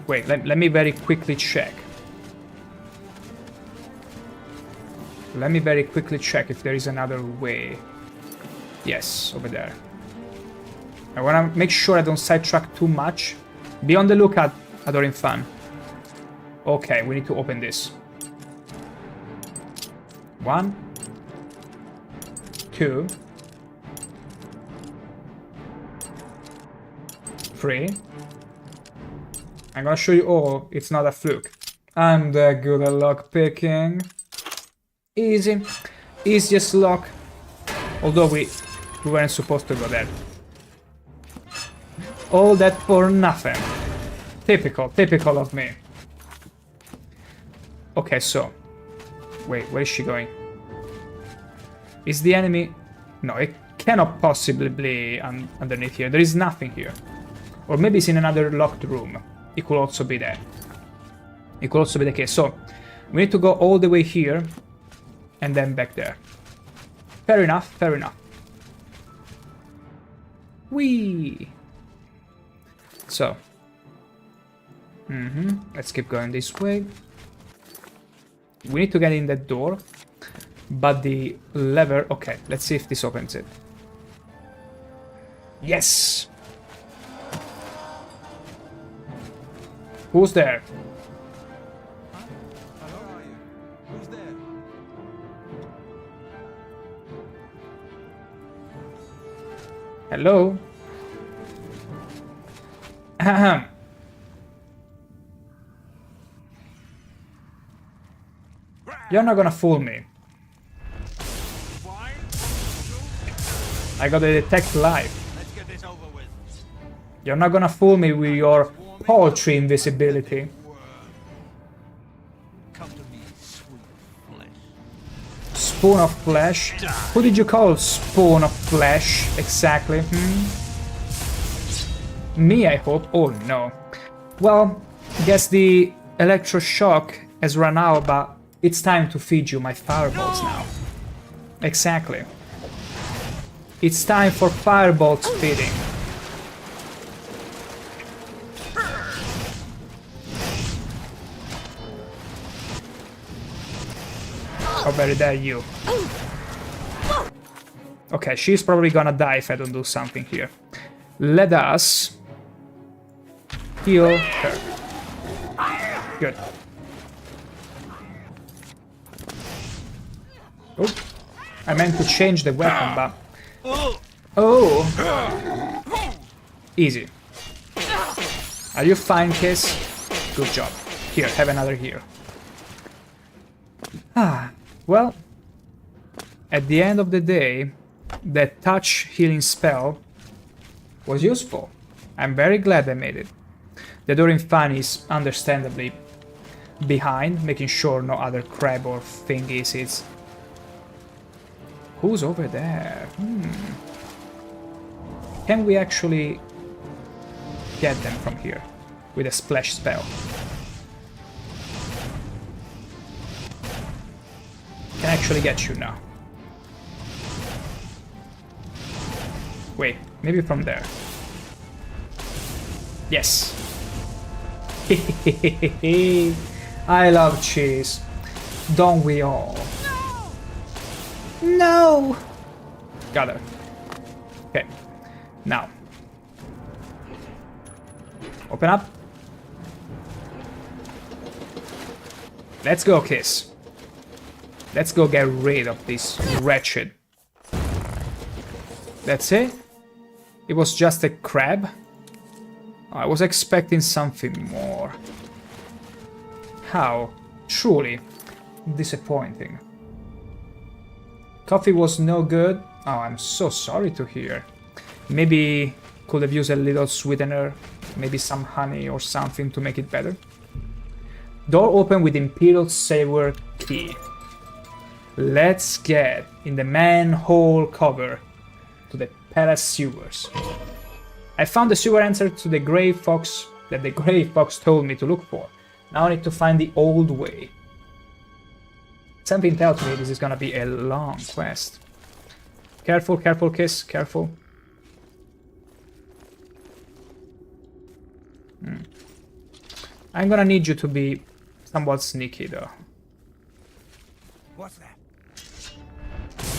Wait, let me very quickly check. Let me very quickly check if there is another way. Yes, over there. I wanna make sure I don't sidetrack too much. Be on the lookout, Adoring Fan. Okay, we need to open this. 1, 2, 3. I'm gonna show you all, it's not a fluke. I'm that good at lock picking. Easy. Easiest lock. Although we weren't supposed to go there. All that for nothing. Typical of me. Okay, so. Wait, where is she going? Is the enemy... No, it cannot possibly be underneath here. There is nothing here. Or maybe it's in another locked room. It could also be that. It could also be the case. So, we need to go all the way here, and then back there. Fair enough, fair enough. Whee! So. Let's keep going this way. We need to get in that door, but the lever... Okay, let's see if this opens it. Yes! Who's there? Hello? Ahem. You're not gonna fool me. I gotta detect life. Let's get this over with. You're not gonna fool me with your paltry invisibility. Come to me, sweet flesh. Spoon of flesh? Who did you call spoon of flesh, exactly? Me, I hope? Oh no. Well, guess the electroshock has run out, but it's time to feed you my fireballs now. Exactly. It's time for fireballs feeding. How very dare you? Okay, she's probably gonna die if I don't do something here. Let us heal her. Good. Oh, I meant to change the weapon, but... Oh! Easy. Are you fine, Kiss? Good job. Here, have another here. Ah, well... At the end of the day, that touch healing spell was useful. I'm very glad I made it. The Dorin fan is understandably behind, making sure no other crab or thingies is... Who's over there? Can we actually get them from here with a splash spell? Can actually get you now. Wait, maybe from there. Yes. I love cheese. Don't we all? No! Got her. Okay. Now. Open up. Let's go, Kiss. Let's go get rid of this wretched. That's it? It was just a crab? I was expecting something more. How truly disappointing. Coffee was no good? Oh, I'm so sorry to hear. Maybe could have used a little sweetener, maybe some honey or something to make it better. Door open with Imperial Saver key. Let's get in the manhole cover to the palace sewers. I found the sewer answer to the Gray Fox that the Gray Fox told me to look for. Now I need to find the old way. Something tells me this is gonna be a long quest. Careful, careful, Kiss, careful. I'm gonna need you to be somewhat sneaky though. What's that?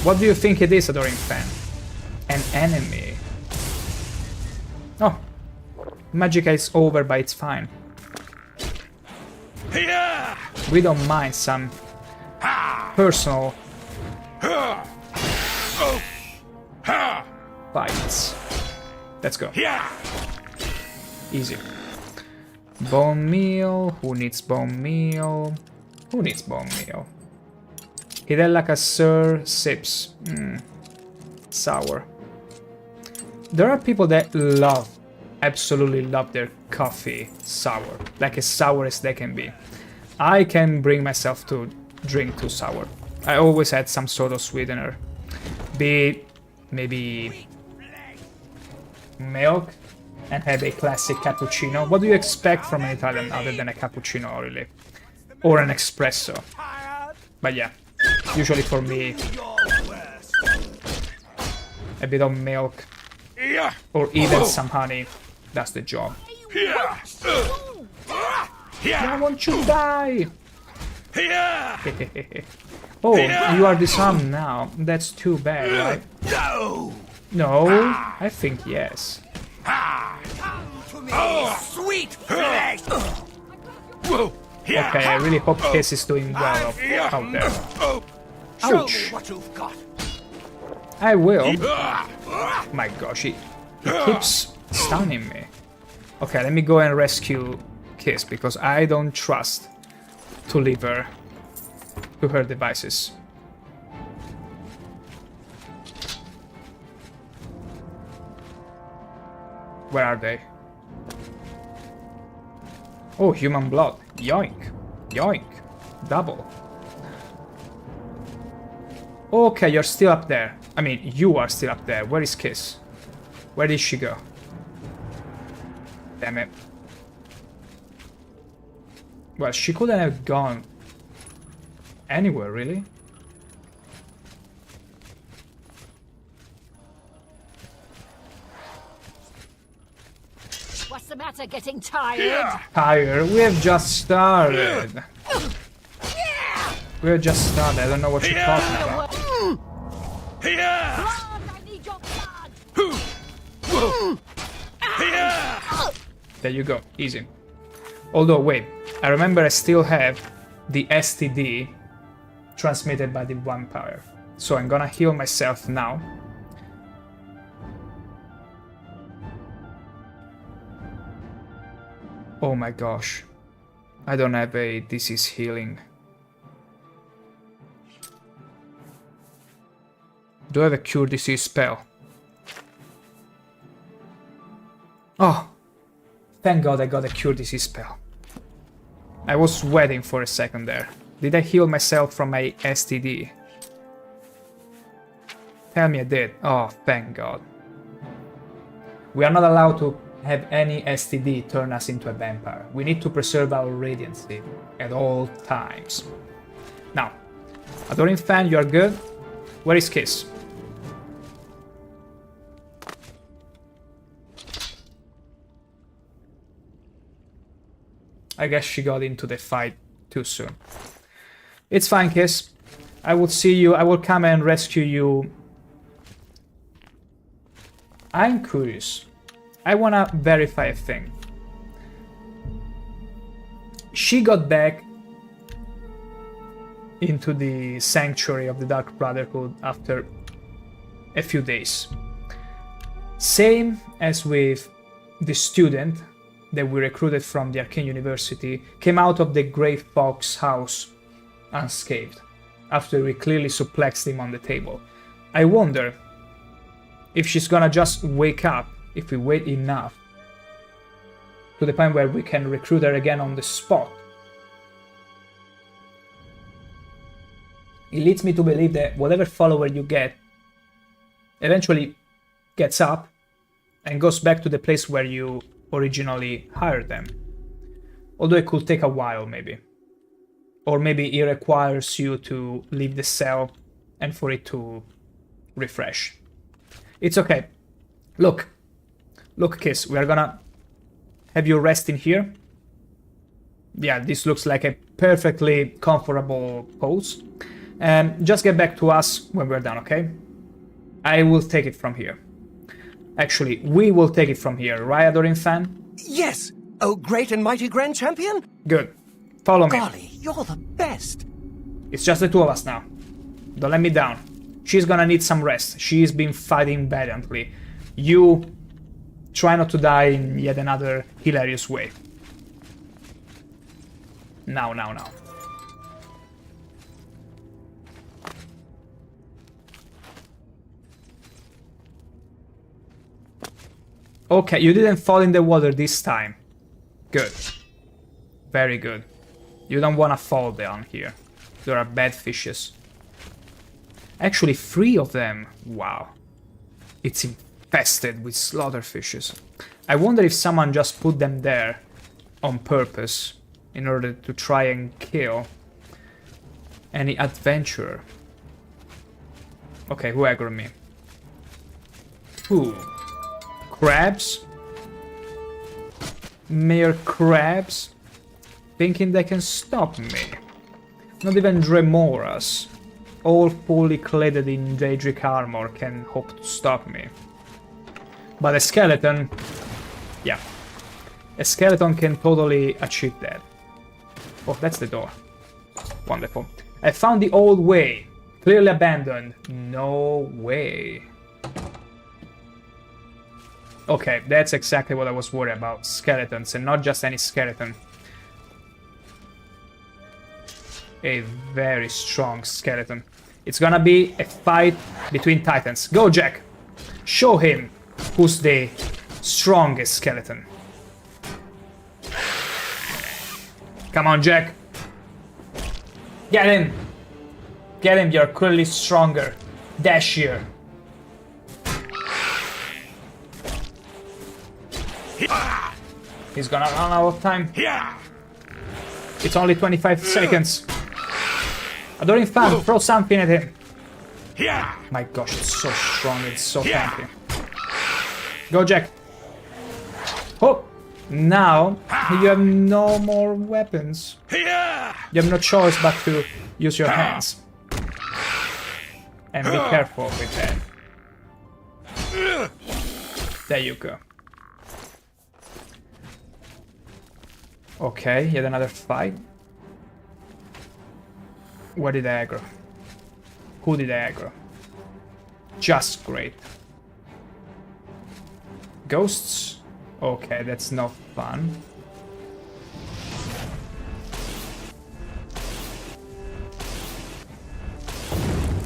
What do you think it is, Adoring Fan? An enemy. Oh, Magica is over, but it's fine. We don't mind some personal fights. Let's go. Easy. Bone meal. Who needs bone meal? Who needs bone meal? Hidella Casseur sips. Sour. There are people that absolutely love their coffee sour. Like as sour as they can be. I can bring myself to drink too sour. I always add some sort of sweetener. Be it maybe milk and have a classic cappuccino. What do you expect from an Italian other than a cappuccino, really? Or an espresso. But yeah, usually for me, a bit of milk or even some honey, that's the job. Why won't you die? Oh, you are disarmed now. That's too bad, right? No, I think yes. Sweet flesh! Okay, I really hope Kiss is doing well out there. Ouch! I will. My gosh, he keeps stunning me. Okay, let me go and rescue Kiss, because I don't trust to leave her to her devices. Where are they? Oh, human blood. Yoink. Yoink. Double. Okay, you're still up there. I mean, you are still up there. Where is Kiss? Where did she go? Damn it. Well, she couldn't have gone anywhere, really. What's the matter, getting tired? Tired? We have just started. We have just started. I don't know what you're talking about. Blood! I need your blood! There you go. Easy. Although, wait. I remember I still have the STD transmitted by the vampire. So I'm gonna heal myself now. Oh my gosh. I don't have a disease healing. Do I have a cure disease spell? Oh! Thank God I got a cure disease spell. I was waiting for a second there. Did I heal myself from my STD? Tell me I did. Oh, thank God. We are not allowed to have any STD turn us into a vampire. We need to preserve our radiancy at all times. Now, Adoring Fan, you are good. Where is Kiss? I guess she got into the fight too soon. It's fine, Kiss. I will see you. I will come and rescue you. I'm curious. I wanna verify a thing. She got back into the sanctuary of the Dark Brotherhood after a few days. Same as with the student that we recruited from the Arcane University, came out of the Gray Fox house unscathed, after we clearly suplexed him on the table. I wonder if she's gonna just wake up, if we wait enough, to the point where we can recruit her again on the spot. It leads me to believe that whatever follower you get eventually gets up and goes back to the place where you originally hired them. Although it could take a while, maybe. Or maybe it requires you to leave the cell and for it to refresh. It's okay. Look, Kiss, we are gonna have you rest in here. Yeah, this looks like a perfectly comfortable pose. And just get back to us when we're done, okay? I will take it from here. Actually, we will take it from here, right, Adoring Fan? Yes! Oh, great and mighty Grand Champion? Good. Follow me. Golly, you're the best! It's just the two of us now. Don't let me down. She's gonna need some rest. She's been fighting valiantly. You try not to die in yet another hilarious way. Now. Okay, you didn't fall in the water this time. Good. Very good. You don't want to fall down here. There are bad fishes. Actually, 3 of them. Wow. It's infested with slaughter fishes. I wonder if someone just put them there on purpose in order to try and kill any adventurer. Okay, who aggroed me? Who? Crabs? Mere crabs? Thinking they can stop me. Not even Dremoras, all fully clad in Daedric armor, can hope to stop me. But a skeleton... yeah. A skeleton can totally achieve that. Oh, that's the door. Wonderful. I found the old way. Clearly abandoned. No way. Okay, that's exactly what I was worried about. Skeletons, and not just any skeleton. A very strong skeleton. It's gonna be a fight between titans. Go, Jack! Show him who's the strongest skeleton. Come on, Jack! Get him! Get him, you're clearly stronger. Dashier. He's gonna run out of time. It's only 25 seconds. Adoring Fan, throw something at him. My gosh, it's so strong, it's so tempting. Go, Jack. Oh! Now, you have no more weapons. You have no choice but to use your hands. And be careful with that. There you go. Okay, yet another fight. Where did I aggro? Who did I aggro? Just great. Ghosts? Okay, that's not fun.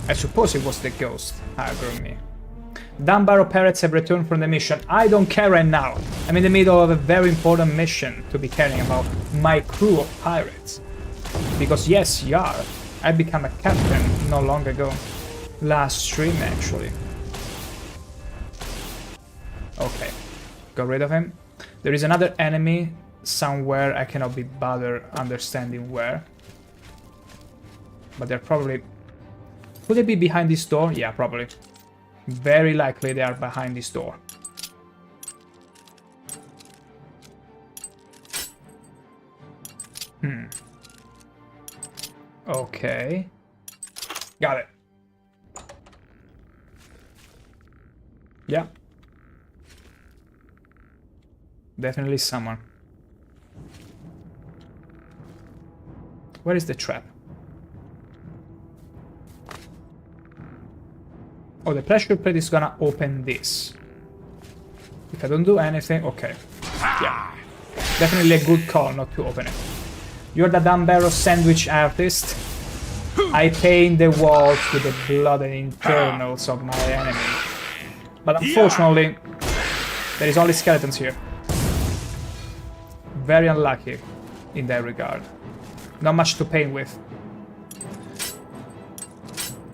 I suppose it was the ghost aggroing me. Dunbarrow pirates have returned from the mission. I don't care right now. I'm in the middle of a very important mission to be caring about my crew of pirates. Because yes, you are. I became a captain not long ago. Last stream, actually. Okay. Got rid of him. There is another enemy somewhere. I cannot be bothered understanding where. But they're probably... Could they be behind this door? Yeah, probably. Very likely they are behind this door. Okay. Got it. Yeah. Definitely someone. Where is the trap? Oh, the pressure plate is gonna open this. If I don't do anything... Okay. Yeah. Definitely a good call not to open it. You're the Dunbarrow sandwich artist. I paint the walls with the blood and internals of my enemy. But unfortunately, there is only skeletons here. Very unlucky in that regard. Not much to paint with.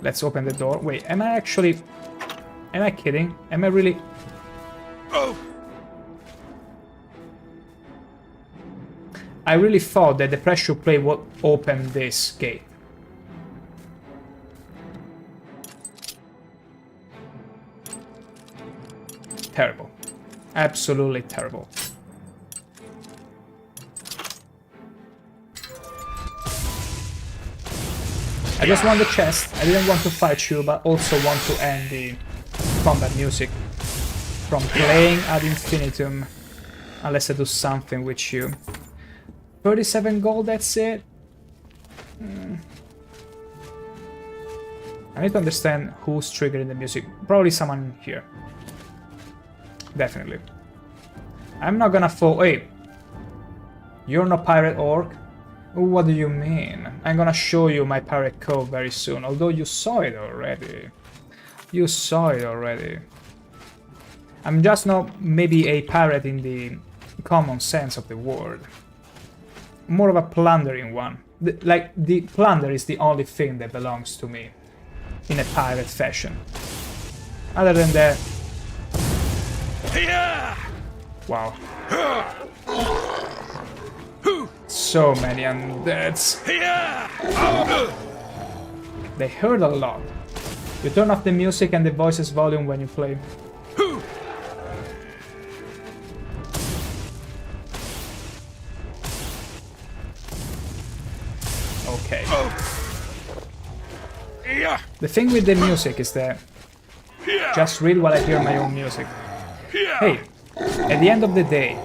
Let's open the door. Wait, am I actually... Am I kidding? Am I really... I really thought that the pressure plate would open this gate. Terrible. Absolutely terrible. I just want the chest. I didn't want to fight you, but also want to end the combat music from playing ad infinitum. Unless I do something with you. 37 gold, that's it? I need to understand who's triggering the music. Probably someone here. Definitely. I'm not gonna fall... Wait. You're no pirate orc? What do you mean? I'm gonna show you my pirate code very soon, although you saw it already. You saw it already. I'm just not maybe a pirate in the common sense of the word. More of a plundering one. The plunder is the only thing that belongs to me in a pirate fashion. Other than that... Wow. So many undeads. They hurt a lot. You turn off the music and the voices volume when you play. Okay. The thing with the music is that just read while I hear my own music. Hey, at the end of the day,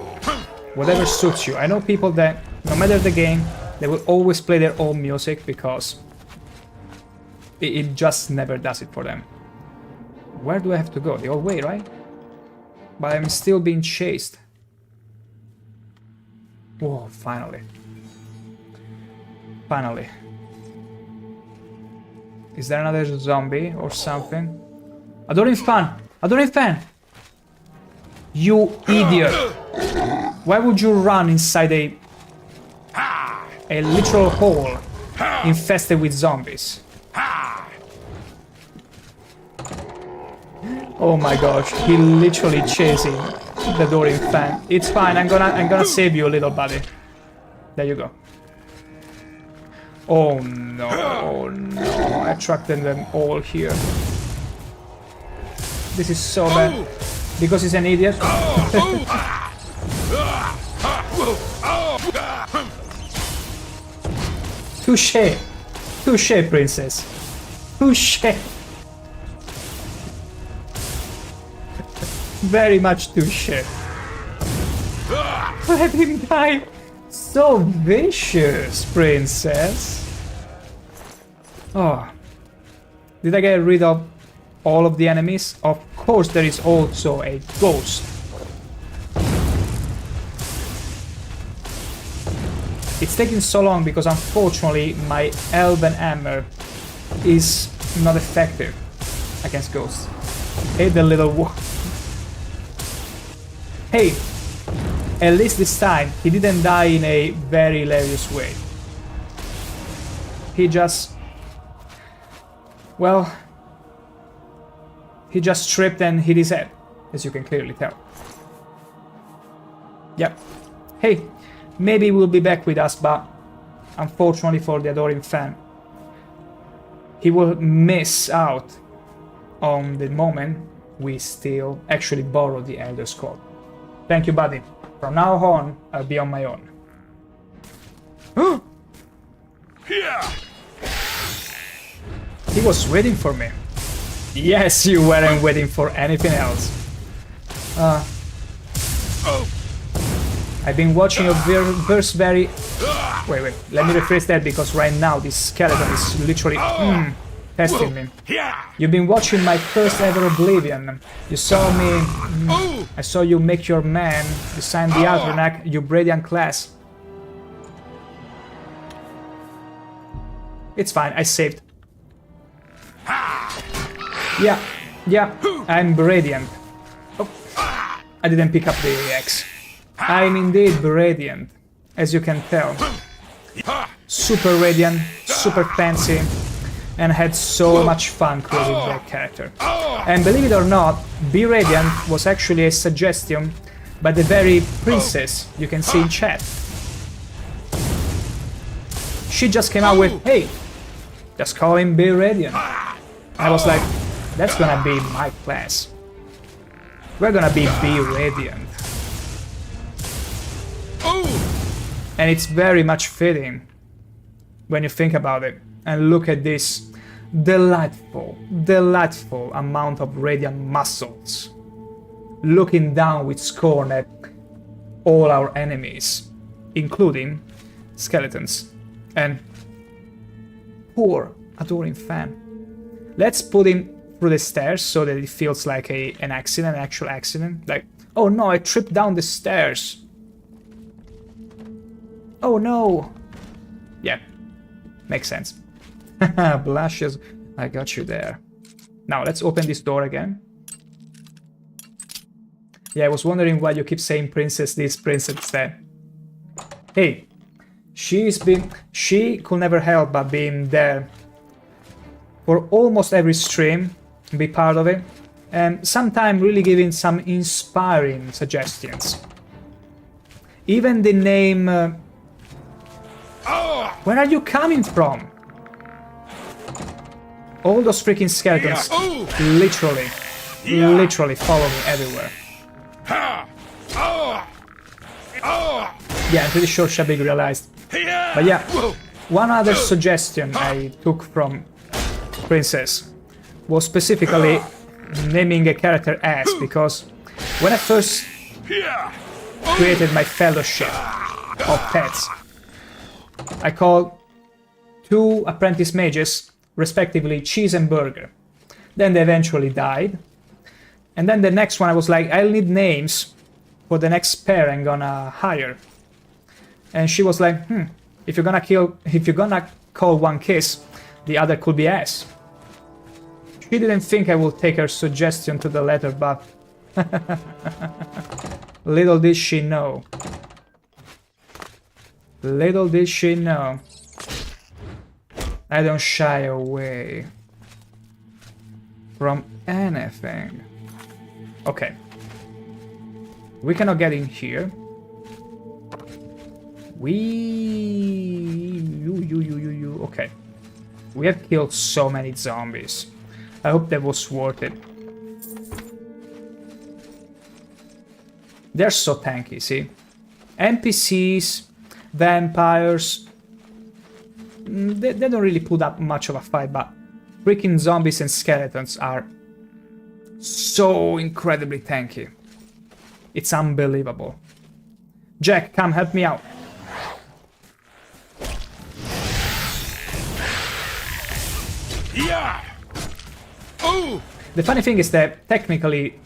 whatever suits you. I know people that, no matter the game, they will always play their own music because It just never does it for them. Where do I have to go? The old way, right? But I'm still being chased. Whoa, finally. Finally. Is there another zombie or something? Adoring fan! Adoring fan! You idiot! Why would you run inside a literal hole infested with zombies? Oh my gosh, he literally chasing the Adoring fan. It's fine, I'm gonna save you, little buddy. There you go. Oh no, oh no, I attracted them all here. This is so bad. Because he's an idiot. Touché! Touché, princess! Touché! Very much touché. Let him die! So vicious, princess! Oh. Did I get rid of all of the enemies? Of course there is also a ghost. It's taking so long because unfortunately my elven hammer is not effective against ghosts. Hey, the little Hey! At least this time he didn't die in a very hilarious way. He just... well... he just tripped and hit his head, as you can clearly tell. Yep. Hey, maybe he will be back with us, but unfortunately for the Adoring fan, he will miss out on the moment we still actually borrow the Elder Scroll. Thank you, buddy. From now on, I'll be on my own. He was waiting for me. Yes, you weren't waiting for anything else. I've been watching your verse very... Wait, let me rephrase that because right now this skeleton is literally testing me. You've been watching my first ever Oblivion. You saw me... I saw you make your man. You signed the almanac, you Bradian class. It's fine, I saved. Yeah, I'm Radiant. Oh, I didn't pick up the X. I'm indeed Radiant, as you can tell. Super Radiant, super fancy, and had so much fun creating that character. And believe it or not, Be Radiant was actually a suggestion by the very princess you can see in chat. She just came out with, hey, just call him Be Radiant. I was like, that's gonna be my class. We're gonna be Radiant. And it's very much fitting when you think about it. And look at this delightful amount of Radiant muscles. Looking down with scorn at all our enemies, including skeletons. And poor Adoring fan. Let's put him through the stairs so that it feels like an accident, an actual accident. Like, oh no, I tripped down the stairs. Oh no. Yeah, makes sense. Blushes, I got you there. Now let's open this door again. Yeah, I was wondering why you keep saying princess this, princess that. Hey, she could never help but being there for almost every stream, be part of it, and sometimes really giving some inspiring suggestions. Even the name... where are you coming from? All those freaking skeletons literally follow me everywhere. Yeah, I'm pretty sure Shabig realized. But yeah, one other suggestion I took from Princess was specifically naming a character as, because when I first created my fellowship of pets, I called 2 apprentice mages respectively cheese and burger. Then they eventually died. And then the next one I was like, I'll need names for the next pair I'm gonna hire. And she was like, if you're gonna call one kiss, the other could be ass. She didn't think I would take her suggestion to the letter, but little did she know. Little did she know. I don't shy away from anything. Okay. We cannot get in here. Okay. We have killed so many zombies. I hope that was worth it. They're so tanky, see? NPCs, vampires... They don't really put up much of a fight, but freaking zombies and skeletons are so incredibly tanky. It's unbelievable. Jack, come help me out. Yeah. Oh. The funny thing is that technically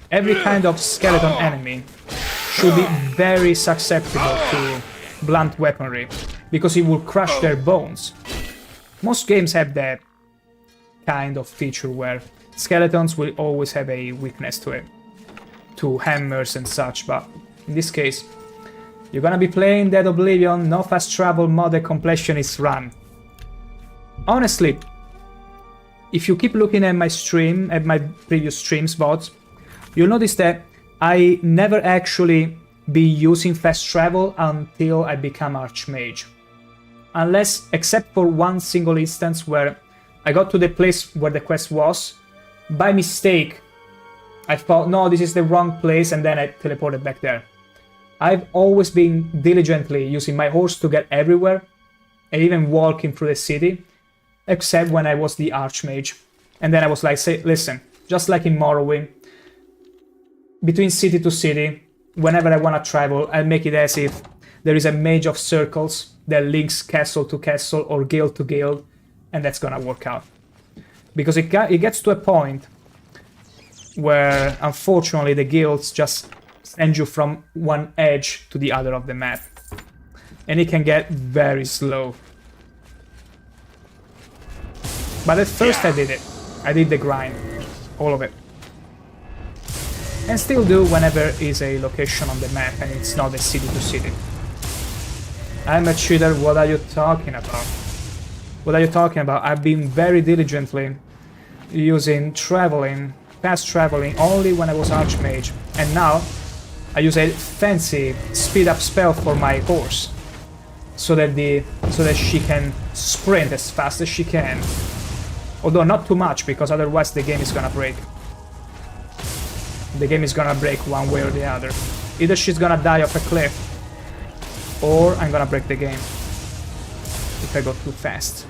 every kind of skeleton enemy should be very susceptible to blunt weaponry, because it will crush their bones. Most games have that kind of feature where skeletons will always have a weakness to it, to hammers and such, but in this case, you're gonna be playing Dead Oblivion, no fast travel, modded completion is run. Honestly, if you keep looking at my stream, at my previous streams, VODs, you'll notice that I never actually be using fast travel until I become Archmage. Except for one single instance where I got to the place where the quest was, by mistake, I thought, no, this is the wrong place, and then I teleported back there. I've always been diligently using my horse to get everywhere, and even walking through the city, except when I was the Archmage. And then I was like, say, listen, just like in Morrowind, between city to city, whenever I want to travel, I'll make it as if there is a mage of circles that links castle to castle or guild to guild, and that's gonna work out. Because it gets to a point where, unfortunately, the guilds just send you from one edge to the other of the map. And it can get very slow. But at first I did it. I did the grind. All of it. And still do whenever is a location on the map and it's not a city to city. I'm a cheater, what are you talking about? What are you talking about? I've been very diligently using fast traveling only when I was Archmage. And now I use a fancy speed up spell for my horse. So that she can sprint as fast as she can. Although not too much, because otherwise the game is gonna break. The game is gonna break one way or the other. Either she's gonna die off a cliff, or I'm gonna break the game if I go too fast.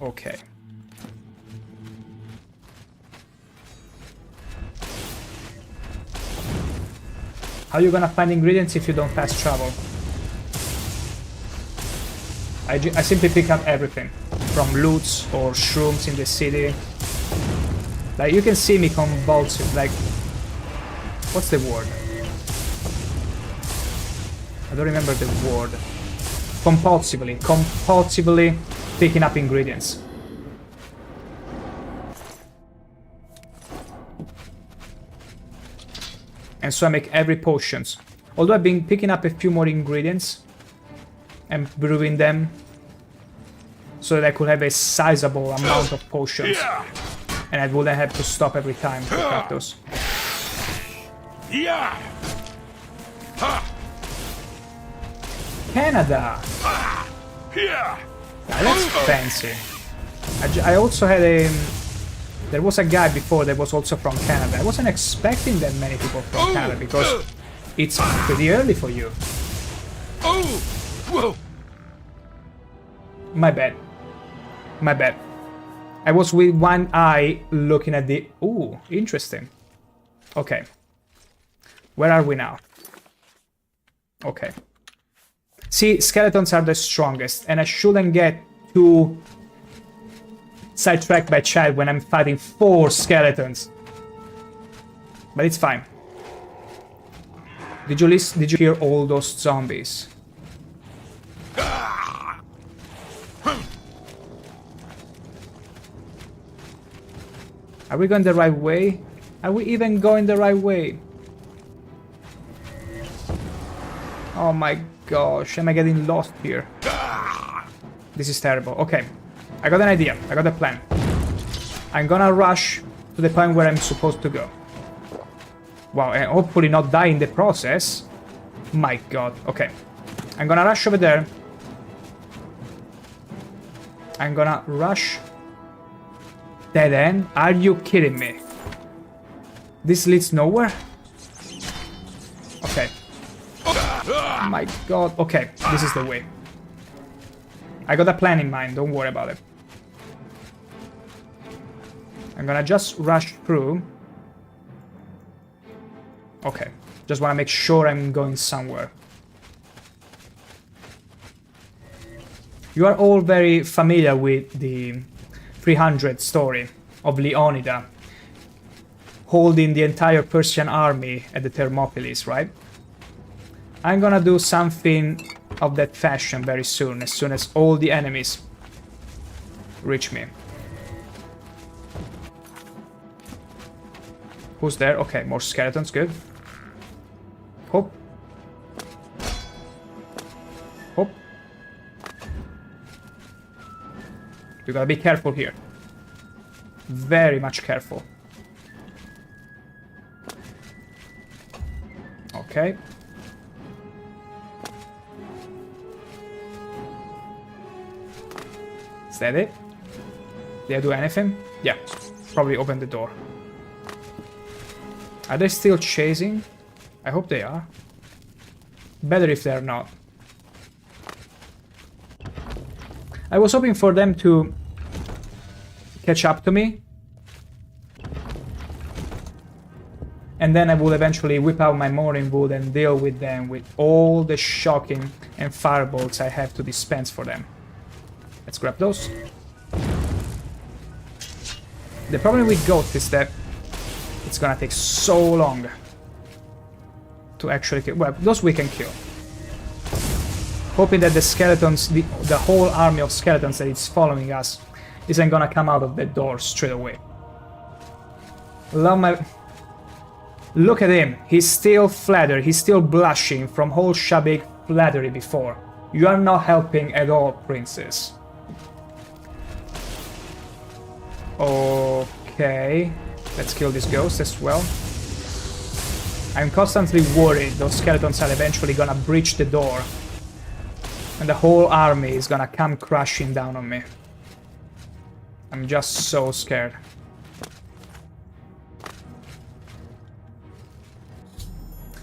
Okay. How are you gonna find ingredients if you don't fast travel? I simply pick up everything, from loots or shrooms in the city. Like, you can see me convulsive, like... What's the word? I don't remember the word. Compulsively picking up ingredients. And so I make every potions. Although I've been picking up a few more ingredients and brewing them so that I could have a sizable amount of potions. And I wouldn't have to stop every time to pick up those. Canada! That's fancy. I also had a... There was a guy before that was also from Canada. I wasn't expecting that many people from Canada because it's pretty early for you. My bad. My bad. I was with one eye looking at the... Ooh, interesting. Okay. Where are we now? Okay. See, skeletons are the strongest, and I shouldn't get too sidetracked by chat when I'm fighting 4 skeletons. But it's fine. Did you hear all those zombies? Are we going the right way? Are we even going the right way? Oh my gosh, am I getting lost here? This is terrible. Okay, I got an idea. I got a plan. I'm gonna rush to the point where I'm supposed to go. Wow, and hopefully not die in the process. My god. Okay. I'm gonna rush over there. I'm gonna rush. Dead end? Are you kidding me? This leads nowhere? Okay. My god. Okay, this is the way. I got a plan in mind, don't worry about it. I'm gonna just rush through. Okay, just wanna make sure I'm going somewhere. You are all very familiar with the 300 story of Leonida holding the entire Persian army at the Thermopylae, right? I'm gonna do something of that fashion very soon as all the enemies reach me. Who's there? Okay, more skeletons, good. Hop. Hop. You gotta be careful here. Very much careful. Okay. Is that it? Did I do anything? Yeah. Probably open the door. Are they still chasing? I hope they are. Better if they're not. I was hoping for them to catch up to me. And then I would eventually whip out my morning wood and deal with them with all the shocking and firebolts I have to dispense for them. Let's grab those. The problem with ghosts is that it's gonna take so long to actually kill. Well, those we can kill. Hoping that the skeletons, the whole army of skeletons that is following us, isn't gonna come out of the door straight away. Love my... Look at him. He's still flattered. He's still blushing from whole Shabik flattery before. You are not helping at all, princess. Okay. Let's kill this ghost as well. I'm constantly worried those skeletons are eventually gonna breach the door. And the whole army is gonna come crashing down on me. I'm just so scared.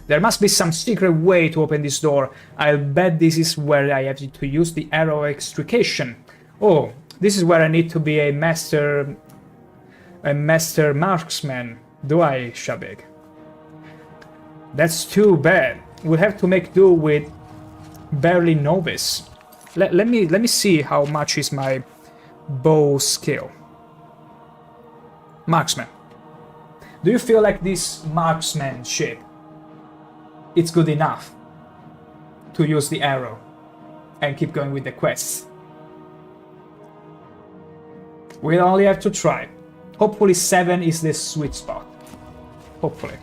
There must be some secret way to open this door. I'll bet this is where I have to use the arrow extrication. Oh, this is where I need to be a master marksman. Do I, Shabik? That's too bad. We'll have to make do with barely novice. Let me see how much is my bow skill. Marksman. Do you feel like this marksmanship, it's good enough to use the arrow and keep going with the quests? We'll only have to try. Hopefully 7 is the sweet spot. Hopefully.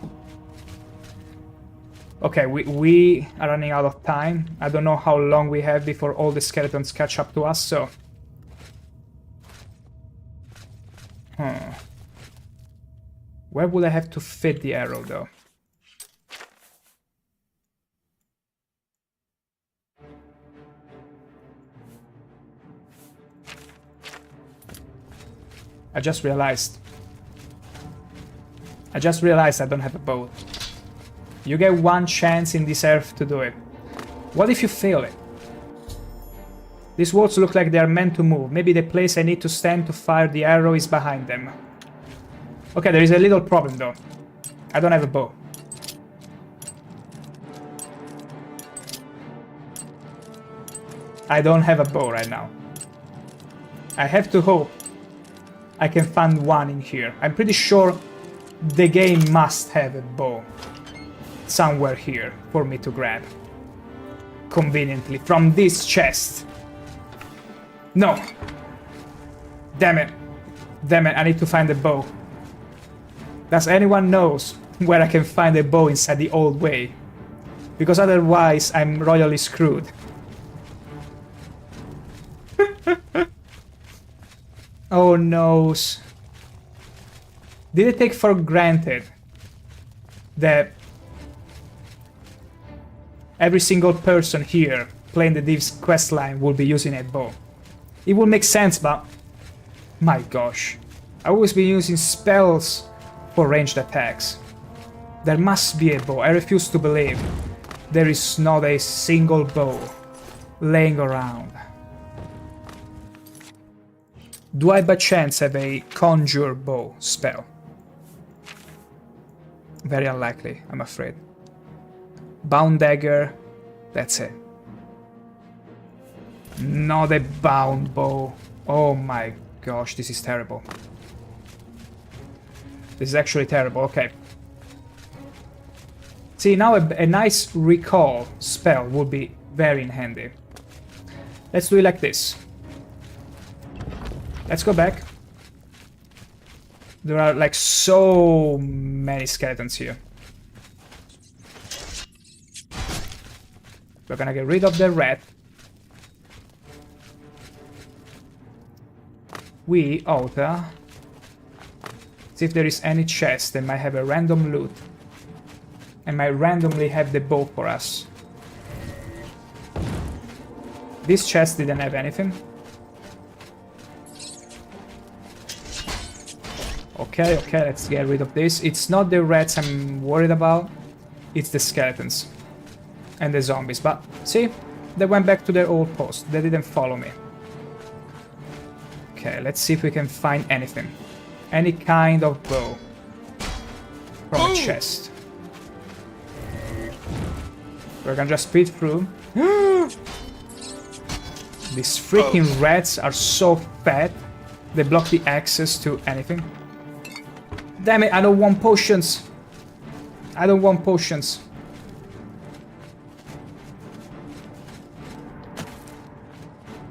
Okay, we are running out of time. I don't know how long we have before all the skeletons catch up to us, so... Where would I have to fit the arrow, though? I just realized I don't have a bow. You get one chance in this earth to do it. What if you fail it? These walls look like they are meant to move. Maybe the place I need to stand to fire the arrow is behind them. Okay, there is a little problem though. I don't have a bow. I don't have a bow right now. I have to hope I can find one in here. I'm pretty sure the game must have a bow somewhere here for me to grab. Conveniently, from this chest. No! Damn it. Damn it, I need to find a bow. Does anyone knows where I can find a bow inside the old way? Because otherwise I'm royally screwed. Oh no. Did it take for granted that every single person here playing the Thieves questline will be using a bow? It will make sense, but my gosh, I've always been using spells for ranged attacks. There must be a bow. I refuse to believe there is not a single bow laying around. Do I by chance have a conjure bow spell? Very unlikely, I'm afraid. Bound dagger, that's it. Not a bound bow. Oh my gosh, this is terrible. This is actually terrible, okay. See, now a nice recall spell would be very handy. Let's do it like this. Let's go back. There are like so many skeletons here. We're gonna get rid of the rat. We ought to see if there is any chest that might have a random loot and might randomly have the bow for us. This chest didn't have anything. Okay, okay, let's get rid of this. It's not the rats I'm worried about, it's the skeletons and the zombies. But see, they went back to their old post. They didn't follow me. Okay, let's see if we can find anything. Any kind of bow from a chest. We're gonna just speed through. These freaking rats are so fat, they block the access to anything. Damn it, I don't want potions. I don't want potions.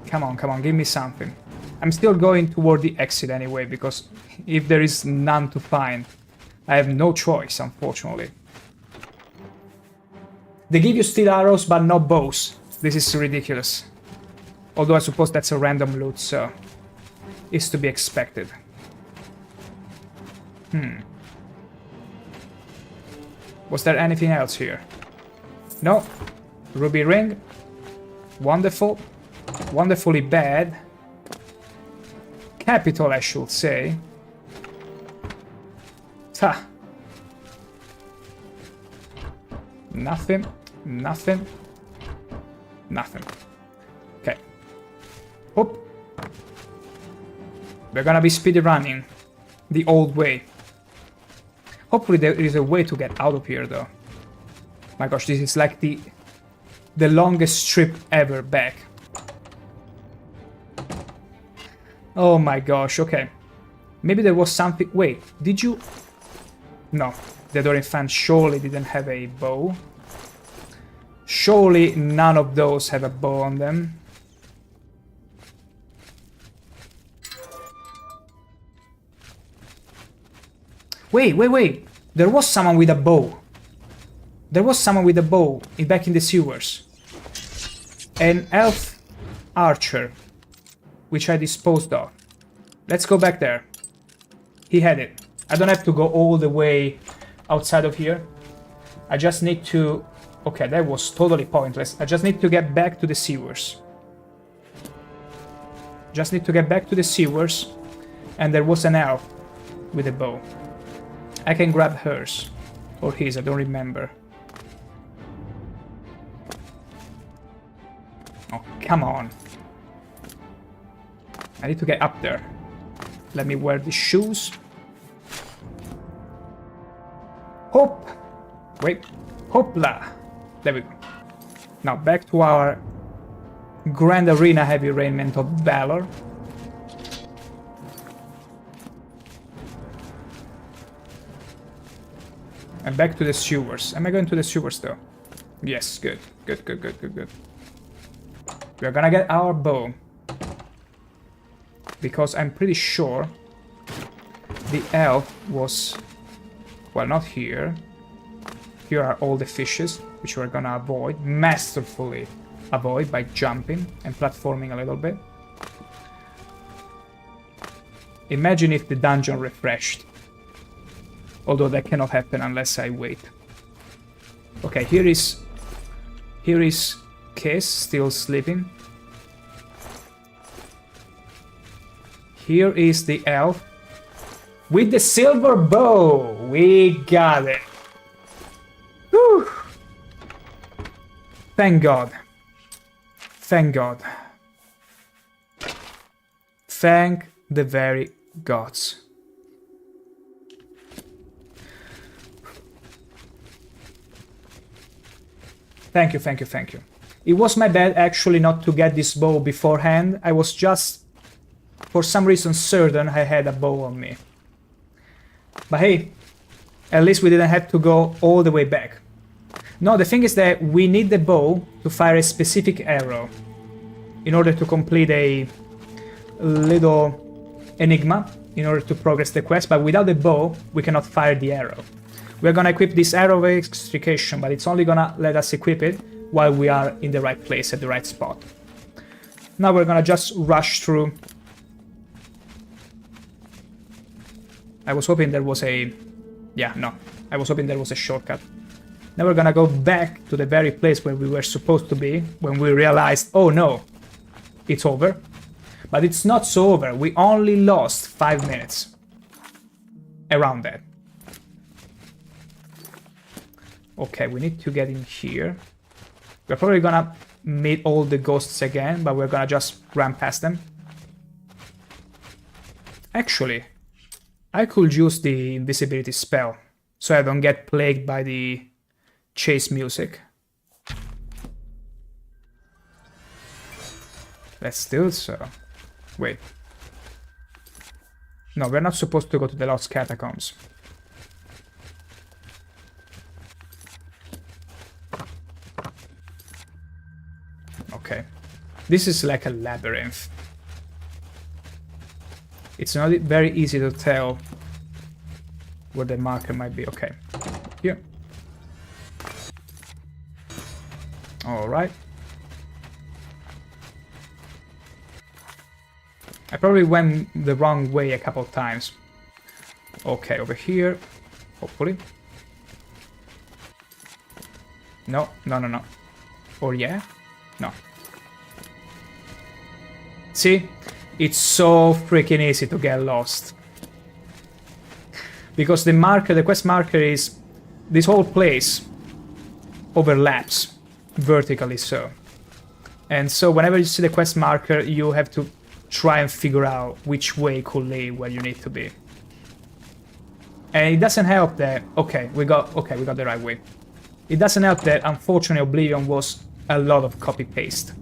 Come on, give me something. I'm still going toward the exit anyway, because if there is none to find, I have no choice, unfortunately. They give you steel arrows, but no bows. This is ridiculous. Although I suppose that's a random loot, so it's to be expected. Was there anything else here? No. Ruby ring. Wonderful. Wonderfully bad. Capital, I should say. Ha. Nothing. Nothing. Nothing. Okay. Hope. We're gonna be speedy running the old way. Hopefully there is a way to get out of here, though. My gosh, this is like the longest trip ever back. Oh my gosh, okay. Maybe there was something... Wait, did you... No, the Dorian fan surely didn't have a bow. Surely none of those have a bow on them. Wait. There was someone with a bow. There was someone with a bow back in the sewers. An elf archer, which I disposed of. Let's go back there. He had it. I don't have to go all the way outside of here. I just need to... Okay, that was totally pointless. I just need to get back to the sewers. Just need to get back to the sewers. And there was an elf with a bow. I can grab hers. Or his, I don't remember. Oh, come on. I need to get up there. Let me wear the shoes. Hop! Wait. Hopla! There we go. Now back to our Grand Arena Heavy Raiment of Valor. I'm back to the sewers. Am I going to the sewers though? Yes, good. Good. We're gonna get our bow. Because I'm pretty sure the elf was... well, not here. Here are all the fishes, which we're gonna avoid. Masterfully avoid by jumping and platforming a little bit. Imagine if the dungeon refreshed. Although that cannot happen unless I wait. Okay, here is Kiss still sleeping. Here is the elf with the silver bow. We got it. Whew. Thank God. Thank God. Thank the very gods. Thank you. It was my bad actually not to get this bow beforehand. I was just, for some reason, certain I had a bow on me. But hey, at least we didn't have to go all the way back. No, the thing is that we need the bow to fire a specific arrow in order to complete a little enigma, in order to progress the quest, but without the bow, we cannot fire the arrow. We're gonna equip this arrow of extrication, but it's only gonna let us equip it while we are in the right place, at the right spot. Now we're gonna just rush through. I was hoping there was a... yeah, no. I was hoping there was a shortcut. Now we're gonna go back to the very place where we were supposed to be, when we realized, oh no, it's over. But it's not so over, we only lost 5 minutes. Around that. Okay, we need to get in here. We're probably gonna meet all the ghosts again, but we're gonna just run past them. Actually, I could use the invisibility spell, so I don't get plagued by the chase music. Let's do so. Wait. No, we're not supposed to go to the Lost Catacombs. Okay. This is like a labyrinth. It's not very easy to tell where the marker might be. Okay. Here. Alright. I probably went the wrong way a couple times. Okay, over here. Hopefully. No. Or yeah? No. See? It's so freaking easy to get lost. Because the marker, the quest marker is... this whole place overlaps. Vertically so. And so whenever you see the quest marker, you have to try and figure out which way could lead where you need to be. And it doesn't help that... okay, we got the right way. It doesn't help that, unfortunately, Oblivion was a lot of copy-paste.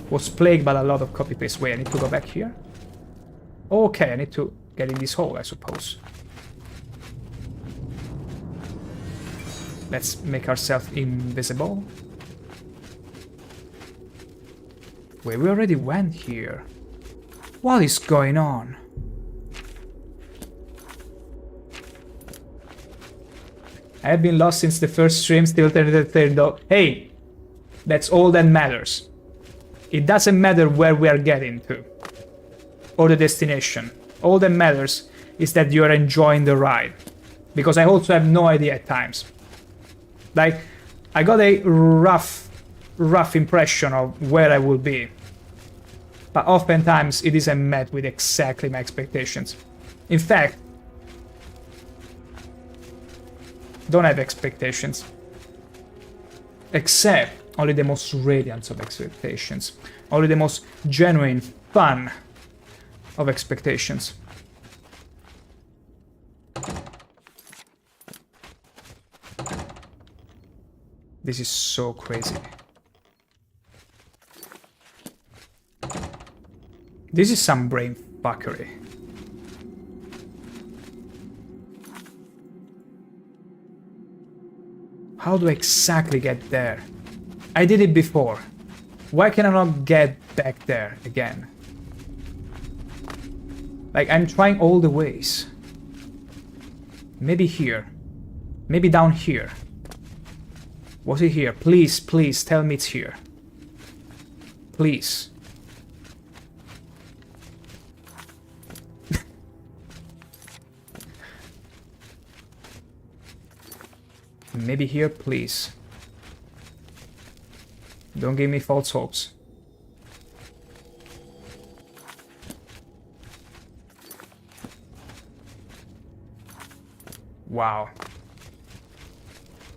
Was plagued by a lot of copy-paste. Wait, I need to go back here? Okay, I need to get in this hole, I suppose. Let's make ourselves invisible. Wait, we already went here. What is going on? I have been lost since the first stream, still though. Hey! That's all that matters. It doesn't matter where we are getting to. Or the destination. All that matters is that you are enjoying the ride. Because I also have no idea at times. Like, I got a rough impression of where I will be. But oftentimes it isn't met with exactly my expectations. In fact, don't have expectations. Except only the most radiant of expectations. Only the most genuine fun of expectations. This is so crazy. This is some brain fuckery. How do I exactly get there? I did it before. Why can I not get back there again? Like, I'm trying all the ways. Maybe here. Maybe down here. Was it here? Please, please, tell me it's here. Please. Maybe here, please. Don't give me false hopes. Wow.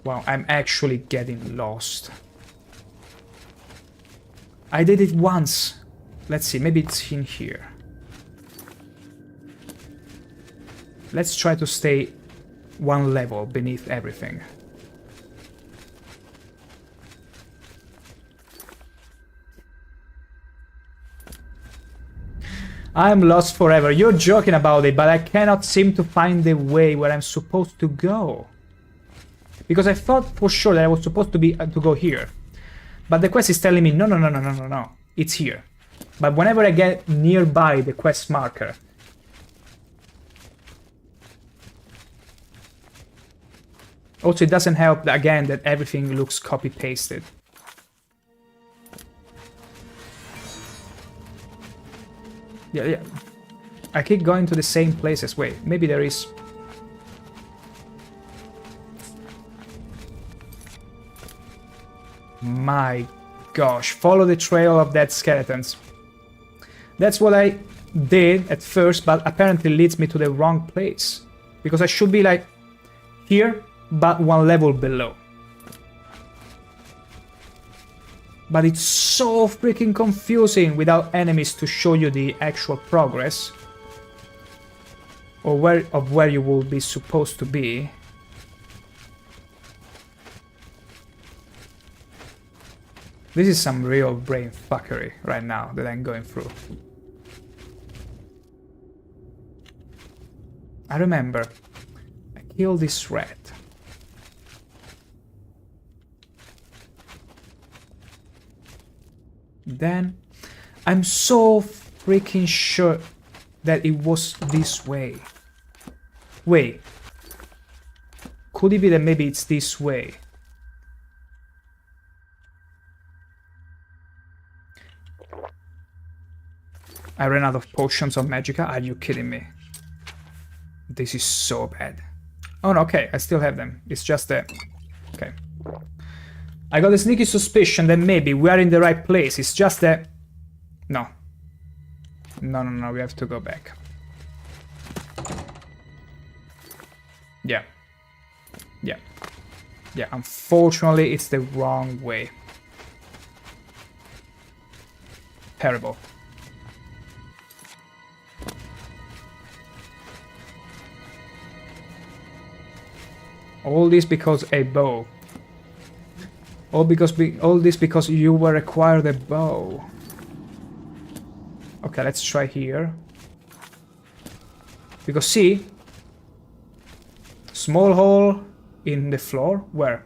Wow, I'm actually getting lost. I did it once. Let's see, maybe it's in here. Let's try to stay one level beneath everything. I'm lost forever. You're joking about it, but I cannot seem to find the way where I'm supposed to go. Because I thought for sure that I was supposed to go here. But the quest is telling me, no, it's here. But whenever I get nearby the quest marker, also it doesn't help, again, that everything looks copy-pasted. Yeah. I keep going to the same places. Wait, maybe there is... My gosh, follow the trail of dead skeletons. That's what I did at first, but apparently leads me to the wrong place. Because I should be like here, but one level below. But it's so freaking confusing without enemies to show you the actual progress. Or where you will be supposed to be. This is some real brain fuckery right now that I'm going through. I remember I killed this rat. Then I'm so freaking sure that it was this way. Wait. Could it be that maybe it's this way? I ran out of potions of Magica? Are you kidding me? This is so bad. Oh no, okay, I still have them. It's just that... Okay. I got a sneaky suspicion that maybe we are in the right place. It's just that... No. No, we have to go back. Yeah. Yeah, unfortunately it's the wrong way. Terrible. All this because a bow. All this because you were required a bow. Okay, let's try here. Because see, small hole in the floor. Where?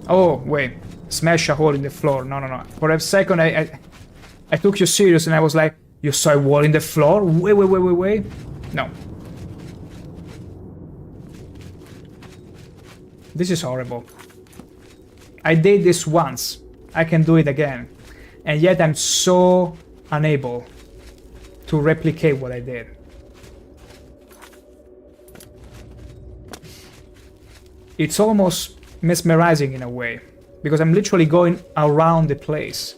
Oh wait, smash a hole in the floor. No. For a second, I took you serious, and I was like, you saw a wall in the floor? Wait. No. This is horrible. I did this once. I can do it again. And yet I'm so unable to replicate what I did. It's almost mesmerizing in a way, because I'm literally going around the place.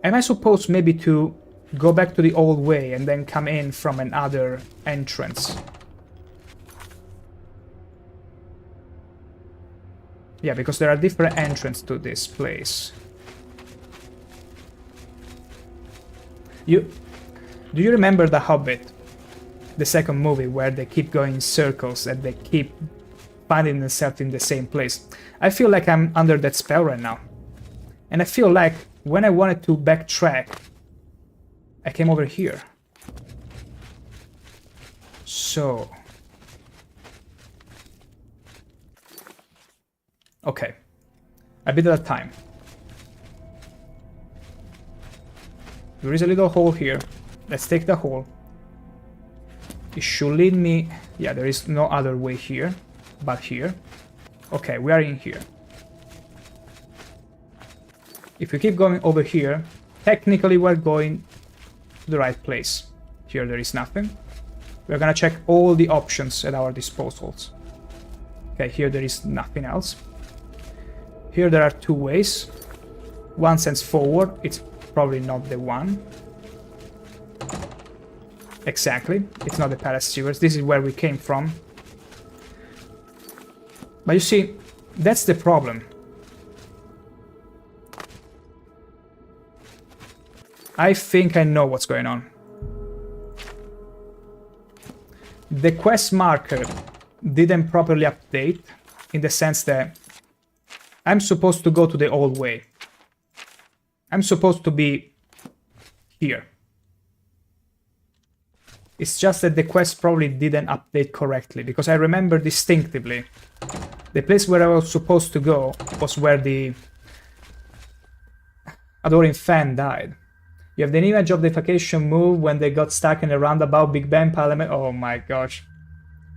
Am I supposed maybe to go back to the old way and then come in from another entrance? Yeah, because there are different entrances to this place. Do you remember The Hobbit? The second movie, where they keep going in circles and they keep finding themselves in the same place. I feel like I'm under that spell right now. And I feel like when I wanted to backtrack, I came over here. So... okay. A bit at a time. There is a little hole here. Let's take the hole. It should lead me... yeah, there is no other way here, but here. Okay, we are in here. If we keep going over here, technically we're going to the right place. Here there is nothing. We're gonna check all the options at our disposals. Okay, here there is nothing else. Here there are two ways. One sends forward, it's probably not the one. Exactly, it's not the palace sewers, this is where we came from. But you see, that's the problem. I think I know what's going on. The quest marker didn't properly update, in the sense that I'm supposed to go to the old way. I'm supposed to be here. It's just that the quest probably didn't update correctly, because I remember distinctively the place where I was supposed to go was where the adoring fan died. You have the image of the vacation move when they got stuck in a roundabout Big Ben Parliament. Oh my gosh.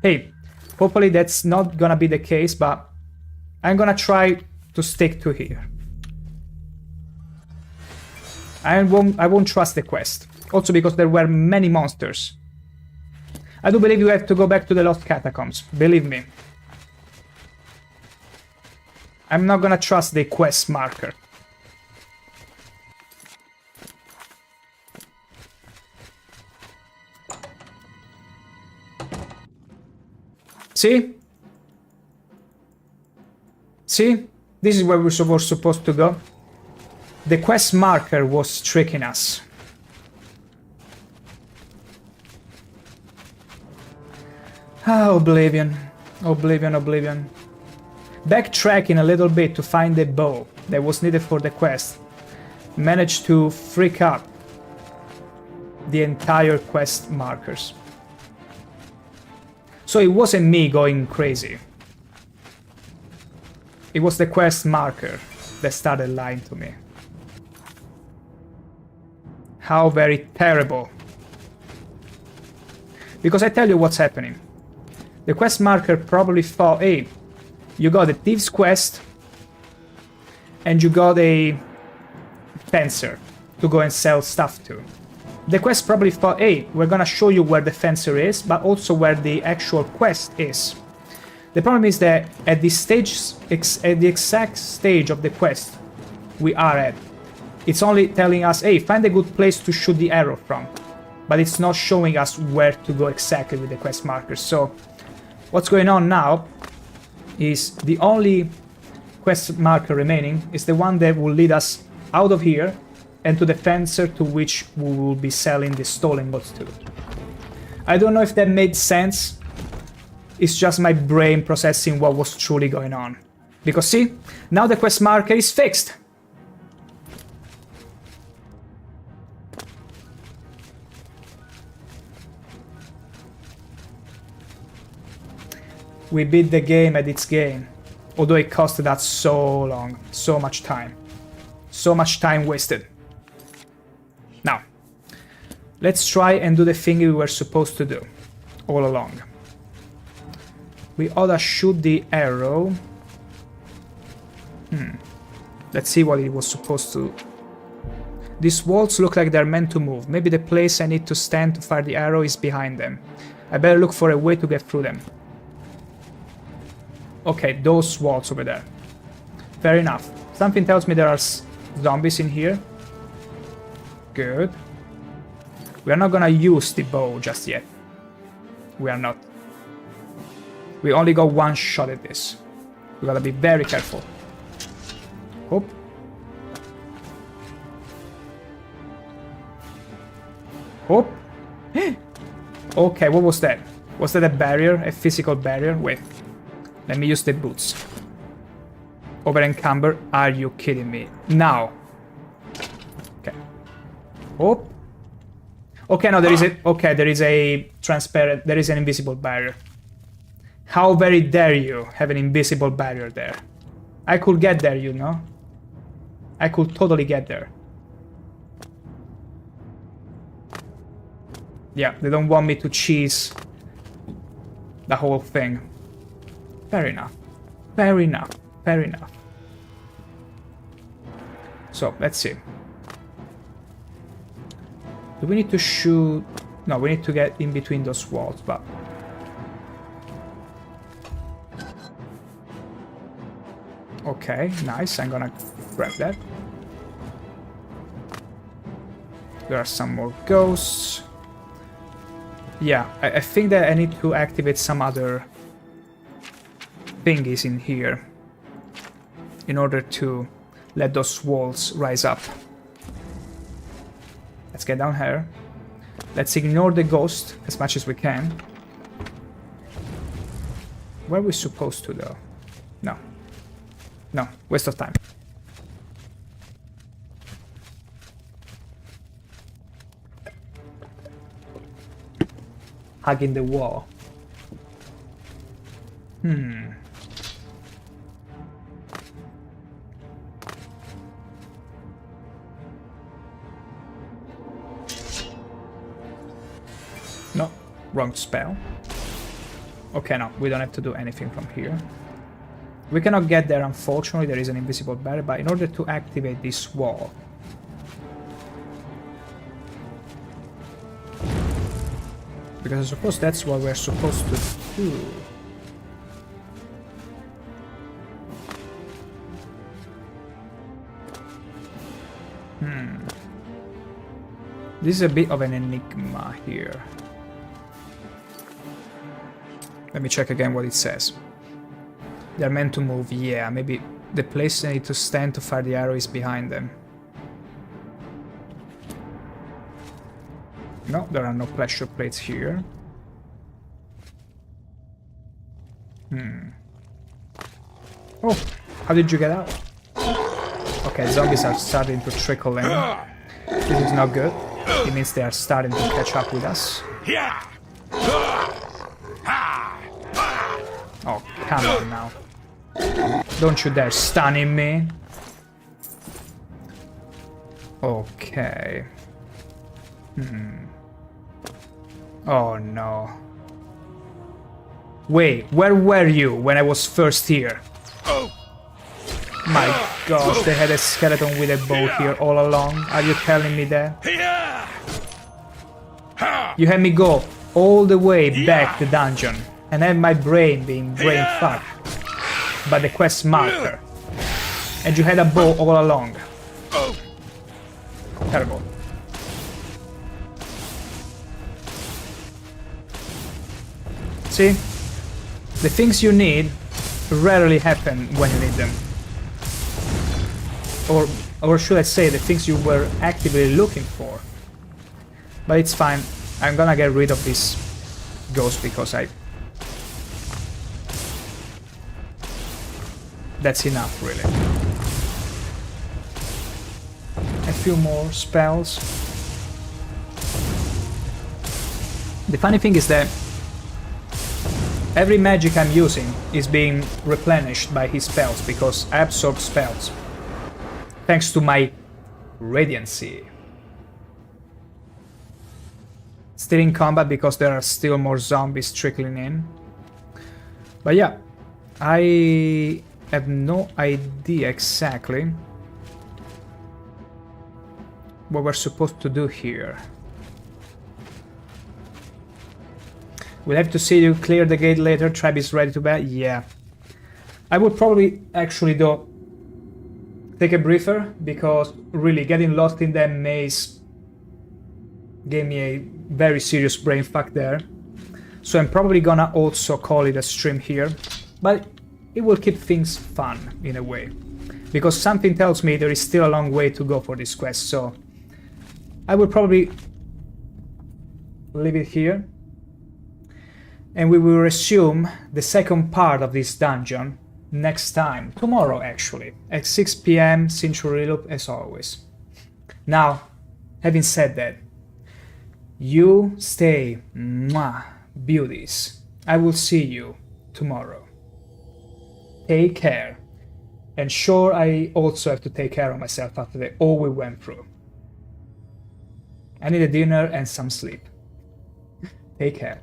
Hey, hopefully that's not gonna be the case, but I'm gonna try to stick to here. I won't trust the quest. Also because there were many monsters. I do believe you have to go back to the Lost Catacombs. Believe me. I'm not gonna trust the quest marker. See? See? This is where we were supposed to go. The quest marker was tricking us. Ah, Oblivion. Oblivion, Oblivion. Backtracking a little bit to find the bow that was needed for the quest. Managed to freak up the entire quest markers. So it wasn't me going crazy. It was the quest marker that started lying to me. How very terrible. Because I tell you what's happening. The quest marker probably thought, hey, you got a Thieves quest and you got a fencer to go and sell stuff to. The quest probably thought, hey, we're gonna show you where the fencer is, but also where the actual quest is. The problem is that at this stage, at the exact stage of the quest we are at, it's only telling us, hey, find a good place to shoot the arrow from. But it's not showing us where to go exactly with the quest markers. So what's going on now is the only quest marker remaining is the one that will lead us out of here and to the fencer to which we will be selling the stolen goods to. I don't know if that made sense. It's just my brain processing what was truly going on. Because see, now the quest marker is fixed. We beat the game at its game, although it costed us so long, so much time wasted. Now, let's try and do the thing we were supposed to do all along. We oughta shoot the arrow. Let's see what it was supposed to. These walls look like they're meant to move. Maybe the place I need to stand to fire the arrow is behind them. I better look for a way to get through them. Okay, those walls over there. Fair enough. Something tells me there are zombies in here. Good. We are not gonna use the bow just yet. We are not. We only got one shot at this. We gotta be very careful. Hope. Hope. Okay, what was that? Was that a barrier? A physical barrier? Wait. Let me use the boots. Over encumber. Are you kidding me? Now. Oh. Okay, no, there is a... Okay, there is a transparent... There is an invisible barrier. How very dare you have an invisible barrier there. I could get there, you know. I could totally get there. Yeah, they don't want me to cheese the whole thing. Fair enough. Fair enough. Fair enough. So, let's see. Do we need to shoot... No, we need to get in between those walls, but... Okay, nice. I'm gonna grab that. There are some more ghosts. Yeah, I think that I need to activate some other thingies in here in order to let those walls rise up. Let's get down here. Let's ignore the ghost as much as we can. Where are we supposed to though? No. No, waste of time. Hugging the wall. No, wrong spell. Okay, no, we don't have to do anything from here. We cannot get there, unfortunately, there is an invisible barrier, but in order to activate this wall... Because I suppose that's what we're supposed to do. This is a bit of an enigma here. Let me check again what it says. They're meant to move, yeah, maybe the place they need to stand to fire the arrow is behind them. No, there are no pressure plates here. Oh, how did you get out? Okay, zombies are starting to trickle in. This is not good. It means they are starting to catch up with us. Oh, come on now. Don't you dare stunning me. Okay. Oh no. Wait, where were you when I was first here? My gosh, they had a skeleton with a bow here all along. Are you telling me that? You had me go all the way back the dungeon and have my brain being brain fucked by the quest marker. And you had a bow all along. Terrible. See? The things you need rarely happen when you need them. Or should I say, the things you were actively looking for. But it's fine. I'm gonna get rid of this ghost because that's enough, really. A few more spells. The funny thing is that every magic I'm using is being replenished by his spells because I absorb spells. Thanks to my Radiancy. Still in combat because there are still more zombies trickling in. But yeah, I have no idea exactly what we're supposed to do here. We'll have to see you clear the gate later. Tribe is ready to bat. Yeah. I would probably actually though take a breather because really getting lost in that maze gave me a very serious brain fuck there. So I'm probably gonna also call it a stream here, but it will keep things fun in a way. Because something tells me there is still a long way to go for this quest, so I will probably leave it here. And we will resume the second part of this dungeon next time, tomorrow actually, at 6 PM Century Loop as always. Now, Having said that, you stay, beauties. I will see you tomorrow. Take care. And sure, I also have to take care of myself after all we went through. I need a dinner and some sleep. Take care.